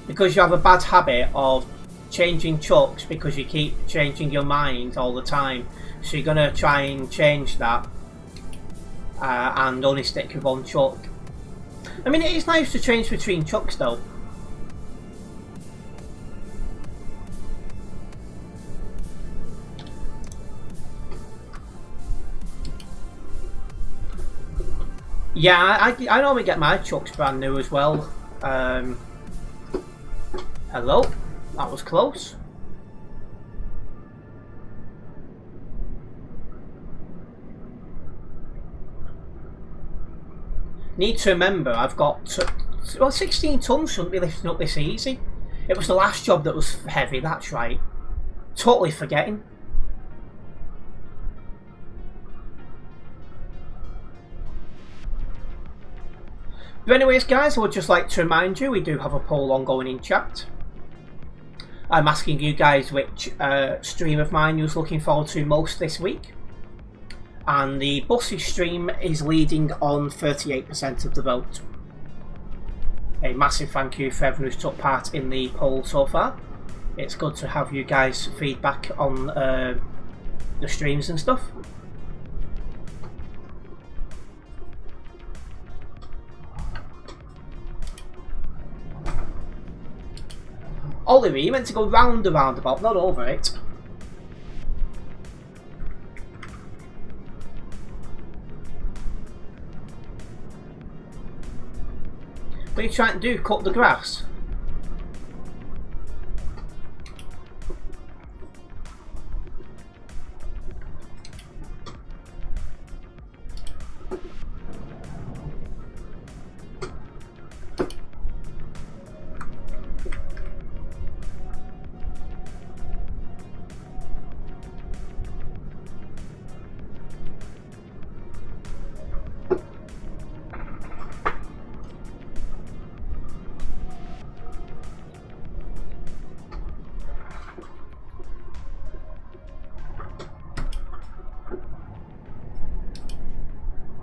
Speaker 1: Because you have a bad habit of changing trucks because you keep changing your mind all the time, so you're going to try and change that and only stick with one truck. I mean, it is nice to change between trucks though. Yeah, I normally get my trucks brand new as well. Hello? That was close. Need to remember, I've got... well, 16 tons shouldn't be lifting up this easy. It was the last job that was heavy, that's right. Totally forgetting. But anyways guys, I would just like to remind you we do have a poll ongoing in chat. I'm asking you guys which stream of mine you're looking forward to most this week. And the buses stream is leading on 38% of the vote. A massive thank you for everyone who's took part in the poll so far. It's good to have you guys feedback on the streams and stuff. Oliver, you meant to go round the roundabout, not over it. What are you trying to do? Cut the grass?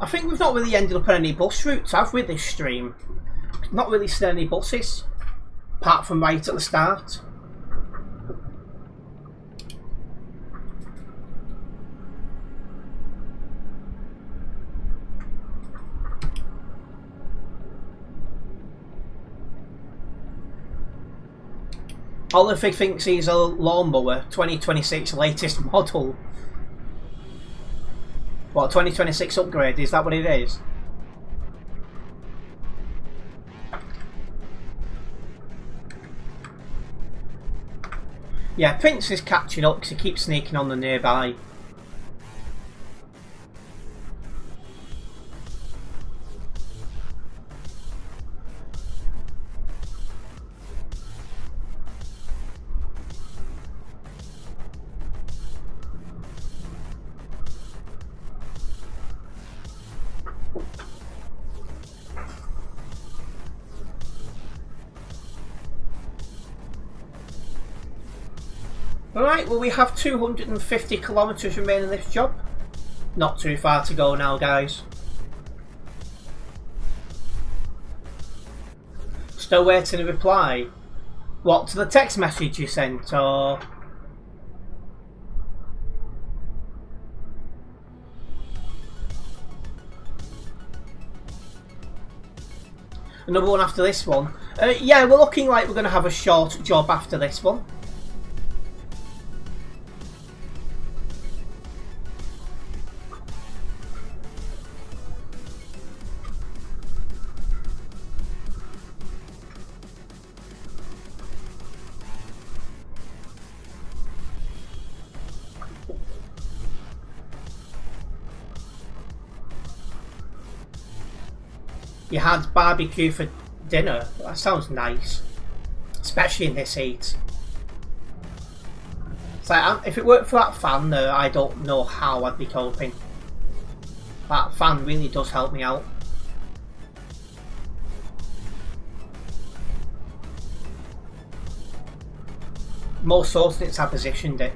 Speaker 1: I think we've not really ended up on any bus routes, have we, this stream? Not really seen any buses, apart from right at the start. Oliver thinks he's a lawnmower 2026 latest model. What, 2026 upgrade? Is that what it is? Yeah, Prince is catching up because he keeps sneaking on the nearby. Alright, well we have 250 kilometres remaining in this job. Not too far to go now, guys. Still waiting a reply. What, to the text message you sent, or...? Another one after this one. Yeah, we're looking like we're going to have a short job after this one. You had barbecue for dinner. That sounds nice, especially in this heat. It's like, if it weren't for that fan there, I don't know how I'd be coping. That fan really does help me out. Most so since I positioned it.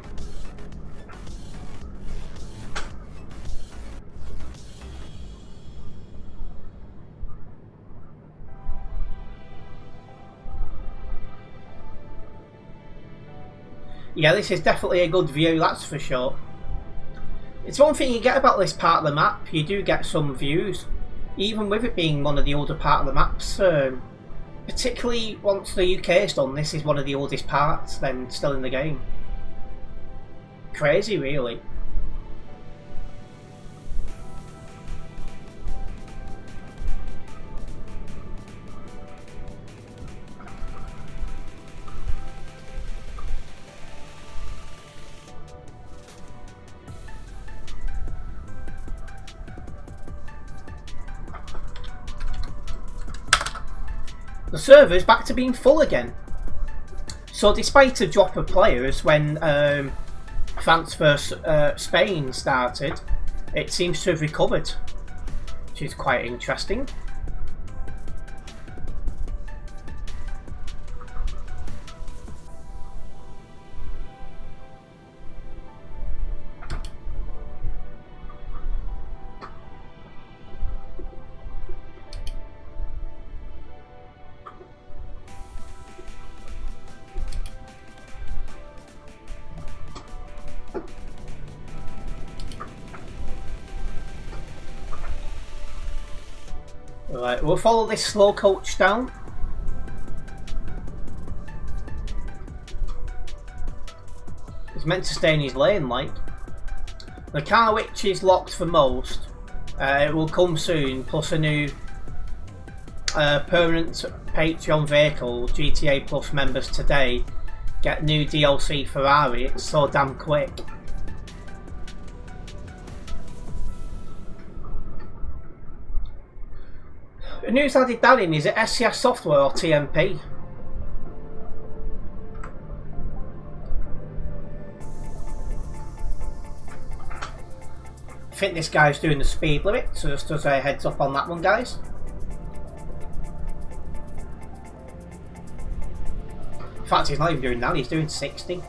Speaker 1: Yeah, this is definitely a good view, that's for sure. It's one thing you get about this part of the map, you do get some views. Even with it being one of the older part of the maps, particularly once the UK is done, this is one of the oldest parts then still in the game. Crazy, really. The server is back to being full again. So despite a drop of players when France vs Spain started, it seems to have recovered, which is quite interesting. Right, we'll follow this slow coach down. He's meant to stay in his lane, like. The car which is locked for most, it will come soon, plus a new permanent Patreon vehicle. GTA Plus members today get new DLC Ferrari. It's so damn quick. The news added that in, is it SCS Software or TMP? I think this guy's doing the speed limit, so just as a heads up on that one, guys. In fact, he's not even doing that, he's doing 60.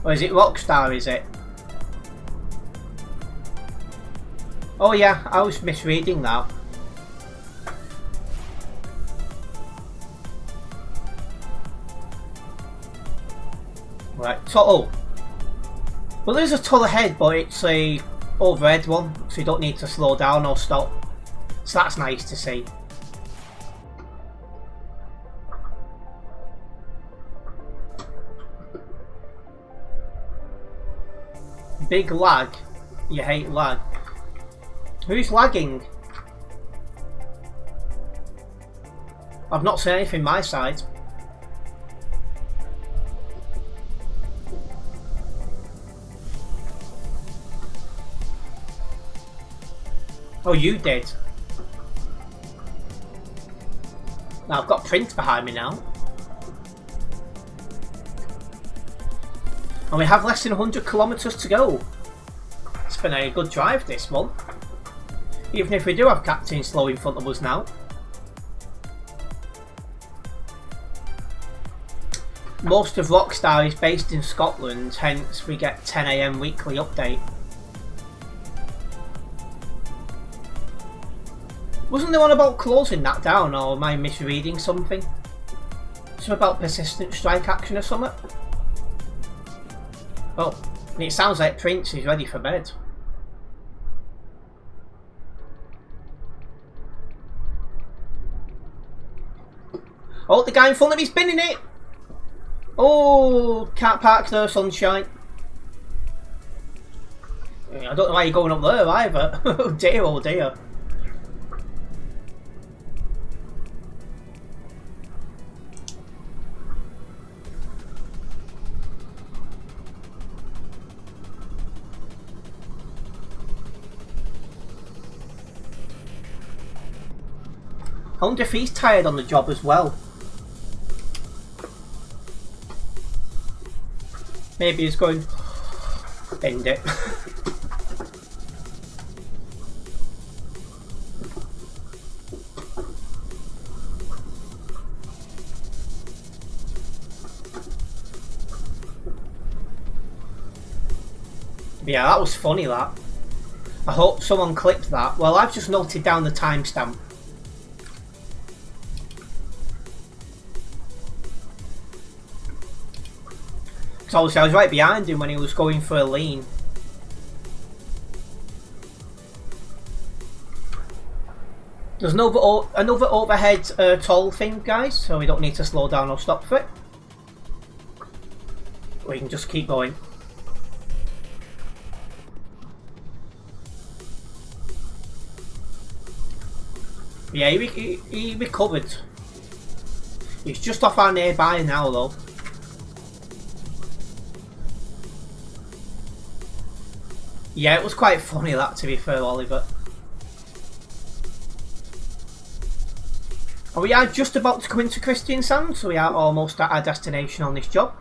Speaker 1: Or is it Rockstar, is it? Oh yeah, I was misreading that. Right, tunnel. Well, there's a tunnel ahead, but it's a overhead one, so you don't need to slow down or stop. So that's nice to see. Big lag. You hate lag. Who's lagging? I've not seen anything my side. Oh, you did. Now I've got print behind me now. And we have less than 100 kilometres to go. It's been a good drive this one. Even if we do have Captain Slow in front of us now. Most of Rockstar is based in Scotland, hence we get 10 AM weekly update. Wasn't there one about closing that down, or am I misreading something? Something about persistent strike action or something? Oh, and it sounds like Prince is ready for bed. Oh, the guy in front of me's spinning it! Oh, can't park there, sunshine. I don't know why you're going up there either. Oh dear, oh dear. I wonder if he's tired on the job as well. Maybe he's going, bend it. Yeah, that was funny, that. I hope someone clipped that. Well, I've just noted down the timestamp. Because obviously I was right behind him when he was going for a lean. There's another overhead toll thing, guys, so we don't need to slow down or stop for it. We can just keep going. Yeah, he recovered. He's just off our nearby now, though. Yeah, it was quite funny, that, to be fair, Oliver. And we are just about to come into Kristiansand, so we are almost at our destination on this job.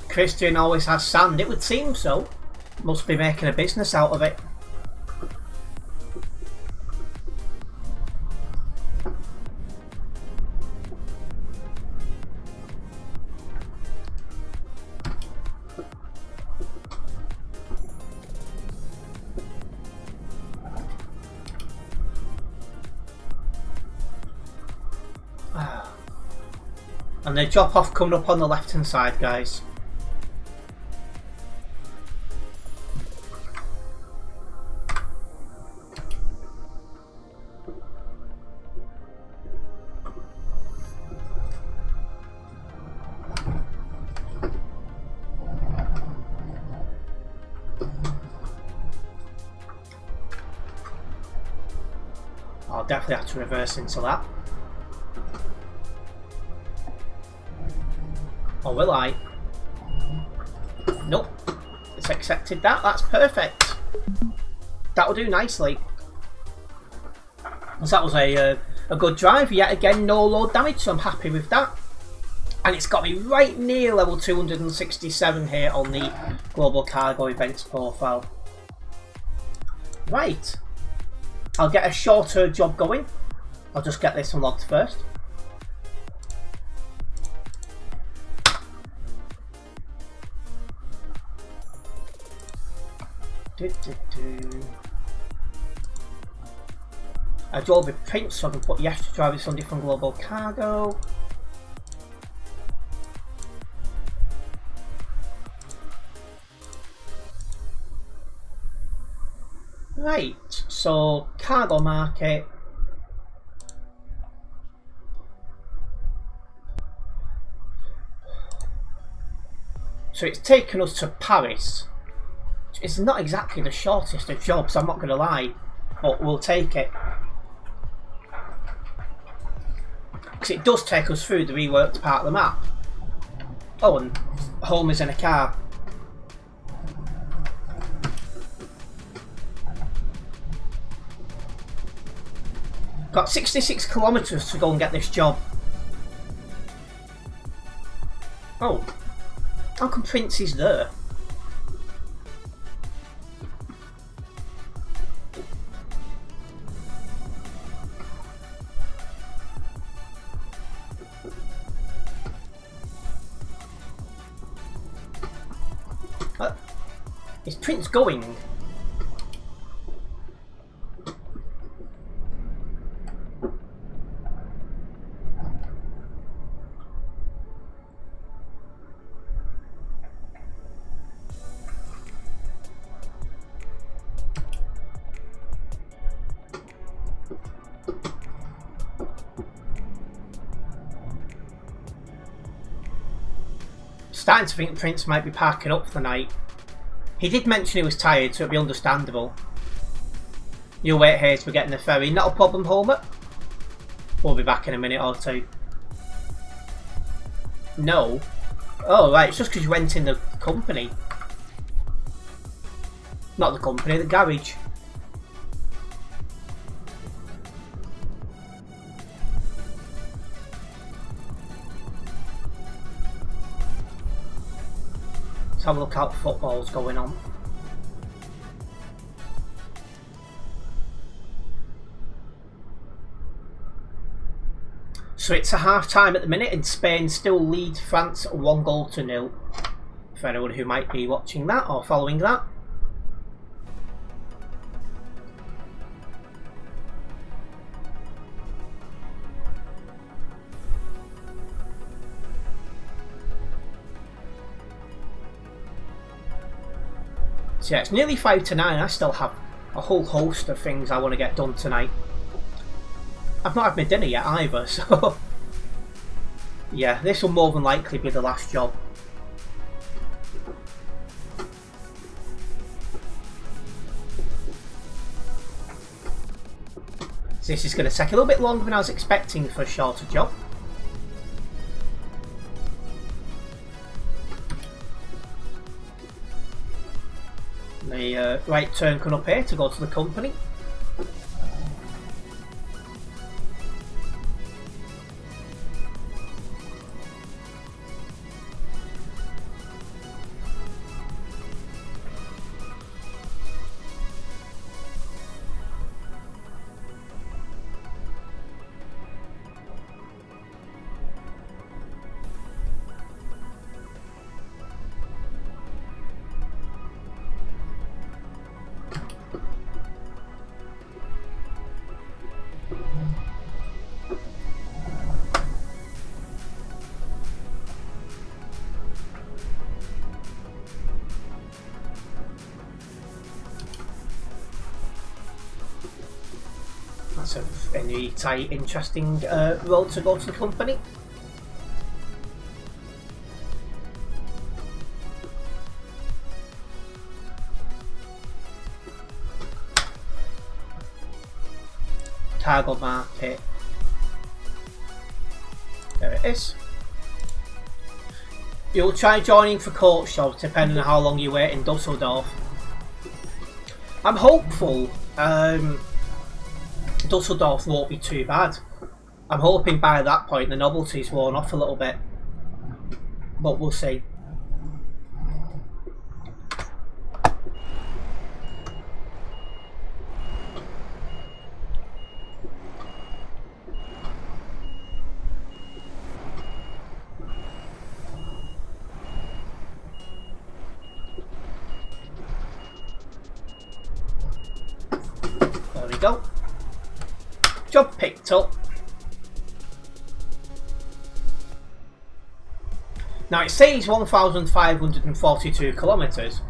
Speaker 1: Christian always has sand, it would seem so. Must be making a business out of it. And the drop off coming up on the left hand side, guys. I'll definitely have to reverse into that. Or will I? Prince accepted that. That's perfect. That'll do nicely. So that was a good drive. Yet again, no load damage, so I'm happy with that. And it's got me right near level 267 here on the Global Cargo Events profile. Right. I'll get a shorter job going. I'll just get this unlocked first. I drove with Prince, so I can put the extra drivers on different Global Cargo. Right, so cargo market. So it's taken us to Paris. It's not exactly the shortest of jobs, I'm not going to lie, but we'll take it. Because it does take us through the reworked part of the map. Oh, and home is in a car. Got 66 kilometres to go and get this job. Oh, how come Prince is there? Is Prince going? Starting to think Prince might be parking up for the night. He did mention he was tired, so it'd be understandable. You'll wait here till we're getting the ferry. Not a problem, Homer. We'll be back in a minute or two. No. Oh, right. It's just because you went in the company. Not the company, the garage. Let's have a look out football's going on. So it's a half time at the minute and Spain still lead France 1-0. For anyone who might be watching that or following that. So yeah, it's nearly 5 to 9. I still have a whole host of things I want to get done tonight. I've not had my dinner yet either, so yeah, this will more than likely be the last job. So this is going to take a little bit longer than I was expecting for a shorter job. The right turn coming up here to go to the company. That's a very tight, interesting road to go to the company. Cargo market. There it is. You'll try joining for court jobs depending on how long you wait in Dusseldorf. I'm hopeful Dusseldorf won't be too bad. I'm hoping by that point the novelty's worn off a little bit. But we'll see. There we go. Job picked up. Now it says 1,542 kilometres.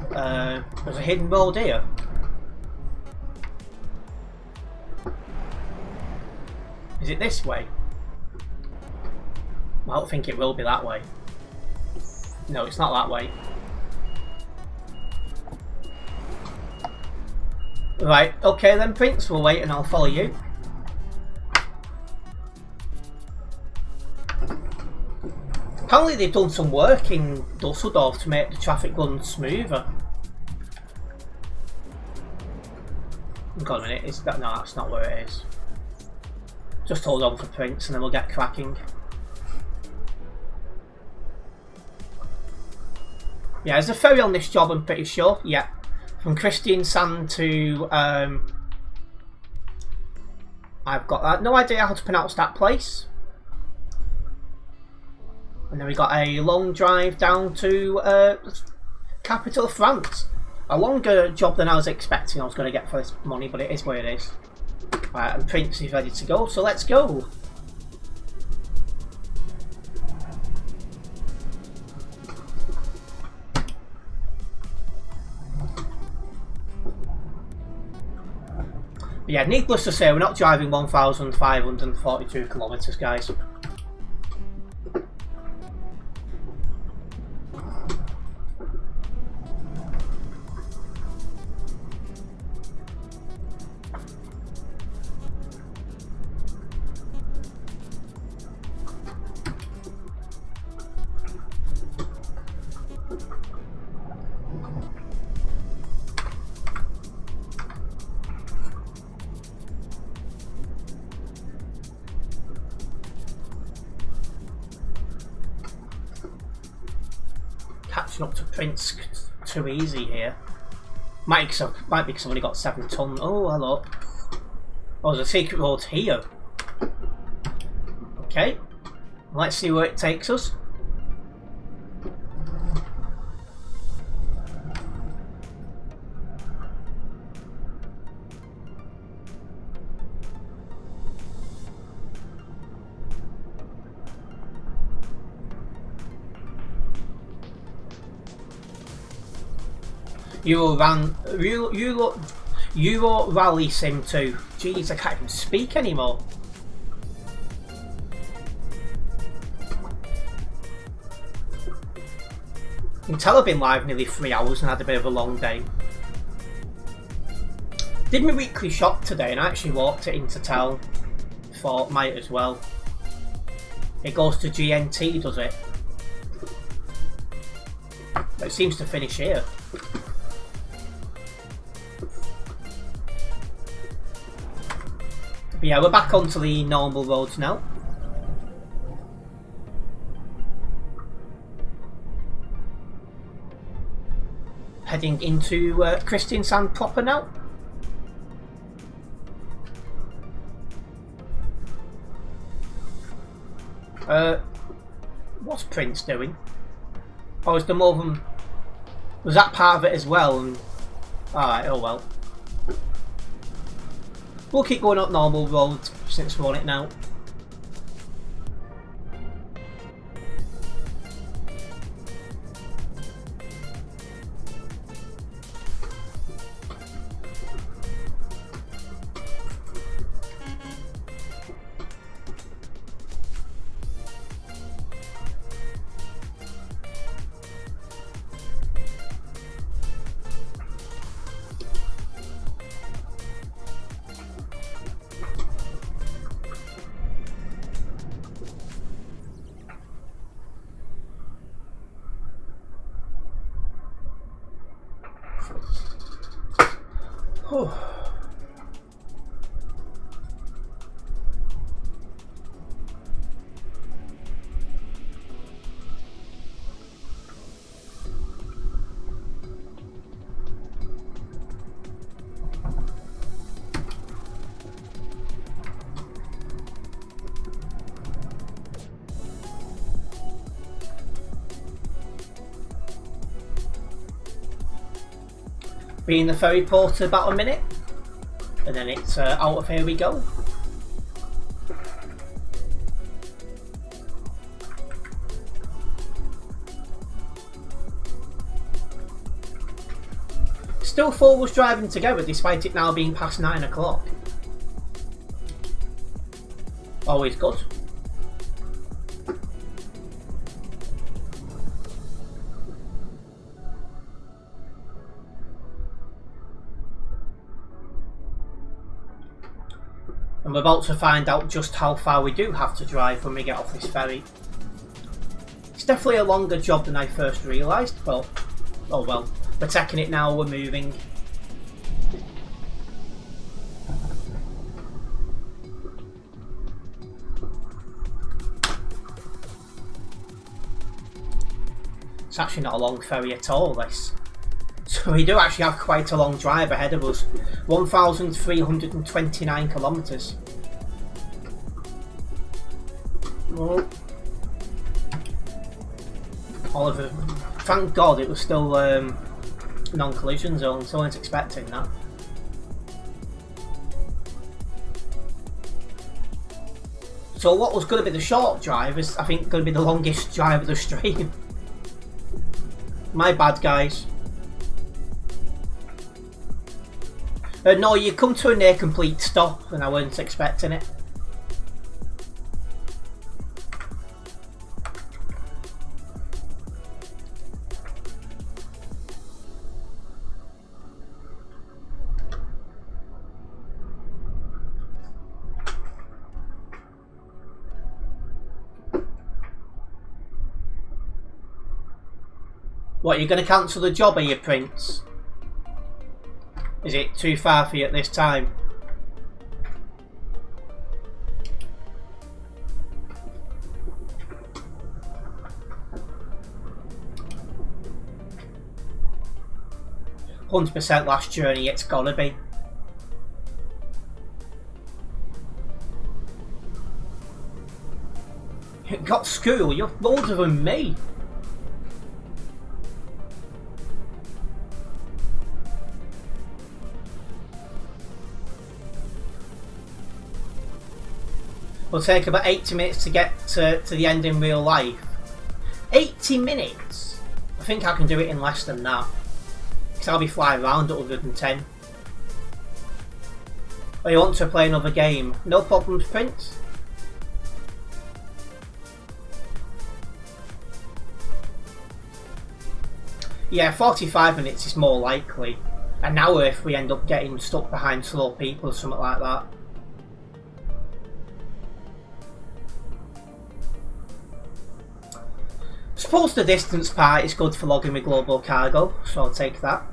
Speaker 1: There's a hidden road here. Is it this way? I don't think it will be that way. No, it's not that way. Right, okay then Prince, we'll wait and I'll follow you. Apparently they've done some work in Dusseldorf to make the traffic run smoother. Hold on a minute, is that, no, that's not where it is. Just hold on for Prince and then we'll get cracking. Yeah, there's a ferry on this job, I'm pretty sure. Yeah, from Kristiansand to I've got no idea how to pronounce that place. And then we got a long drive down to capital of France. A longer job than I was expecting I was going to get for this money, but it is where it is. Right, and Prince is ready to go, so let's go. But yeah, needless to say, we're not driving 1,542 kilometres, guys. Catching up to Prince too easy here. Might be because I've only got 7 ton. Oh, hello. Oh, there's a secret road here. Okay. Let's see where it takes us. Euro Rally Sim 2. Jeez, I can't even speak anymore. You can tell I've been live nearly 3 hours and had a bit of a long day. Did my weekly shop today and I actually walked it into town. Thought might as well. It goes to GNT, does it? But it seems to finish here. But yeah, we're back onto the normal roads now. Heading into Kristiansand proper now. What's Prince doing? Oh, is the more than... Was that part of it as well? And... Alright, oh well. We'll keep going up normal roads since we're on it now. Be in the ferry port about a minute, and then it's out of here we go. Still 4 of us driving together despite it now being past 9 o'clock. Always good. And we're about to find out just how far we do have to drive when we get off this ferry. It's definitely a longer job than I first realised, but oh well. We're taking it now, we're moving. It's actually not a long ferry at all, this. So we do actually have quite a long drive ahead of us. 1,329 kilometres. Oh. Oliver, thank God it was still non-collision zone, so I wasn't expecting that. So what was going to be the short drive is, I think, going to be the longest drive of the stream. My bad, guys. No, you come to a near complete stop and I wasn't expecting it. What, you're going to cancel the job, are you, Prince? Is it too far for you at this time? %, last journey, it's gotta be. Got school, you're older than me. It'll take about 80 minutes to get to the end in real life. 80 minutes? I think I can do it in less than that. Because I'll be flying around at 110. Oh, you want to play another game? No problems, Prince. Yeah, 45 minutes is more likely. An hour if we end up getting stuck behind slow people or something like that. I suppose the distance part is good for logging with global cargo, so I'll take that.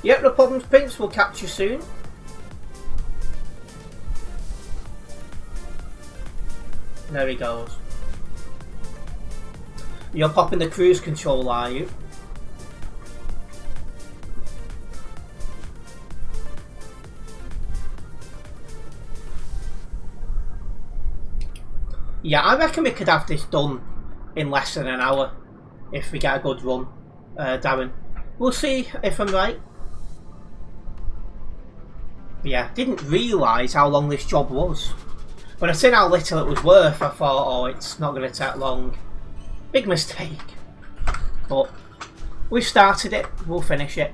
Speaker 1: Yep, no problems, Prince. We'll catch you soon. There he goes. You're popping the cruise control, are you? Yeah, I reckon we could have this done in less than an hour if we get a good run, Darren. We'll see if I'm right. But yeah, didn't realise how long this job was. When I seen how little it was worth, I thought, oh, it's not going to take long. Big mistake. But we've started it, we'll finish it.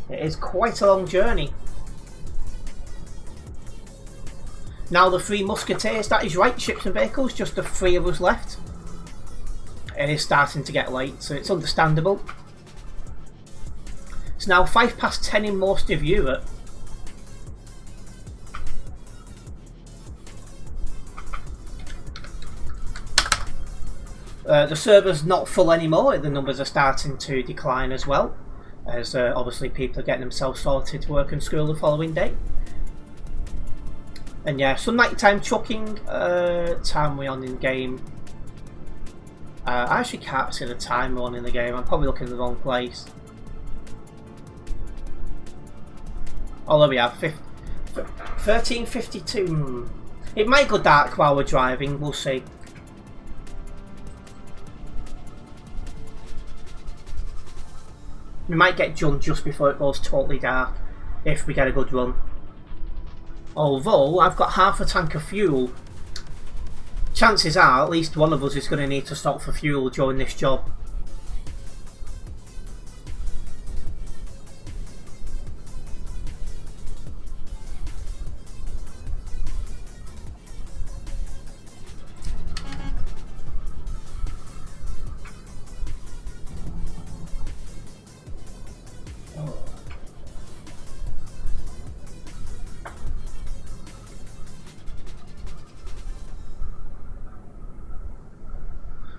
Speaker 1: It is quite a long journey. Now the Three Musketeers, that is right, ships and vehicles, just the three of us left. It is starting to get late, so it's understandable. It's now 10:05 in most of Europe. The server's not full anymore, the numbers are starting to decline as well, as obviously people are getting themselves sorted to work and school the following day. And yeah, some nighttime trucking, time we're on in game. I actually can't see the time we're on in the game, I'm probably looking in the wrong place. Oh, there we are, 13:52. It might go dark while we're driving, we'll see. We might get done just before it goes totally dark, if we get a good run. Although, I've got half a tank of fuel. Chances are, at least one of us is going to need to stop for fuel during this job.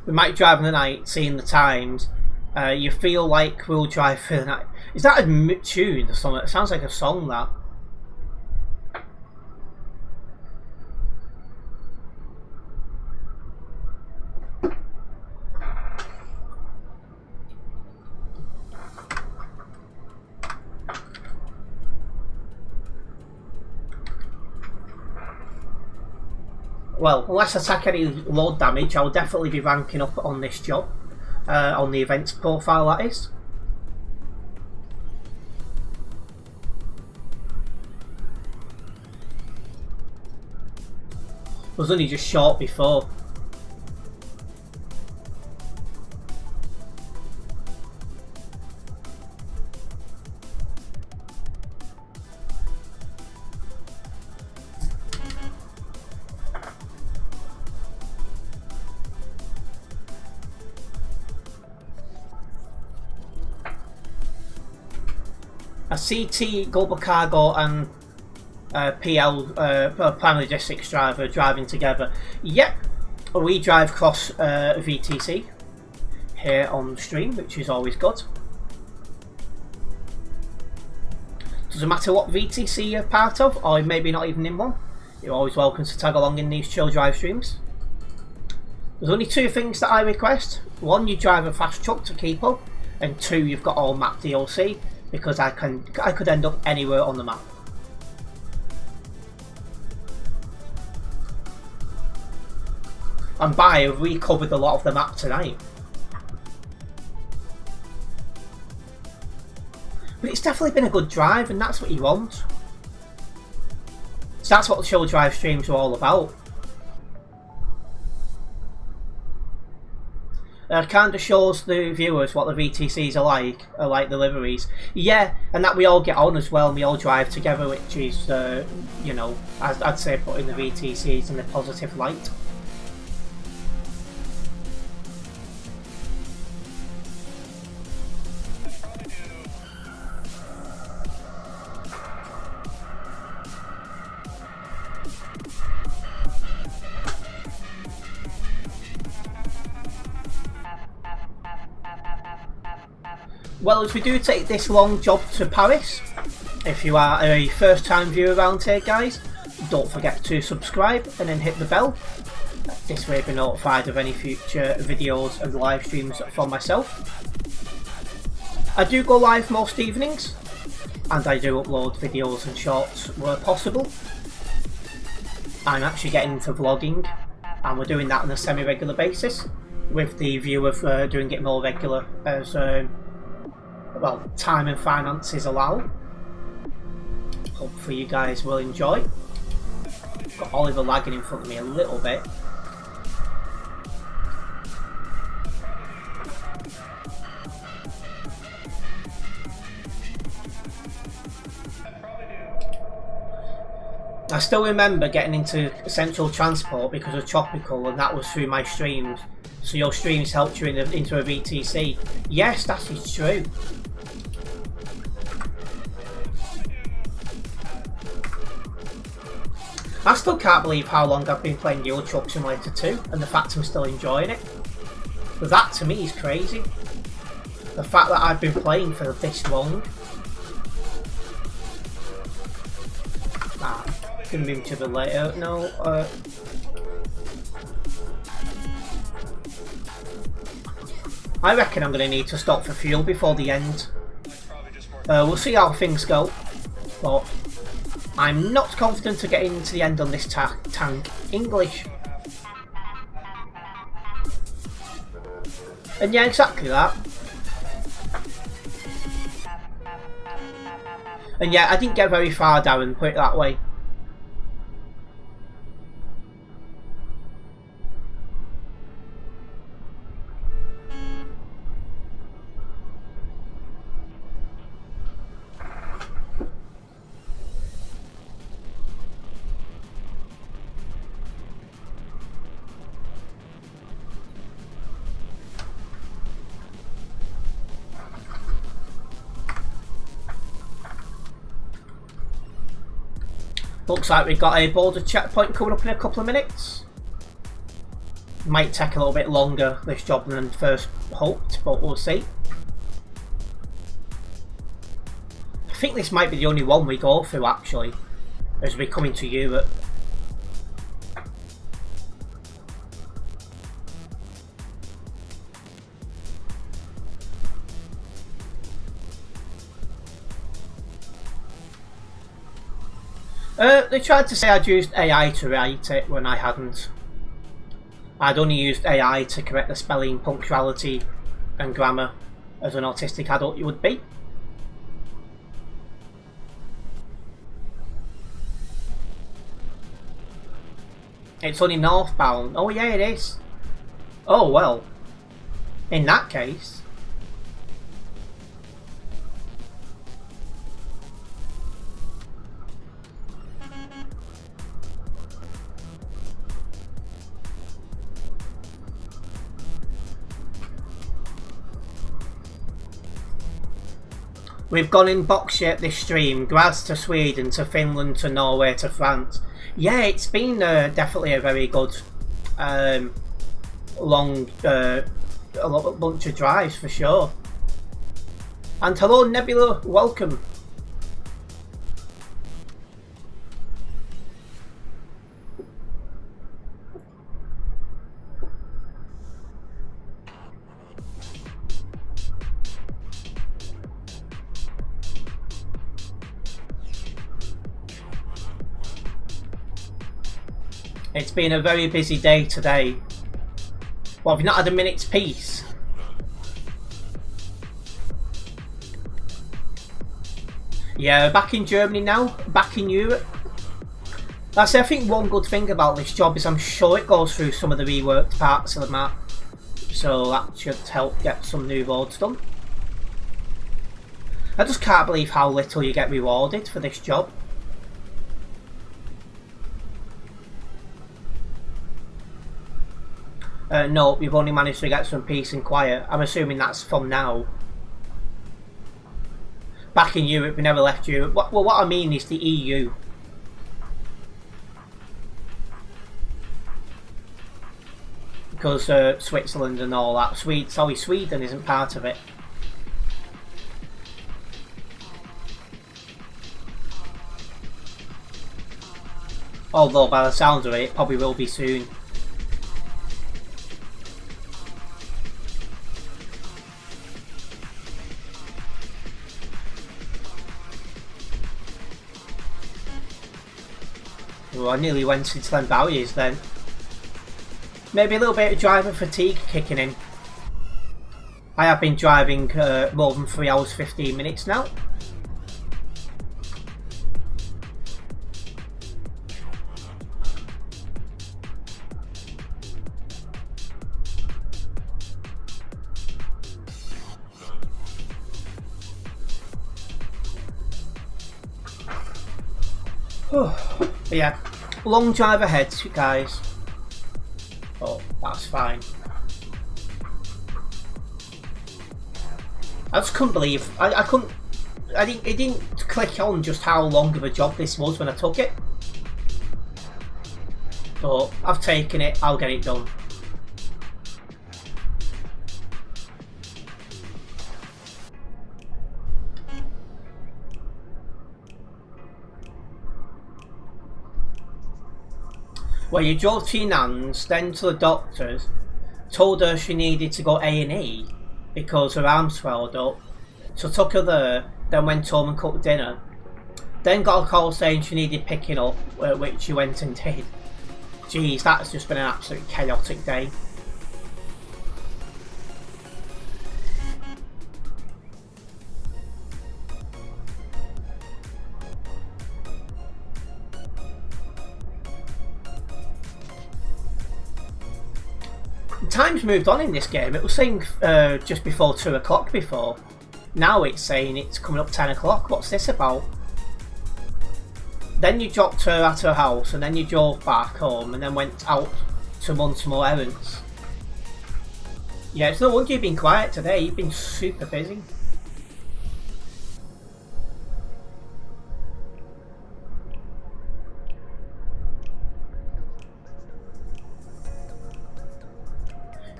Speaker 1: We might drive in the night, seeing the times. You feel like we'll drive for the night. Is that a tune or something? It sounds like a song, that. Well, unless I take any load damage, I'll definitely be ranking up on this job. On the events profile, that is. I was only just short before. A CT, Global Cargo and PL, Primary Logistics driver driving together. Yep, we drive cross VTC here on the stream, which is always good. Doesn't matter what VTC you're part of, or maybe not even in one. You're always welcome to tag along in these chill drive streams. There's only two things that I request. One, you drive a fast truck to keep up, and two, you've got all map DLC, because I could end up anywhere on the map. And by have we covered a lot of the map tonight. But it's definitely been a good drive, and that's what you want. So that's what the chill drive streams are all about. Kind of shows the viewers what the VTCs are like the liveries. Yeah, and that we all get on as well, and we all drive together, which is, you know, I'd say putting the VTCs in a positive light. Well, as we do take this long job to Paris, if you are a first time viewer around here, guys, don't forget to subscribe and then hit the bell. This way you'll be notified of any future videos and live streams from myself. I do go live most evenings, and I do upload videos and shorts where possible. I'm actually getting into vlogging, and we're doing that on a semi-regular basis, with the view of doing it more regular as well, time and finances allow. Hopefully you guys will enjoy. Got Oliver lagging in front of me a little bit. I still remember getting into Central Transport because of Tropical, and that was through my streams. So your streams helped you into a VTC. Yes, that is true. I still can't believe how long I've been playing Euro Truck Simulator 2 and the fact I'm still enjoying it. But that to me is crazy. The fact that I've been playing for this long. Can move to the later. No. I reckon I'm going to need to stop for fuel before the end. We'll see how things go, but I'm not confident to get into the end on this tank. English. And yeah, exactly that. And yeah, I didn't get very far, Darren, put it that way. Looks like we've got a border checkpoint coming up in a couple of minutes. Might take a little bit longer, this job, than first hoped, but we'll see. I think this might be the only one we go through, actually, as we come into Europe. They tried to say I'd used AI to write it when I hadn't. I'd only used AI to correct the spelling, punctuality and grammar as an autistic adult you would be. It's only northbound. Oh yeah, it is. Oh well. In that case. We've gone in box shape this stream. Graz to Sweden to Finland to Norway to France. Yeah, it's been definitely a very good long bunch of drives for sure. And hello Nebula, welcome. It's been a very busy day today. Well, I've not had a minute's peace. Yeah, back in Germany now, back in Europe. That's I think one good thing about this job is I'm sure it goes through some of the reworked parts of the map. So that should help get some new roads done. I just can't believe how little you get rewarded for this job. No, we've only managed to get some peace and quiet. I'm assuming that's from now. Back in Europe, we never left Europe. Well, what I mean is the EU. Because Switzerland and all that. Sweden isn't part of it. Although by the sounds of it, it probably will be soon. I nearly went into them barriers then. Maybe a little bit of driver fatigue kicking in. I have been driving more than 3 hours 15 minutes now. But yeah, long drive ahead, guys. Oh, that's fine. I just couldn't believe it didn't click on just how long of a job this was when I took it. But I've taken it, I'll get it done. Well, you drove to your nan's, then to the doctor's, told her she needed to go A&E because her arm swelled up, so took her there, then went home and cooked dinner. Then got a call saying she needed picking up, which she went and did. Jeez, that's just been an absolute chaotic day. Time's moved on in this game. It was saying just before 2 o'clock before. Now it's saying it's coming up 10 o'clock. What's this about? Then you dropped her at her house and then you drove back home and then went out to run some more errands. Yeah, it's no wonder you've been quiet today. You've been super busy.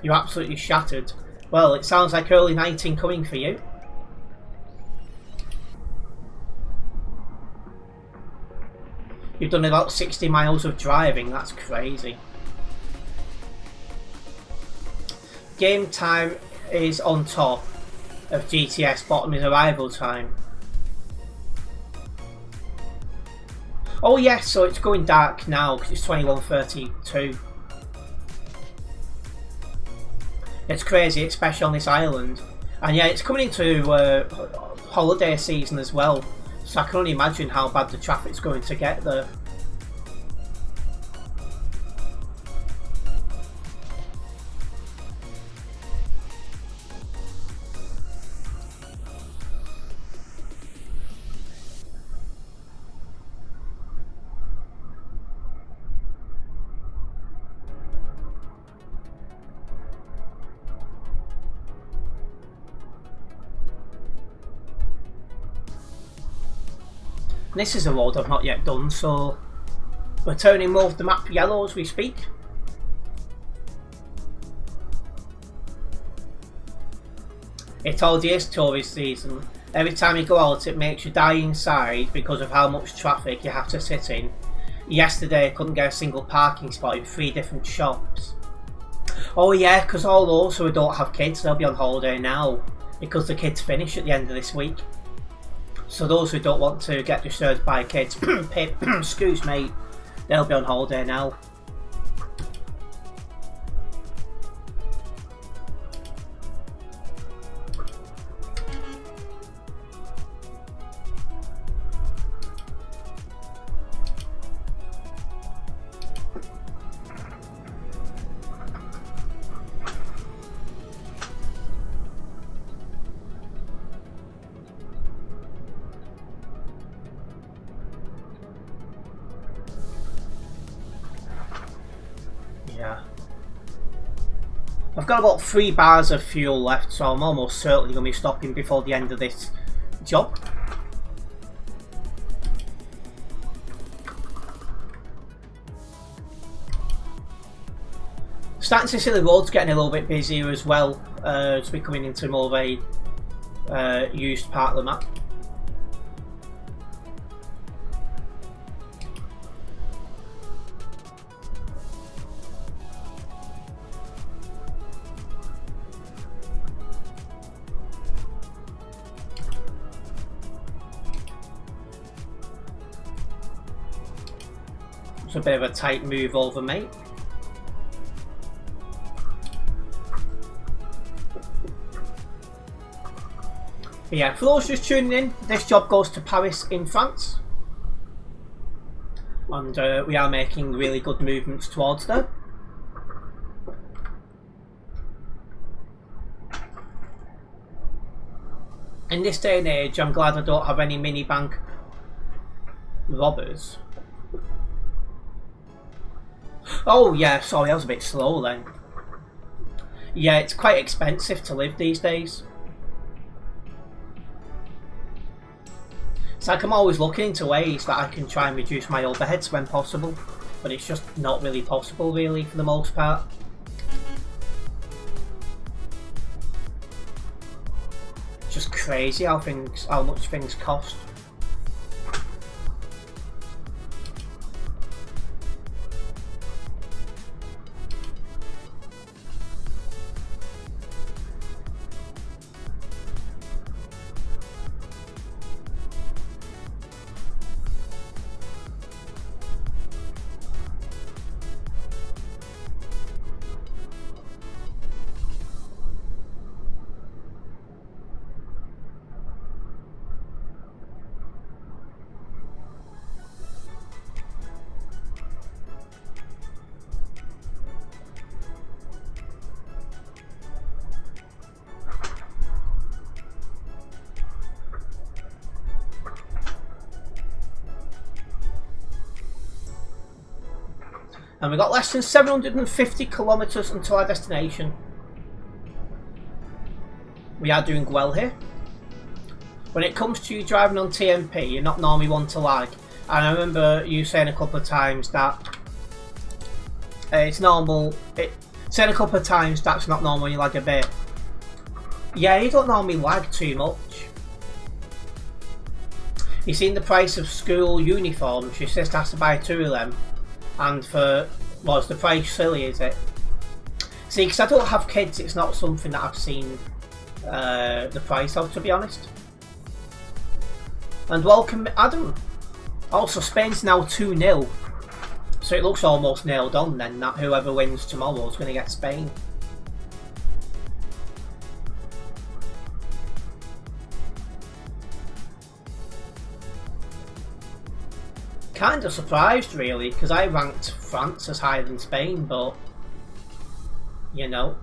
Speaker 1: You're absolutely shattered. Well, it sounds like early night incoming for you. You've done about 60 miles of driving, that's crazy. Game time is on top of GTS, bottom is arrival time. Oh yes, so it's going dark now because it's 21:32. It's crazy, especially on this island. And yeah, it's coming into holiday season as well. So I can only imagine how bad the traffic's going to get there. This is a road I've not yet done, so we're turning more of the map yellow as we speak. It already is tourist season. Every time you go out it makes you die inside because of how much traffic you have to sit in. Yesterday I couldn't get a single parking spot in 3 different shops. Oh yeah, because all those who don't have kids, they'll be on holiday now because the kids finish at the end of this week. So those who don't want to get disturbed by kids, excuse me, they'll be on holiday now. Yeah. I've got about 3 bars of fuel left, so I'm almost certainly going to be stopping before the end of this job. Starting to see the roads getting a little bit busier as well, as we're coming into more of a used part of the map. It's a bit of a tight move over, mate. But yeah, for those just tuning in, this job goes to Paris in France. And we are making really good movements towards there. In this day and age, I'm glad I don't have any mini bank robbers. Oh yeah, sorry, I was a bit slow then. Yeah, it's quite expensive to live these days. It's like I'm always looking into ways that I can try and reduce my overheads when possible, but it's just not really possible really for the most part. It's just crazy how much things cost. And we've got less than 750 kilometres until our destination. We are doing well here. When it comes to driving on TMP, you're not normally one to lag. And I remember you saying a couple of times that it's normal. Saying a couple of times that's not normal when you lag a bit. Yeah, you don't normally lag too much. You seen the price of school uniforms? Your sister has to buy 2 of them. And for, well, is the price silly, is it? See, because I don't have kids, it's not something that I've seen the price of, to be honest. And welcome, Adam. Also, Spain's now 2-0. So it looks almost nailed on then, that whoever wins tomorrow is going to get Spain. Kind of surprised really, because I ranked France as higher than Spain, but you know.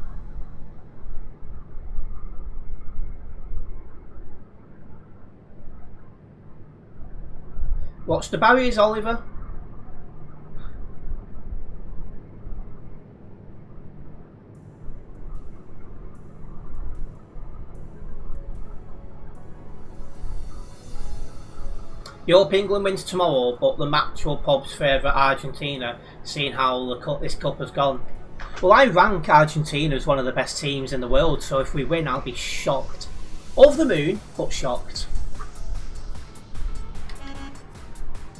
Speaker 1: Watch the barriers, Oliver. You hope England wins tomorrow, but the match will probably favour Argentina, seeing how this cup has gone. Well, I rank Argentina as one of the best teams in the world, so if we win, I'll be shocked. Over the moon, but shocked.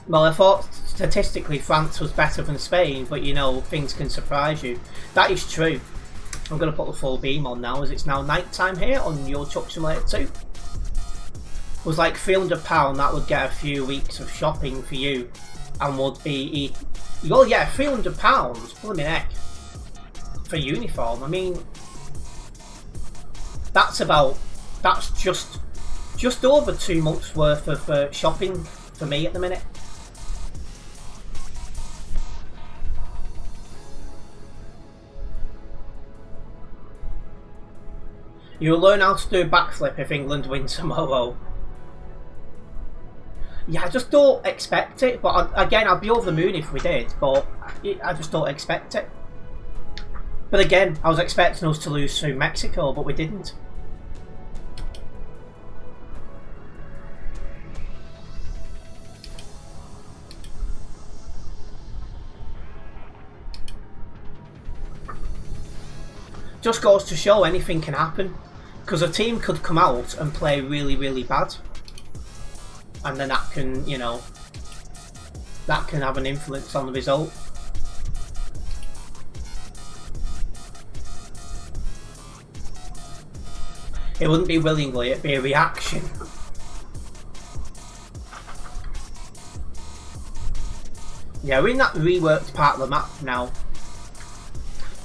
Speaker 1: Well, I thought statistically France was better than Spain, but you know, things can surprise you. That is true. I'm going to put the full beam on now, as it's now night time here on Euro Truck Simulator 2. Was like £300, that would get a few weeks of shopping for you, and would be, well, yeah, £300, blooming heck, for uniform. I mean, that's just over 2 months worth of shopping for me at the minute. You'll learn how to do a backflip if England wins tomorrow. Yeah, I just don't expect it, but again, I'd be over the moon if we did, but I just don't expect it. But again, I was expecting us to lose to Mexico, but we didn't. Just goes to show anything can happen, because a team could come out and play really, really bad. And then that can, you know, that can have an influence on the result. It wouldn't be willingly, it'd be a reaction. Yeah, we're in that reworked part of the map now.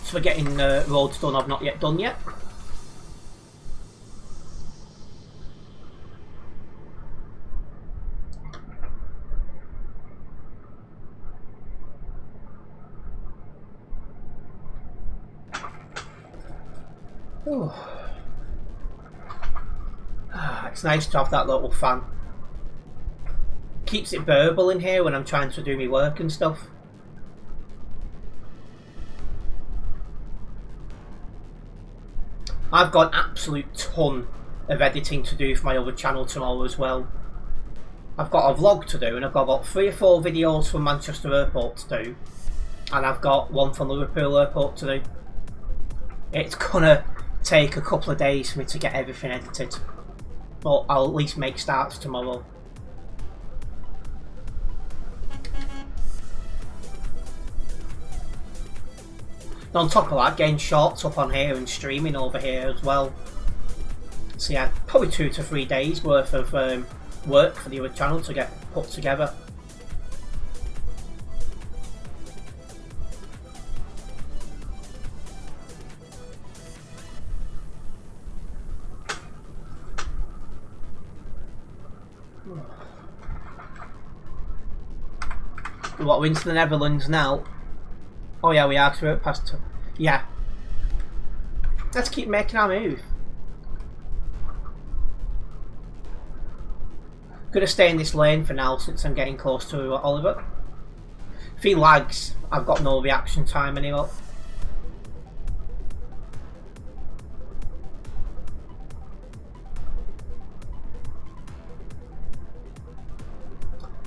Speaker 1: So we're getting roads done I've not yet done yet. It's nice to have that little fan. Keeps it burble in here when I'm trying to do my work and stuff. I've got an absolute ton of editing to do for my other channel tomorrow as well. I've got a vlog to do, and I've got about 3 or 4 videos from Manchester Airport to do, and I've got one from Liverpool Airport to do. It's gonna take a couple of days for me to get everything edited, but I'll at least make starts tomorrow. And on top of that, getting shorts up on here and streaming over here as well. So yeah, probably 2 to 3 days worth of work for the other channel to get put together. What, we're into the Netherlands now? Oh yeah, we are, through it past. Yeah. Let's keep making our move. Gonna stay in this lane for now since I'm getting close to Oliver. If he lags, I've got no reaction time anymore.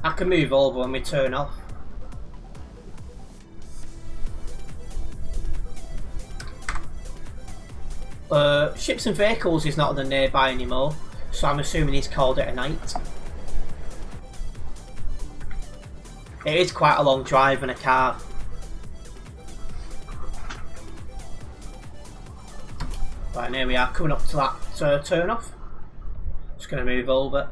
Speaker 1: I can move over when we turn off. Ships and vehicles is not on the nearby anymore, so I'm assuming he's called it a night. It is quite a long drive in a car. Right, and here we are, coming up to that turn off. Just going to move over.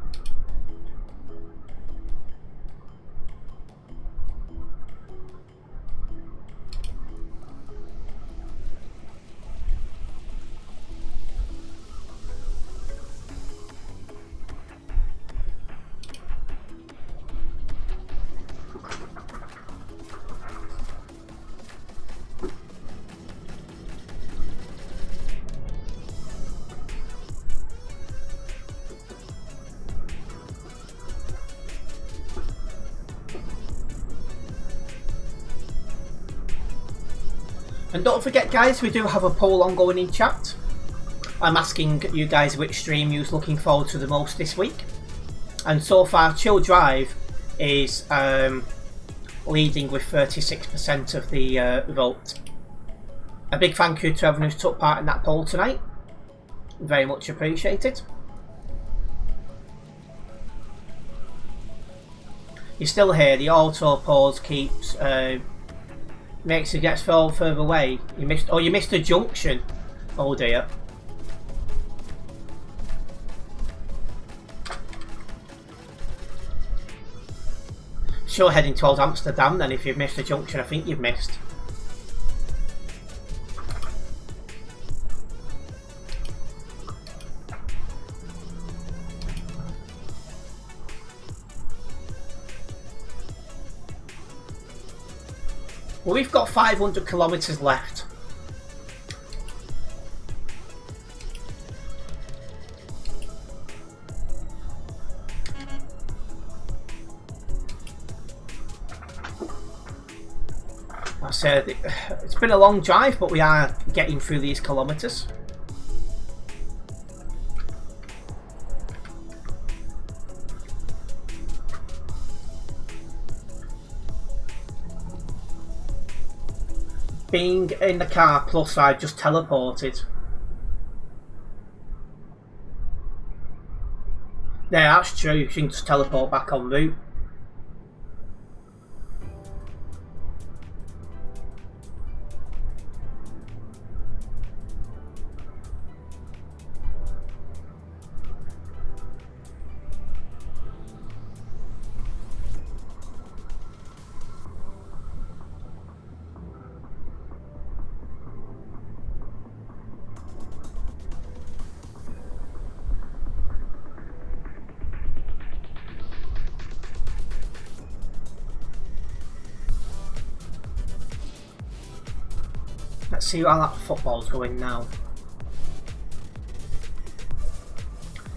Speaker 1: And don't forget guys, we do have a poll ongoing in chat. I'm asking you guys which stream you're looking forward to the most this week. And so far Chill Drive is leading with 36% of the vote. A big thank you to everyone who's took part in that poll tonight. Very much appreciated. You're still here, the auto pause keeps makes it get further away. You missed a junction. Oh dear. Sure, heading towards Amsterdam then. If you've missed a junction, I think you've missed. Well, we've got 500 kilometres left. I said it's been a long drive, but we are getting through these kilometres. Being in the car, plus I just teleported. Yeah, that's true. You can just teleport back en route. Let's see how that football's going now.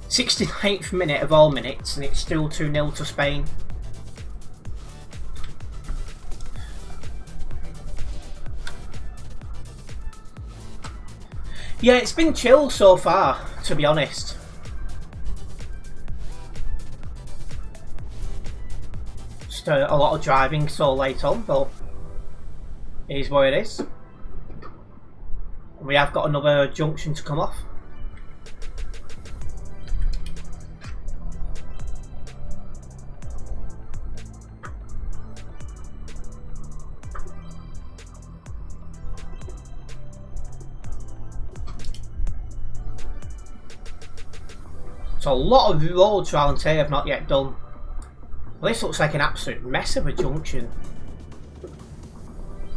Speaker 1: 69th minute of all minutes, and it's still 2-0 to Spain. Yeah, it's been chill so far, to be honest. Just a lot of driving so late on, but it is what it is. We have got another junction to come off. So a lot of roads around here have not yet done. Well, this looks like an absolute mess of a junction.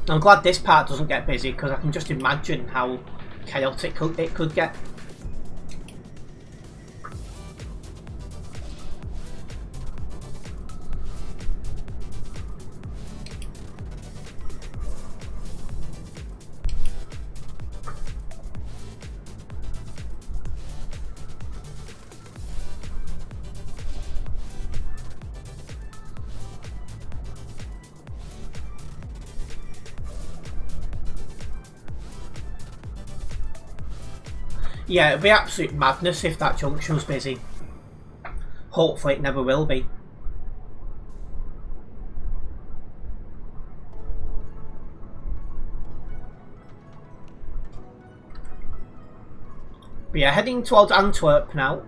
Speaker 1: I'm glad this part doesn't get busy because I can just imagine how chaotic it could get. Yeah, it'd be absolute madness if that junction was busy. Hopefully it never will be. But yeah, heading towards Antwerp now,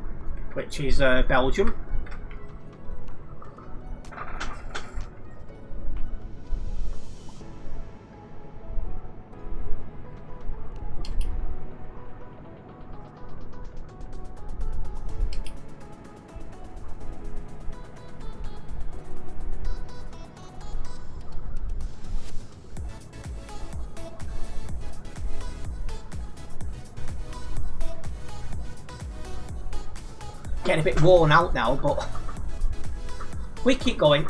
Speaker 1: which is Belgium. Getting a bit worn out now, but we keep going.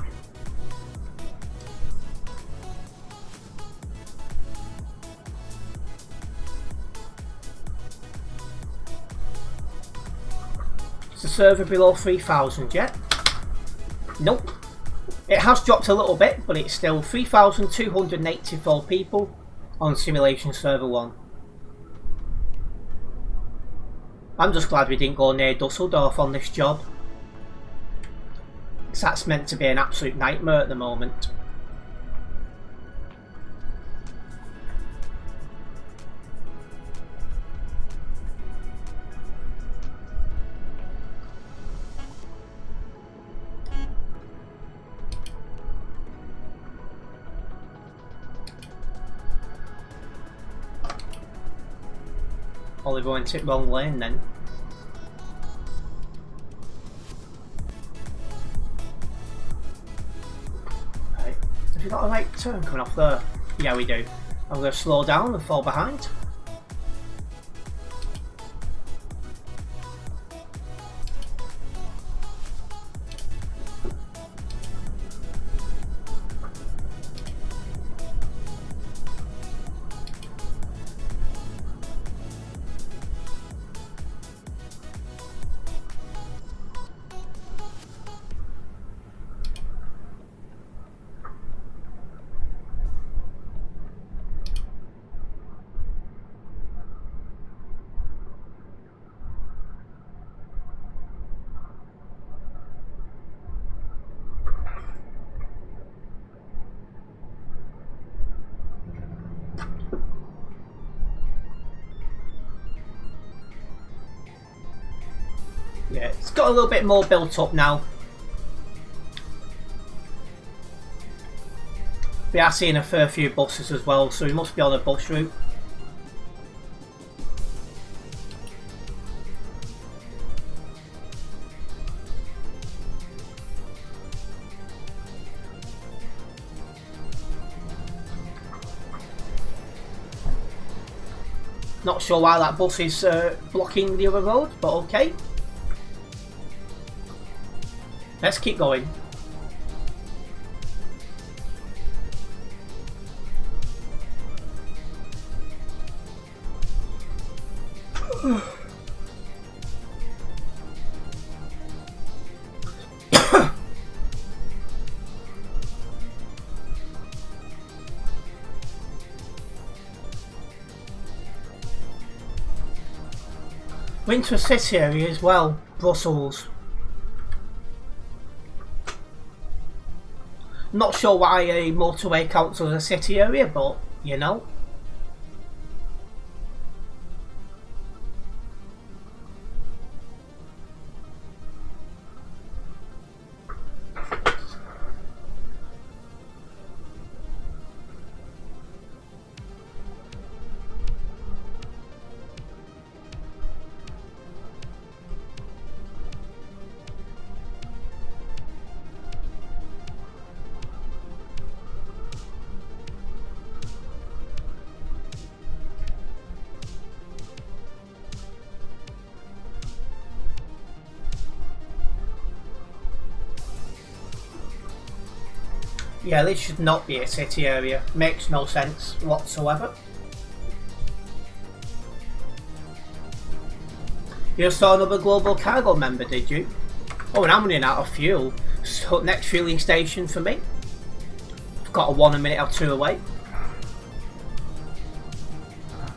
Speaker 1: Is the server below 3,000 yet? Nope. It has dropped a little bit, but it's still 3,284 people on Simulation Server 1. I'm just glad we didn't go near Dusseldorf on this job, because that's meant to be an absolute nightmare at the moment. Oliver went it wrong lane then. Right. Have you got a right turn coming off there? Yeah, we do. I'm going to slow down and fall behind. Yeah, it's got a little bit more built up now. We are seeing a fair few buses as well, so we must be on a bus route. Not sure why that bus is blocking the other road, but okay. Let's keep going. Been to a city area as well, Brussels. Not sure why a motorway counts as a city area, but you know. Yeah, this should not be a city area. Makes no sense whatsoever. You saw another global cargo member, did you? Oh, and I'm running out of fuel. So next fueling station for me. I've got a minute or two away. I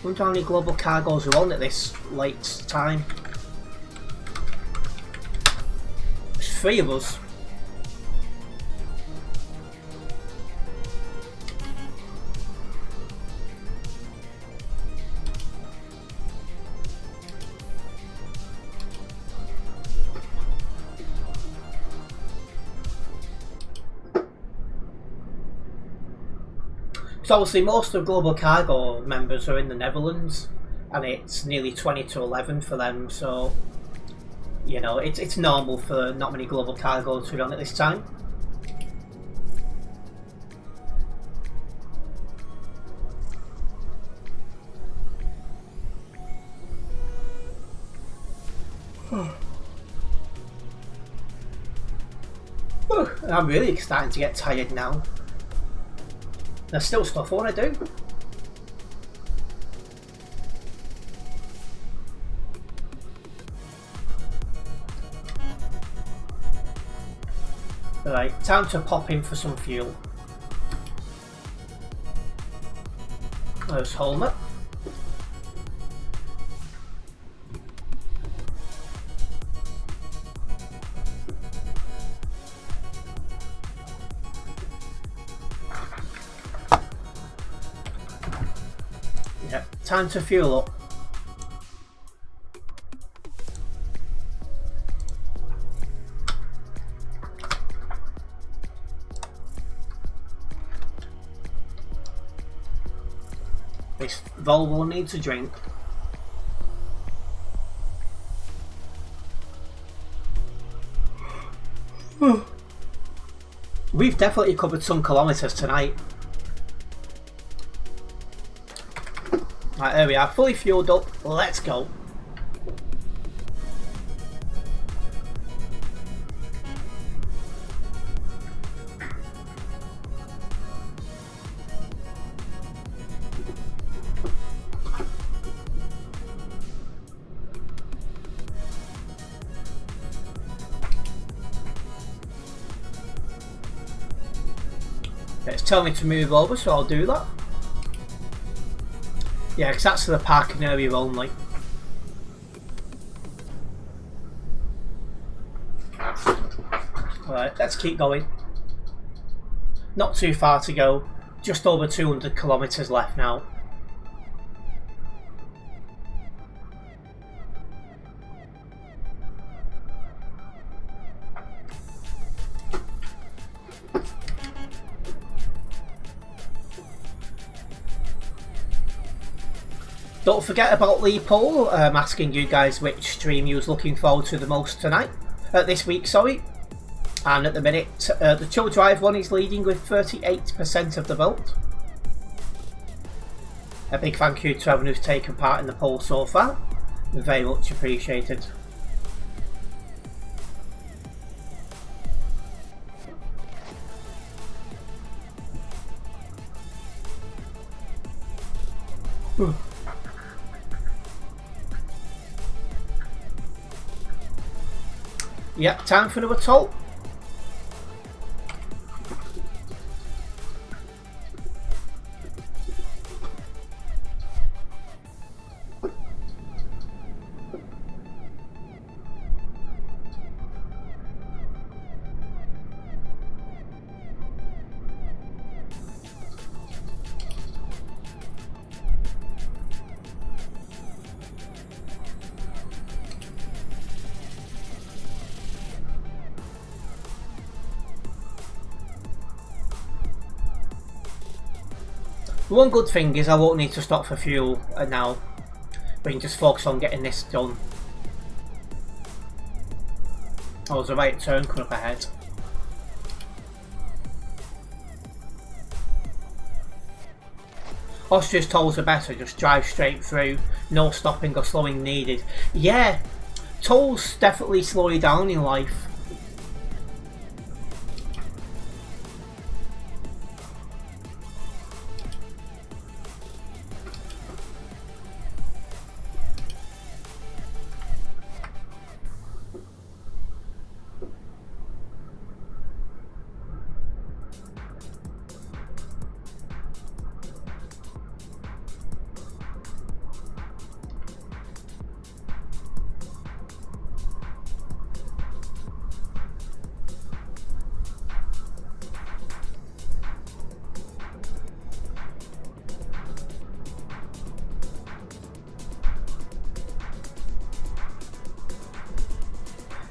Speaker 1: wonder how many global cargoes are on at this late time. There's 3 of us. So obviously most of Global Cargo members are in the Netherlands, and it's nearly 20 to 11 for them, so you know it's normal for not many Global Cargo to be on at this time. I'm really starting to get tired now. There's still stuff I want to do. Right, time to pop in for some fuel. There's Holmer. Time to fuel up. This Volvo needs a drink. We've definitely covered some kilometres tonight. Right, there we are, fully fueled up, let's go. It's telling me to move over, so I'll do that. Yeah, because that's the parking area only. Alright, let's keep going. Not too far to go. Just over 200 kilometres left now. Don't forget about the poll. I'm asking you guys which stream you was looking forward to the most tonight. This week, sorry. And at the minute, the Chill Drive one is leading with 38% of the vote. A big thank you to everyone who's taken part in the poll so far. Very much appreciated. Yep, time for another toll. One good thing is I won't need to stop for fuel now. We can just focus on getting this done. Oh, there's a right turn coming up ahead. Austria's tolls are better, just drive straight through, no stopping or slowing needed. Yeah, tolls definitely slow you down in life.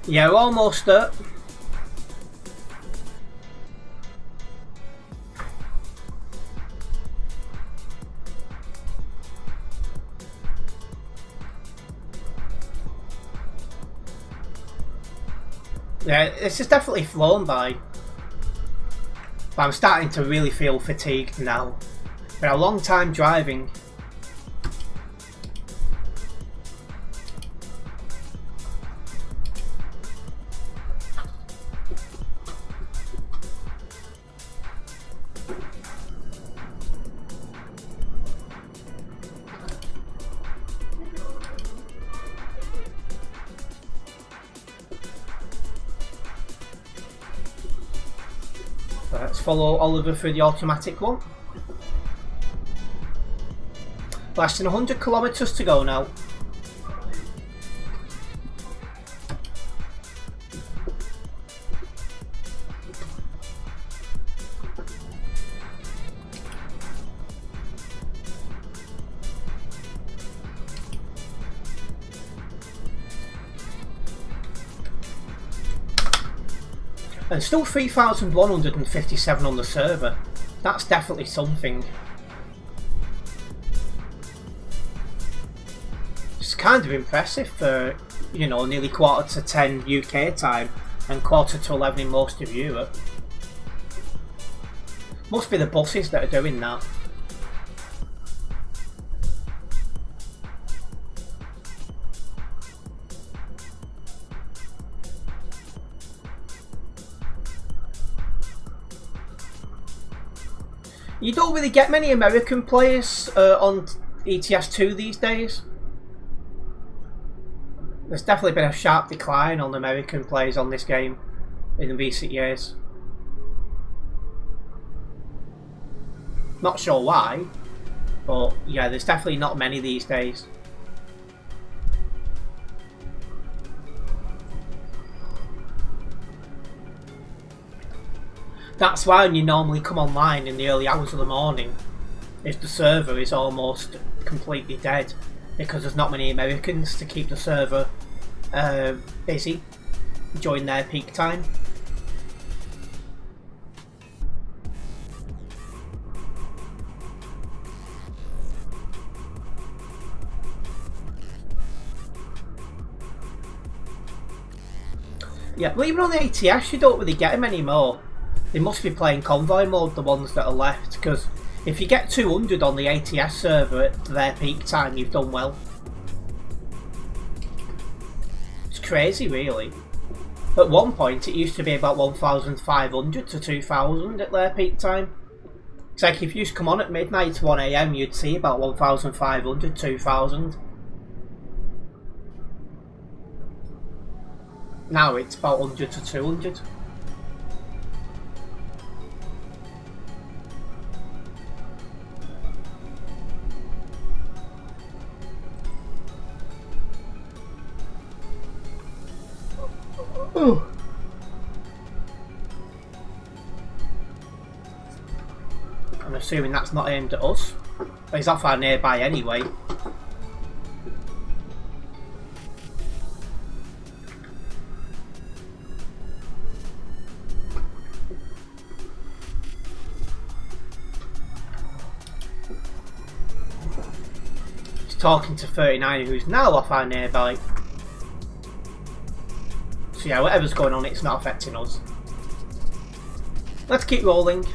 Speaker 1: Yeah, we're almost there. Yeah, this has definitely flown by. But I'm starting to really feel fatigued now. Been a long time driving. Let's follow Oliver through the automatic one. Less than 100 kilometres to go now. And still 3,157 on the server. That's definitely something. It's kind of impressive for, you know, nearly 10:15 UK time and 11:15 in most of Europe. Must be the buses that are doing that. You don't really get many American players on ETS2 these days. There's definitely been a sharp decline on American players on this game in recent years. Not sure why, but yeah, there's definitely not many these days. That's why when you normally come online in the early hours of the morning, if the server is almost completely dead, because there's not many Americans to keep the server busy during their peak time. Yeah, but even on the ATS you don't really get them anymore. They must be playing convoy mode, the ones that are left, because if you get 200 on the ATS server at their peak time, you've done well. It's crazy, really. At one point, it used to be about 1,500 to 2,000 at their peak time. It's like if you used to come on at midnight to 1 AM, you'd see about 1,500, 2,000. Now it's about 100 to 200. Ooh. I'm assuming that's not aimed at us. He's not far nearby anyway. talking to 39 who's now off our nearby. So yeah, whatever's going on, it's not affecting us. Let's keep rolling.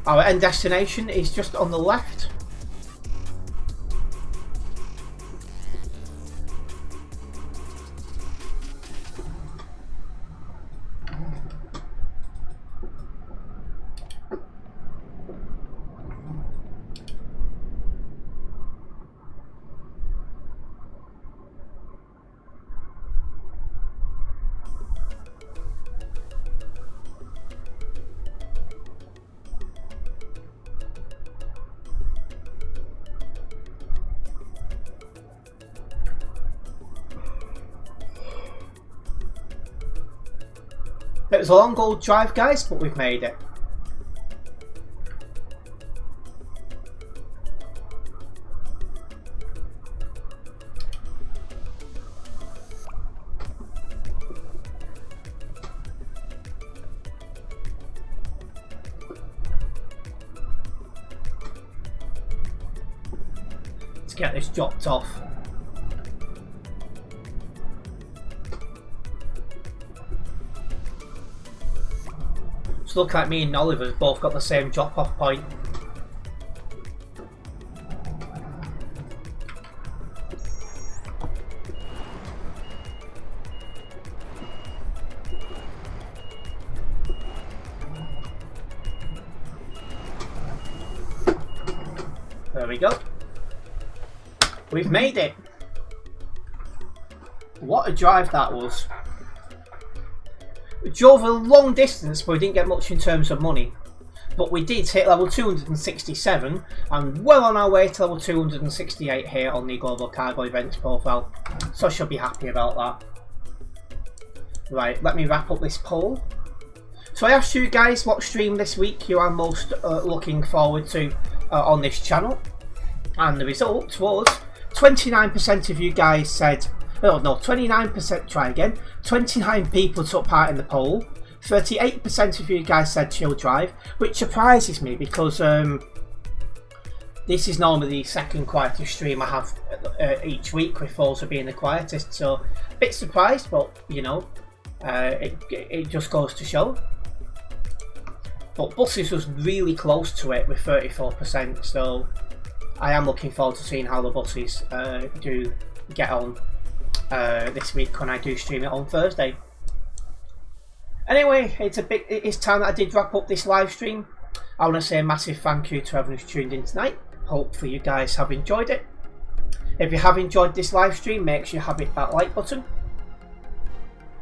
Speaker 1: Our end destination is just on the left. It was a long old drive, guys, but we've made it. Let's get this dropped off. So look like me and Oliver's both got the same drop off point. There we go. We've made it. What a drive that was. We drove a long distance, but we didn't get much in terms of money. But we did hit level 267 and well on our way to level 268 here on the Global Cargo Events profile. So I should be happy about that. Right, let me wrap up this poll. So I asked you guys what stream this week you are most looking forward to on this channel. And the result was 29% of you guys said, oh no, 29%, try again. 29 people took part in the poll. 38% of you guys said chill drive, which surprises me because this is normally the second quietest stream I have each week, with Forza being the quietest. So a bit surprised, but you know, it just goes to show. But buses was really close to it with 34%, so I am looking forward to seeing how the buses do get on this week when I do stream it on Thursday. Anyway, it's time that I did wrap up this live stream. I want to say a massive thank you to everyone who's tuned in tonight. Hopefully you guys have enjoyed it. If you have enjoyed this live stream, make sure you hit that like button.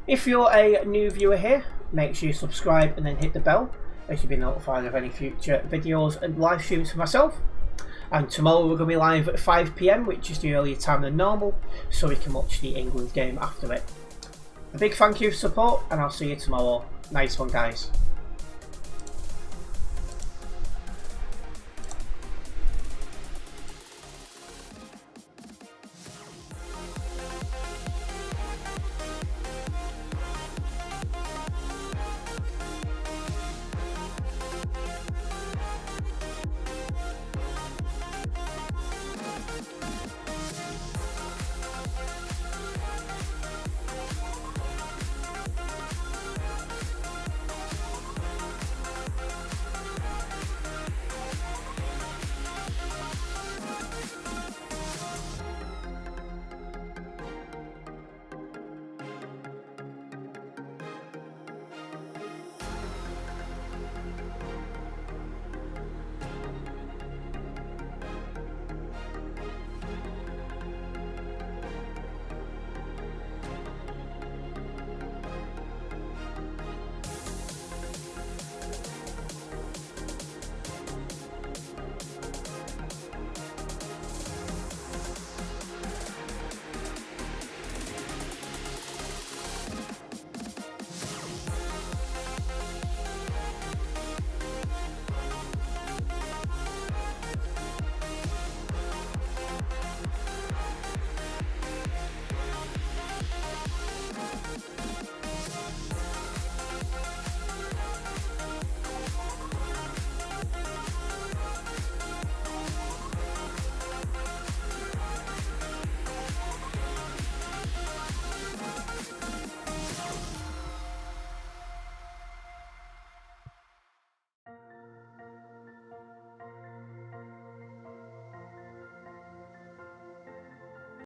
Speaker 1: If you're a new viewer here, make sure you subscribe and then hit the bell, as you'll be notified of any future videos and live streams for myself. And tomorrow we're going to be live at 5 PM, which is the earlier time than normal, so we can watch the England game after it. A big thank you for support, and I'll see you tomorrow. Nice one, guys.